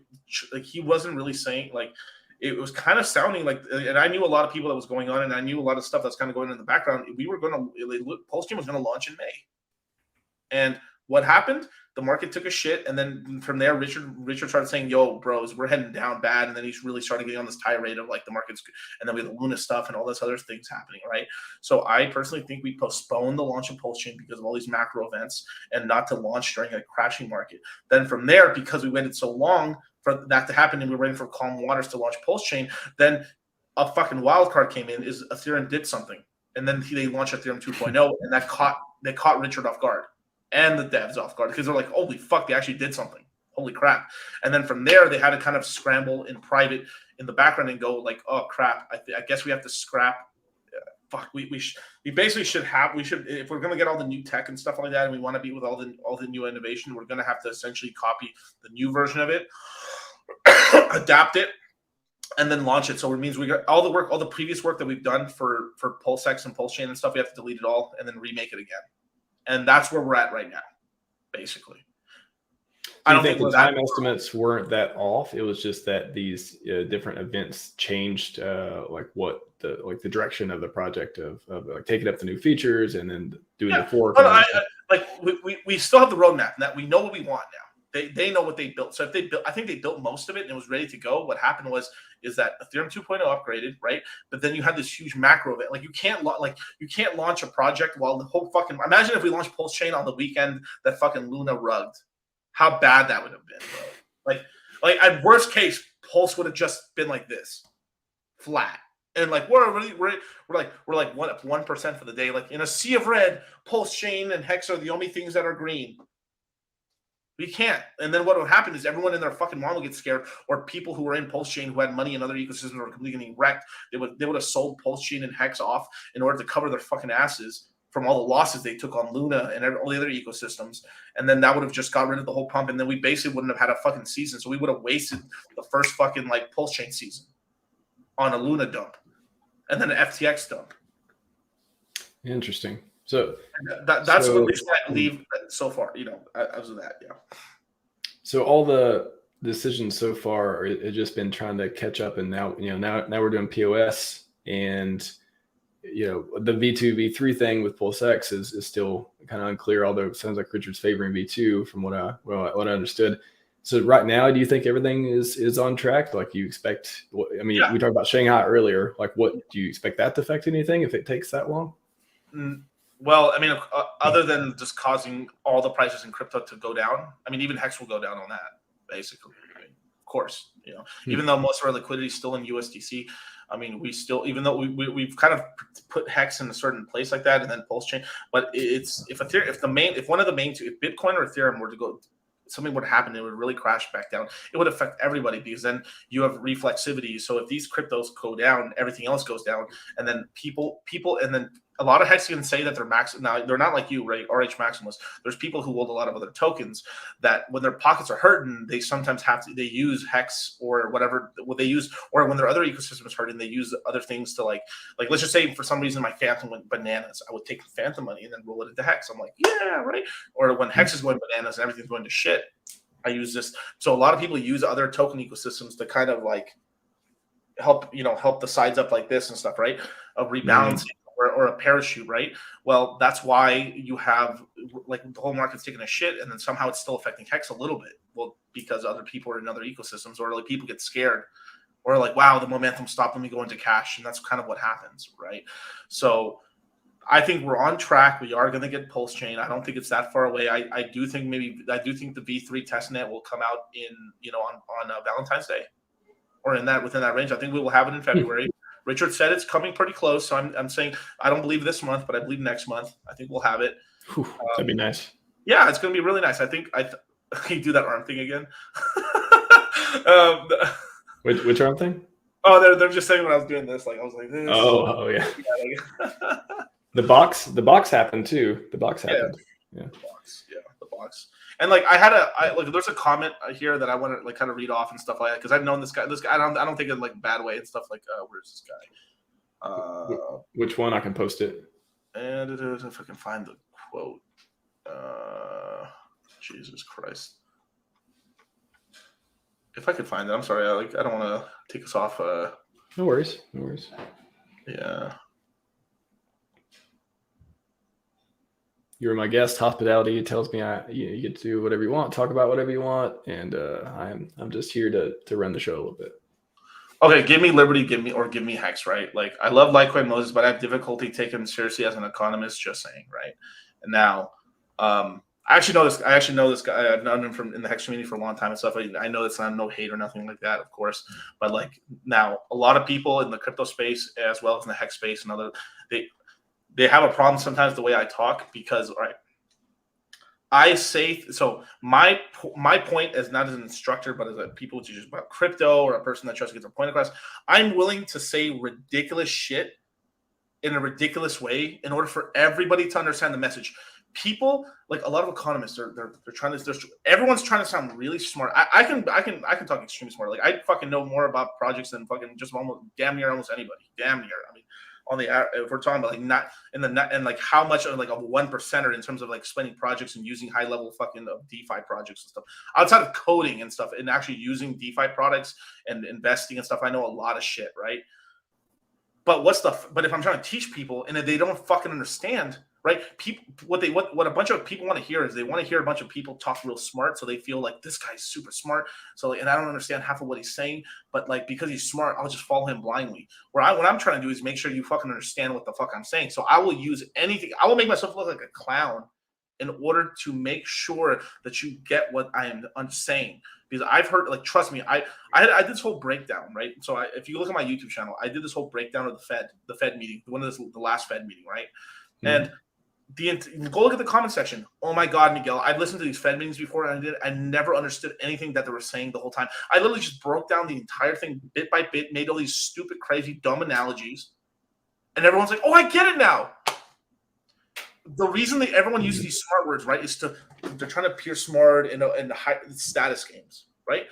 like he wasn't really saying like it was kind of sounding like, and I knew a lot of people that was going on, and I knew a lot of stuff that's kind of going on in the background. We were going to PulseChain was going to launch in May, and what happened? The market took a shit, and then from there, Richard started saying, "Yo, bros, we're heading down bad." And then he's really started getting on this tirade of like the market's, and then we have the Luna stuff and all this other things happening, right? So I personally think we postponed the launch of PulseChain because of all these macro events, and not to launch during a crashing market. Then from there, because we waited so long for that to happen, and we were waiting for calm waters to launch PulseChain, then a fucking wild card came in. Is Ethereum did something, and then they launched Ethereum 2.0, and that caught Richard off guard. And the devs off guard because they're like, holy fuck, they actually did something. Holy crap. And then from there, they had to kind of scramble in private in the background and go like, oh crap, I guess we have to scrap. Fuck, we basically should if we're going to get all the new tech and stuff like that, and we want to be with all the new innovation, we're going to have to essentially copy the new version of it, adapt it, and then launch it. So it means we got all the previous work that we've done for PulseX and PulseChain and stuff, we have to delete it all and then remake it again. And that's where we're at right now, basically. I don't think the time estimates weren't that off. It was just that these different events changed, like what the direction of the project of like taking up the new features and then doing the fork. We still have the roadmap, and that we know what we want now. They know what they built. So if they built, I think they built most of it and it was ready to go. What happened is that Ethereum 2.0 upgraded, right? But then you had this huge macro event. Like you can't launch a project while the whole fucking. Imagine if we launched PulseChain on the weekend that fucking Luna rugged. How bad that would have been, bro. Like at worst case, Pulse would have just been like this, flat. And like we're like 1% for the day. Like in a sea of red, PulseChain and HEX are the only things that are green. We can't. And then what would happen is everyone in their fucking mom would get scared, or people who were in PulseChain who had money in other ecosystems were completely getting wrecked. They would have sold PulseChain and HEX off in order to cover their fucking asses from all the losses they took on Luna and all the other ecosystems. And then that would have just got rid of the whole pump. And then we basically wouldn't have had a fucking season. So we would have wasted the first fucking like PulseChain season on a Luna dump and then an FTX dump. Interesting. So that's what I believe so far, as of that, yeah. So all the decisions so far have just been trying to catch up, and now we're doing POS, and the V2 V3 thing with PulseX is still kind of unclear. Although it sounds like Richard's favoring V2 from what I understood. So right now, do you think everything is on track? Like you expect? We talked about Shanghai earlier. Like, what do you expect that to affect anything if it takes that long? Well, other than just causing all the prices in crypto to go down, even HEX will go down on that, basically. Of course, even though most of our liquidity is still in USDC, we still, even though we've kind of put HEX in a certain place like that, and then PulseChain, but it's if one of the main two, if Bitcoin or Ethereum were to go, something would happen, it would really crash back down. It would affect everybody because then you have reflexivity. So if these cryptos go down, everything else goes down, and then people, and then a lot of HEX can say that they're max. Now they're not like you, right? RHMax. There's people who hold a lot of other tokens that when their pockets are hurting, they sometimes they use HEX or whatever they use, or when their other ecosystem is hurting, they use other things to like let's just say for some reason my Phantom went bananas. I would take the Phantom money and then roll it into HEX. I'm like, yeah, right. Or when HEX is going bananas and everything's going to shit, I use this. So a lot of people use other token ecosystems to kind of like help the sides up like this and stuff, right? Of rebalancing. Or a parachute, right? Well, that's why you have like the whole market's taking a shit, and then somehow it's still affecting HEX a little bit. Well, because other people are in other ecosystems, or like people get scared, or like, wow, the momentum stopped, let me go into cash, and that's kind of what happens, right? So I think we're on track. We are going to get PulseChain. I don't think it's that far away. I do think the V3 testnet will come out in on Valentine's Day, or within that range. I think we will have it in February. Richard said it's coming pretty close, so I'm saying I don't believe this month, but I believe next month. I think we'll have it. That'd be nice. Yeah, it's going to be really nice. I think can you do that arm thing again? Which arm thing? Oh, they're just saying when I was doing this, like I was like this. Oh yeah. The box happened too. The box happened. Yeah. The box. And like there's a comment here that I want to like kind of read off and stuff like that because I've known this guy. I don't think in like a bad way and stuff like. Where's this Which one? I can post it. And if I can find the quote. Jesus Christ. If I could find it, I'm sorry. I don't want to take us off. No worries. No worries. Yeah. You're my guest. Hospitality tells me you get to do whatever you want, talk about whatever you want, and I'm just here to run the show a little bit. Okay, give me Liberty, give me HEX, right? Like, I love Litecoin Moses, but I have difficulty taking him seriously as an economist. Just saying, right? And now, I actually know this guy. I've known him from in the HEX community for a long time and stuff. I know it's not no hate or nothing like that, of course. But like now, a lot of people in the crypto space as well as in the HEX space and other they have a problem sometimes the way I talk because I say so. My point is not as an instructor, but as a people who teach about crypto or a person that tries to get their point across. I'm willing to say ridiculous shit in a ridiculous way in order for everybody to understand the message. People like a lot of economists, they're trying to. Everyone's trying to sound really smart. I can talk extremely smart. Like I fucking know more about projects than fucking just damn near almost anybody. Damn near. I mean, on the if we're talking about like not in the net and like how much of like a 1%er in terms of like explaining projects and using high level fucking DeFi projects and stuff outside of coding and stuff and actually using DeFi products and investing and stuff. I know a lot of shit, right? But but if I'm trying to teach people and if they don't fucking understand, right? People, what a bunch of people want to hear is they want to hear a bunch of people talk real smart, so they feel like this guy's super smart. So, like, and I don't understand half of what he's saying, but like because he's smart, I'll just follow him blindly. What I'm trying to do is make sure you fucking understand what the fuck I'm saying. So I will use anything. I will make myself look like a clown in order to make sure that you get what I'm saying. Because I've heard, like, trust me, I did this whole breakdown, right? So if you look at my YouTube channel, I did this whole breakdown of the Fed meeting, the last Fed meeting, right? Mm-hmm. And go look at the comment section. Oh my God, Miguel, I've listened to these Fed meetings before, and I never understood anything that they were saying the whole time. I literally just broke down the entire thing bit by bit, made all these stupid, crazy, dumb analogies, and everyone's like, "Oh, I get it now." The reason that everyone uses these smart words, right, is they're trying to appear smart in the high status games, right?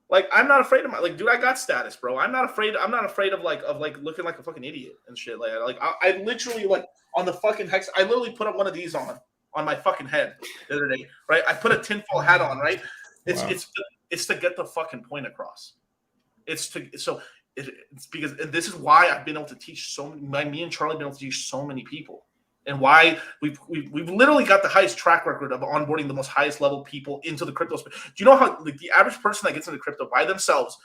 Like, I'm not afraid of like, dude, I got status, bro. I'm not afraid of like looking like a fucking idiot and shit. Like I literally, like, on the fucking HEX, I literally put up one of these on my fucking head the other day, right? I put a tinfoil hat on, right? It's to get the fucking point across. It's because, and this is why I've been able to teach me and Charlie have been able to teach so many people. And why we've literally got the highest track record of onboarding the most highest level people into the crypto space. Do you know how, like, the average person that gets into crypto by themselves,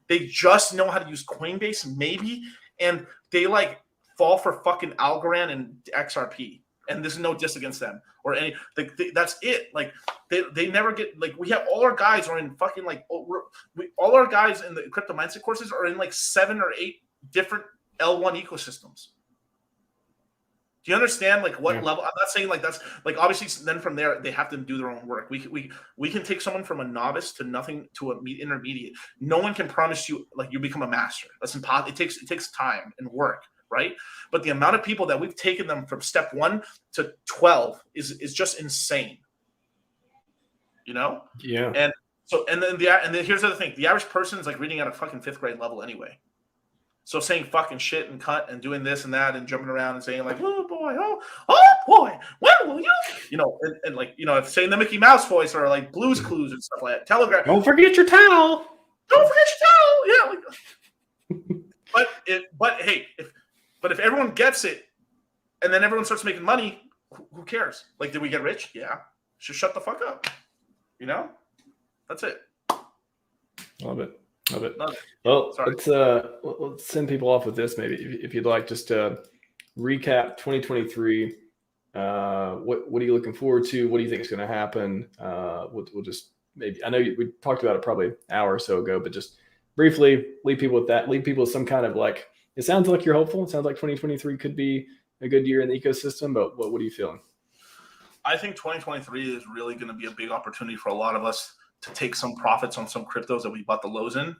they just know how to use Coinbase maybe, and they like fall for fucking Algorand and XRP. And this is no diss against them or any. That's it. Like they never get, like, we have all our guys are in fucking like all our guys in the crypto mindset courses are in like 7 or 8 different L1 ecosystems. Do you understand, like, what level? I'm not saying like that's like, obviously then from there they have to do their own work. We can take someone from a novice to nothing to an intermediate. No one can promise you like you become a master. That's impossible. It takes time and work, right? But the amount of people that we've taken them from step 1 to 12 is just insane. You know? Yeah. And so and then here's the other thing: the average person is like reading at a fucking 5th grade level anyway. So saying fucking shit and cut and doing this and that and jumping around and saying like, oh boy, oh boy, when will you? You know, and like, you know, saying the Mickey Mouse voice or like Blue's Clues and stuff like that. Telegram. Don't forget your towel. Don't forget your towel. Yeah. But if everyone gets it and then everyone starts making money, who cares? Like, did we get rich? Yeah. Just shut the fuck up. You know? That's it. Love it. Well, let's send people off with this maybe, if you'd like, just to recap 2023. What are you looking forward to? What do you think is going to happen? We'll just maybe, I know we talked about it probably an hour or so ago, but just briefly leave people with that. Leave people with some kind of, like, it sounds like you're hopeful. It sounds like 2023 could be a good year in the ecosystem, but what are you feeling? I think 2023 is really going to be a big opportunity for a lot of us to take some profits on some cryptos that we bought the lows in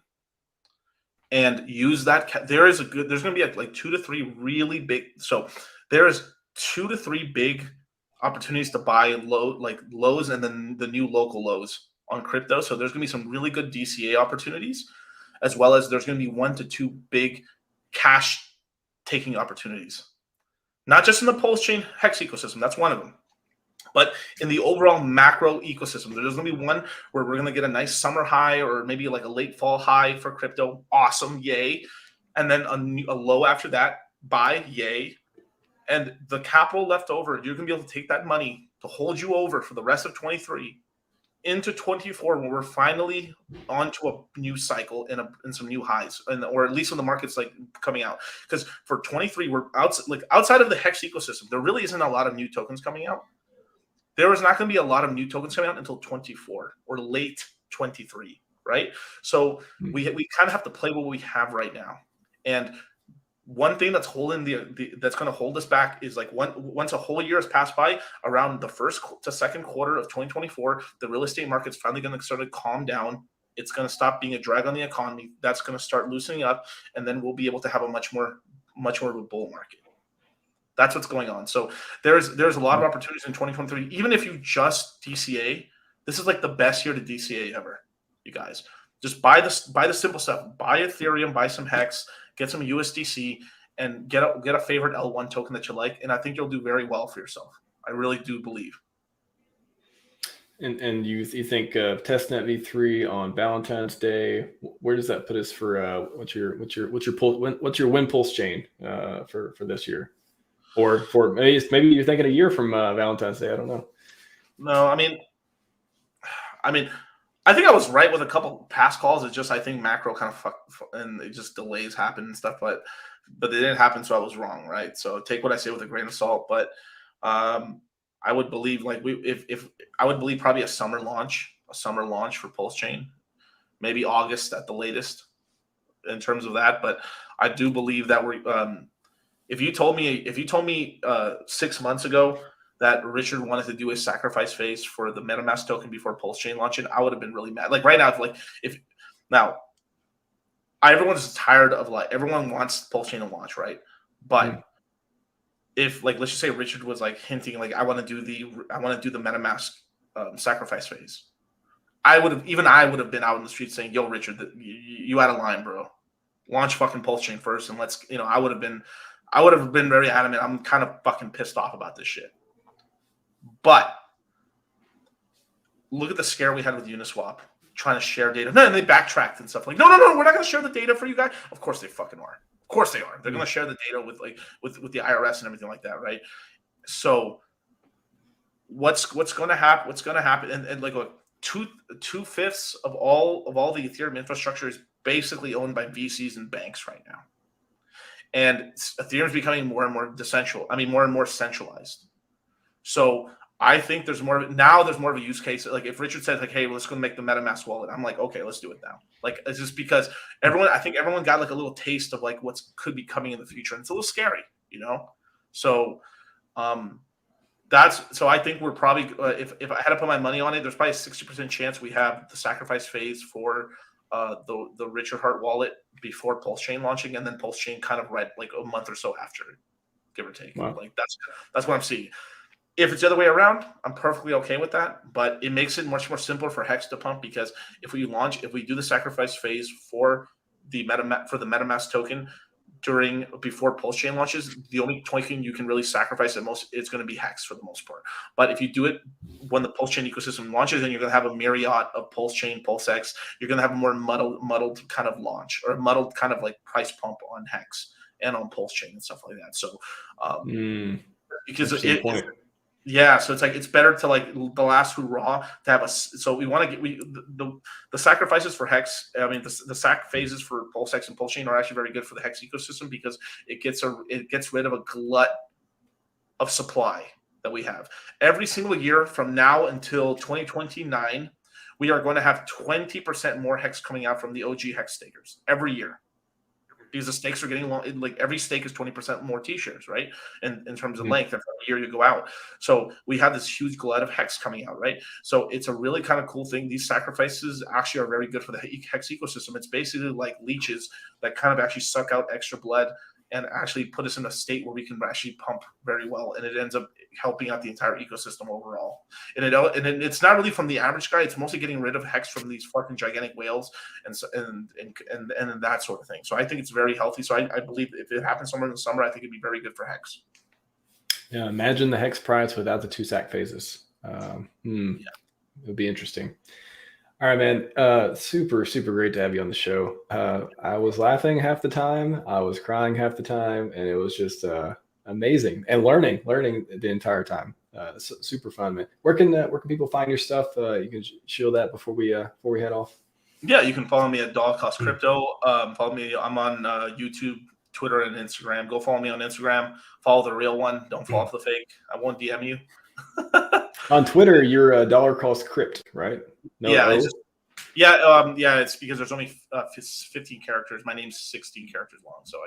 and use that. There's going to be like 2 to 3 really big. So there is 2 to 3 big opportunities to buy lows and then the new local lows on crypto. So there's going to be some really good DCA opportunities, as well as there's going to be 1 to 2 big cash taking opportunities, not just in the PulseChain HEX ecosystem. That's one of them. But in the overall macro ecosystem, there's going to be one where we're going to get a nice summer high or maybe like a late fall high for crypto. Awesome. Yay. And then a low after that. Buy. Yay. And the capital left over, you're going to be able to take that money to hold you over for the rest of 23 into 24, when we're finally onto a new cycle and some new highs, or at least when the market's like coming out. Because for 23, we're outside of the HEX ecosystem, there really isn't a lot of new tokens coming out. There is not going to be a lot of new tokens coming out until 24 or late 23, right? So we kind of have to play what we have right now. And one thing that's holding that's going to hold us back is like once a whole year has passed by, around the first to second quarter of 2024, the real estate market's finally going to start to calm down. It's going to stop being a drag on the economy. That's going to start loosening up, and then we'll be able to have a much more of a bull market. That's what's going on. So there's a lot of opportunities in 2023. Even if you just DCA, this is like the best year to DCA ever, you guys. Just buy the simple stuff. Buy Ethereum, buy some HEX, get some USDC, and get a favorite L1 token that you like. And I think you'll do very well for yourself. I really do believe. And you think testnet V3 on Valentine's Day? Where does that put us for what's your win PulseChain for this year, or for maybe you're thinking a year from Valentine's Day? I don't know. No, I mean, I think I was right with a couple past calls. It's just I think macro kind of and it just delays happen and stuff, but they didn't happen, so I was wrong, right? So take what I say with a grain of salt. But I would believe if I would believe probably a summer launch for PulseChain, maybe August at the latest in terms of that. But I do believe that if you told me 6 months ago that Richard wanted to do a sacrifice phase for the MetaMask token before PulseChain launching, I would have been really mad. Like right now, everyone's tired of everyone wants PulseChain to launch, right? But if let's just say Richard was hinting I want to do the MetaMask sacrifice phase, I would have been out in the street saying, "Yo, Richard, you out of line, bro. Launch fucking PulseChain first, and let's." I would have been very adamant. I'm kind of fucking pissed off about this shit. But look at the scare we had with Uniswap trying to share data. And they backtracked and stuff no, we're not going to share the data for you guys. Of course they fucking are. Of course they are. They're going to share the data with the IRS and everything like that, right? So what's going to happen? What's going to happen? And two-fifths of all the Ethereum infrastructure is basically owned by VCs and banks right now. And Ethereum is becoming more and more more and more centralized. So I think there's more of a use case. If Richard said hey, let's go make the MetaMask wallet, I'm like, okay, let's do it now. It's just because I think everyone got a little taste of what could be coming in the future, and it's a little scary, So I think we're probably if I had to put my money on it, there's probably a 60% chance we have the sacrifice phase for the Richard Hart wallet before PulseChain launching, and then PulseChain kind of right a month or so after, give or take. Wow. That's what I'm seeing. If it's the other way around, I'm perfectly okay with that, but it makes it much more simpler for HEX to pump, because if we do the sacrifice phase for the MetaMask token before PulseChain launches, the only token you can really sacrifice it's going to be HEX for the most part. But if you do it when the PulseChain ecosystem launches, then you're going to have a myriad of PulseChain, PulseX. You're going to have a more muddled kind of launch, or a muddled kind of price pump on HEX and on PulseChain and stuff like that. So because yeah, so it's better to the last hurrah to have so we want to get the sacrifices for HEX. I mean, the sac phases for PulseX and PulseChain are actually very good for the HEX ecosystem, because it gets rid of a glut of supply that we have. Every single year from now until 2029, we are going to have 20% more HEX coming out from the OG HEX stakers every year, because the stakes are getting long. Every stake is 20% more T-shares, right? In terms of length, every year you go out. So we have this huge glut of HEX coming out, right? So it's a really kind of cool thing. These sacrifices actually are very good for the HEX ecosystem. It's basically like leeches that kind of actually suck out extra blood and actually put us in a state where we can actually pump very well, and it ends up helping out the entire ecosystem overall. And it's not really from the average guy; it's mostly getting rid of HEX from these fucking gigantic whales and that sort of thing. So I think it's very healthy. So I believe if it happens somewhere in the summer, I think it'd be very good for HEX. Yeah, imagine the HEX price without the 2 SAC phases. Yeah. It would be interesting. All right, man. Super great to have you on the show. I was laughing half the time, I was crying half the time, and it was just amazing, and learning the entire time. Super fun, man. Where can people find your stuff? You can shield that before we head off. Yeah, you can follow me at Dollar Cost Crypto. Follow me. I'm on YouTube, Twitter, and Instagram. Go follow me on Instagram. Follow the real one. Don't follow the fake. I won't DM you. On Twitter, you're Dollar Cost Crypt, right? No, yeah, it's because there's only 15 characters. My name's 16 characters long, so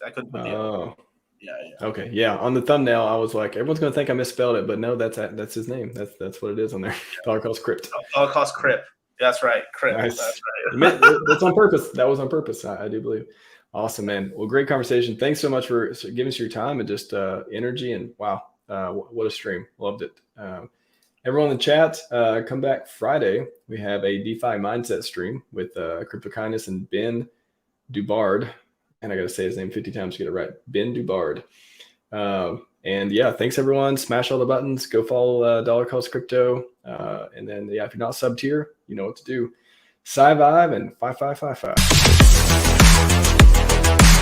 I couldn't put the other. Yeah. Okay, yeah. On the thumbnail, I was like, everyone's gonna think I misspelled it, but no, that's his name. That's what it is on there. Dollar Cost Crypt. Dollar Cost Crypt. That's right. Crypt. Nice. That's right. That's on purpose. That was on purpose. I do believe. Awesome, man. Well, great conversation. Thanks so much for giving us your time and just energy, and wow, what a stream. Loved it. Everyone in the chat, come back Friday. We have a DeFi mindset stream with Crypto Kindness and Ben Dubard. And I got to say his name 50 times to get it right. Ben Dubard. And yeah, thanks everyone. Smash all the buttons. Go follow Dollar Cost Crypto. And then, yeah, if you're not subbed here, you know what to do. Scivive and 5555.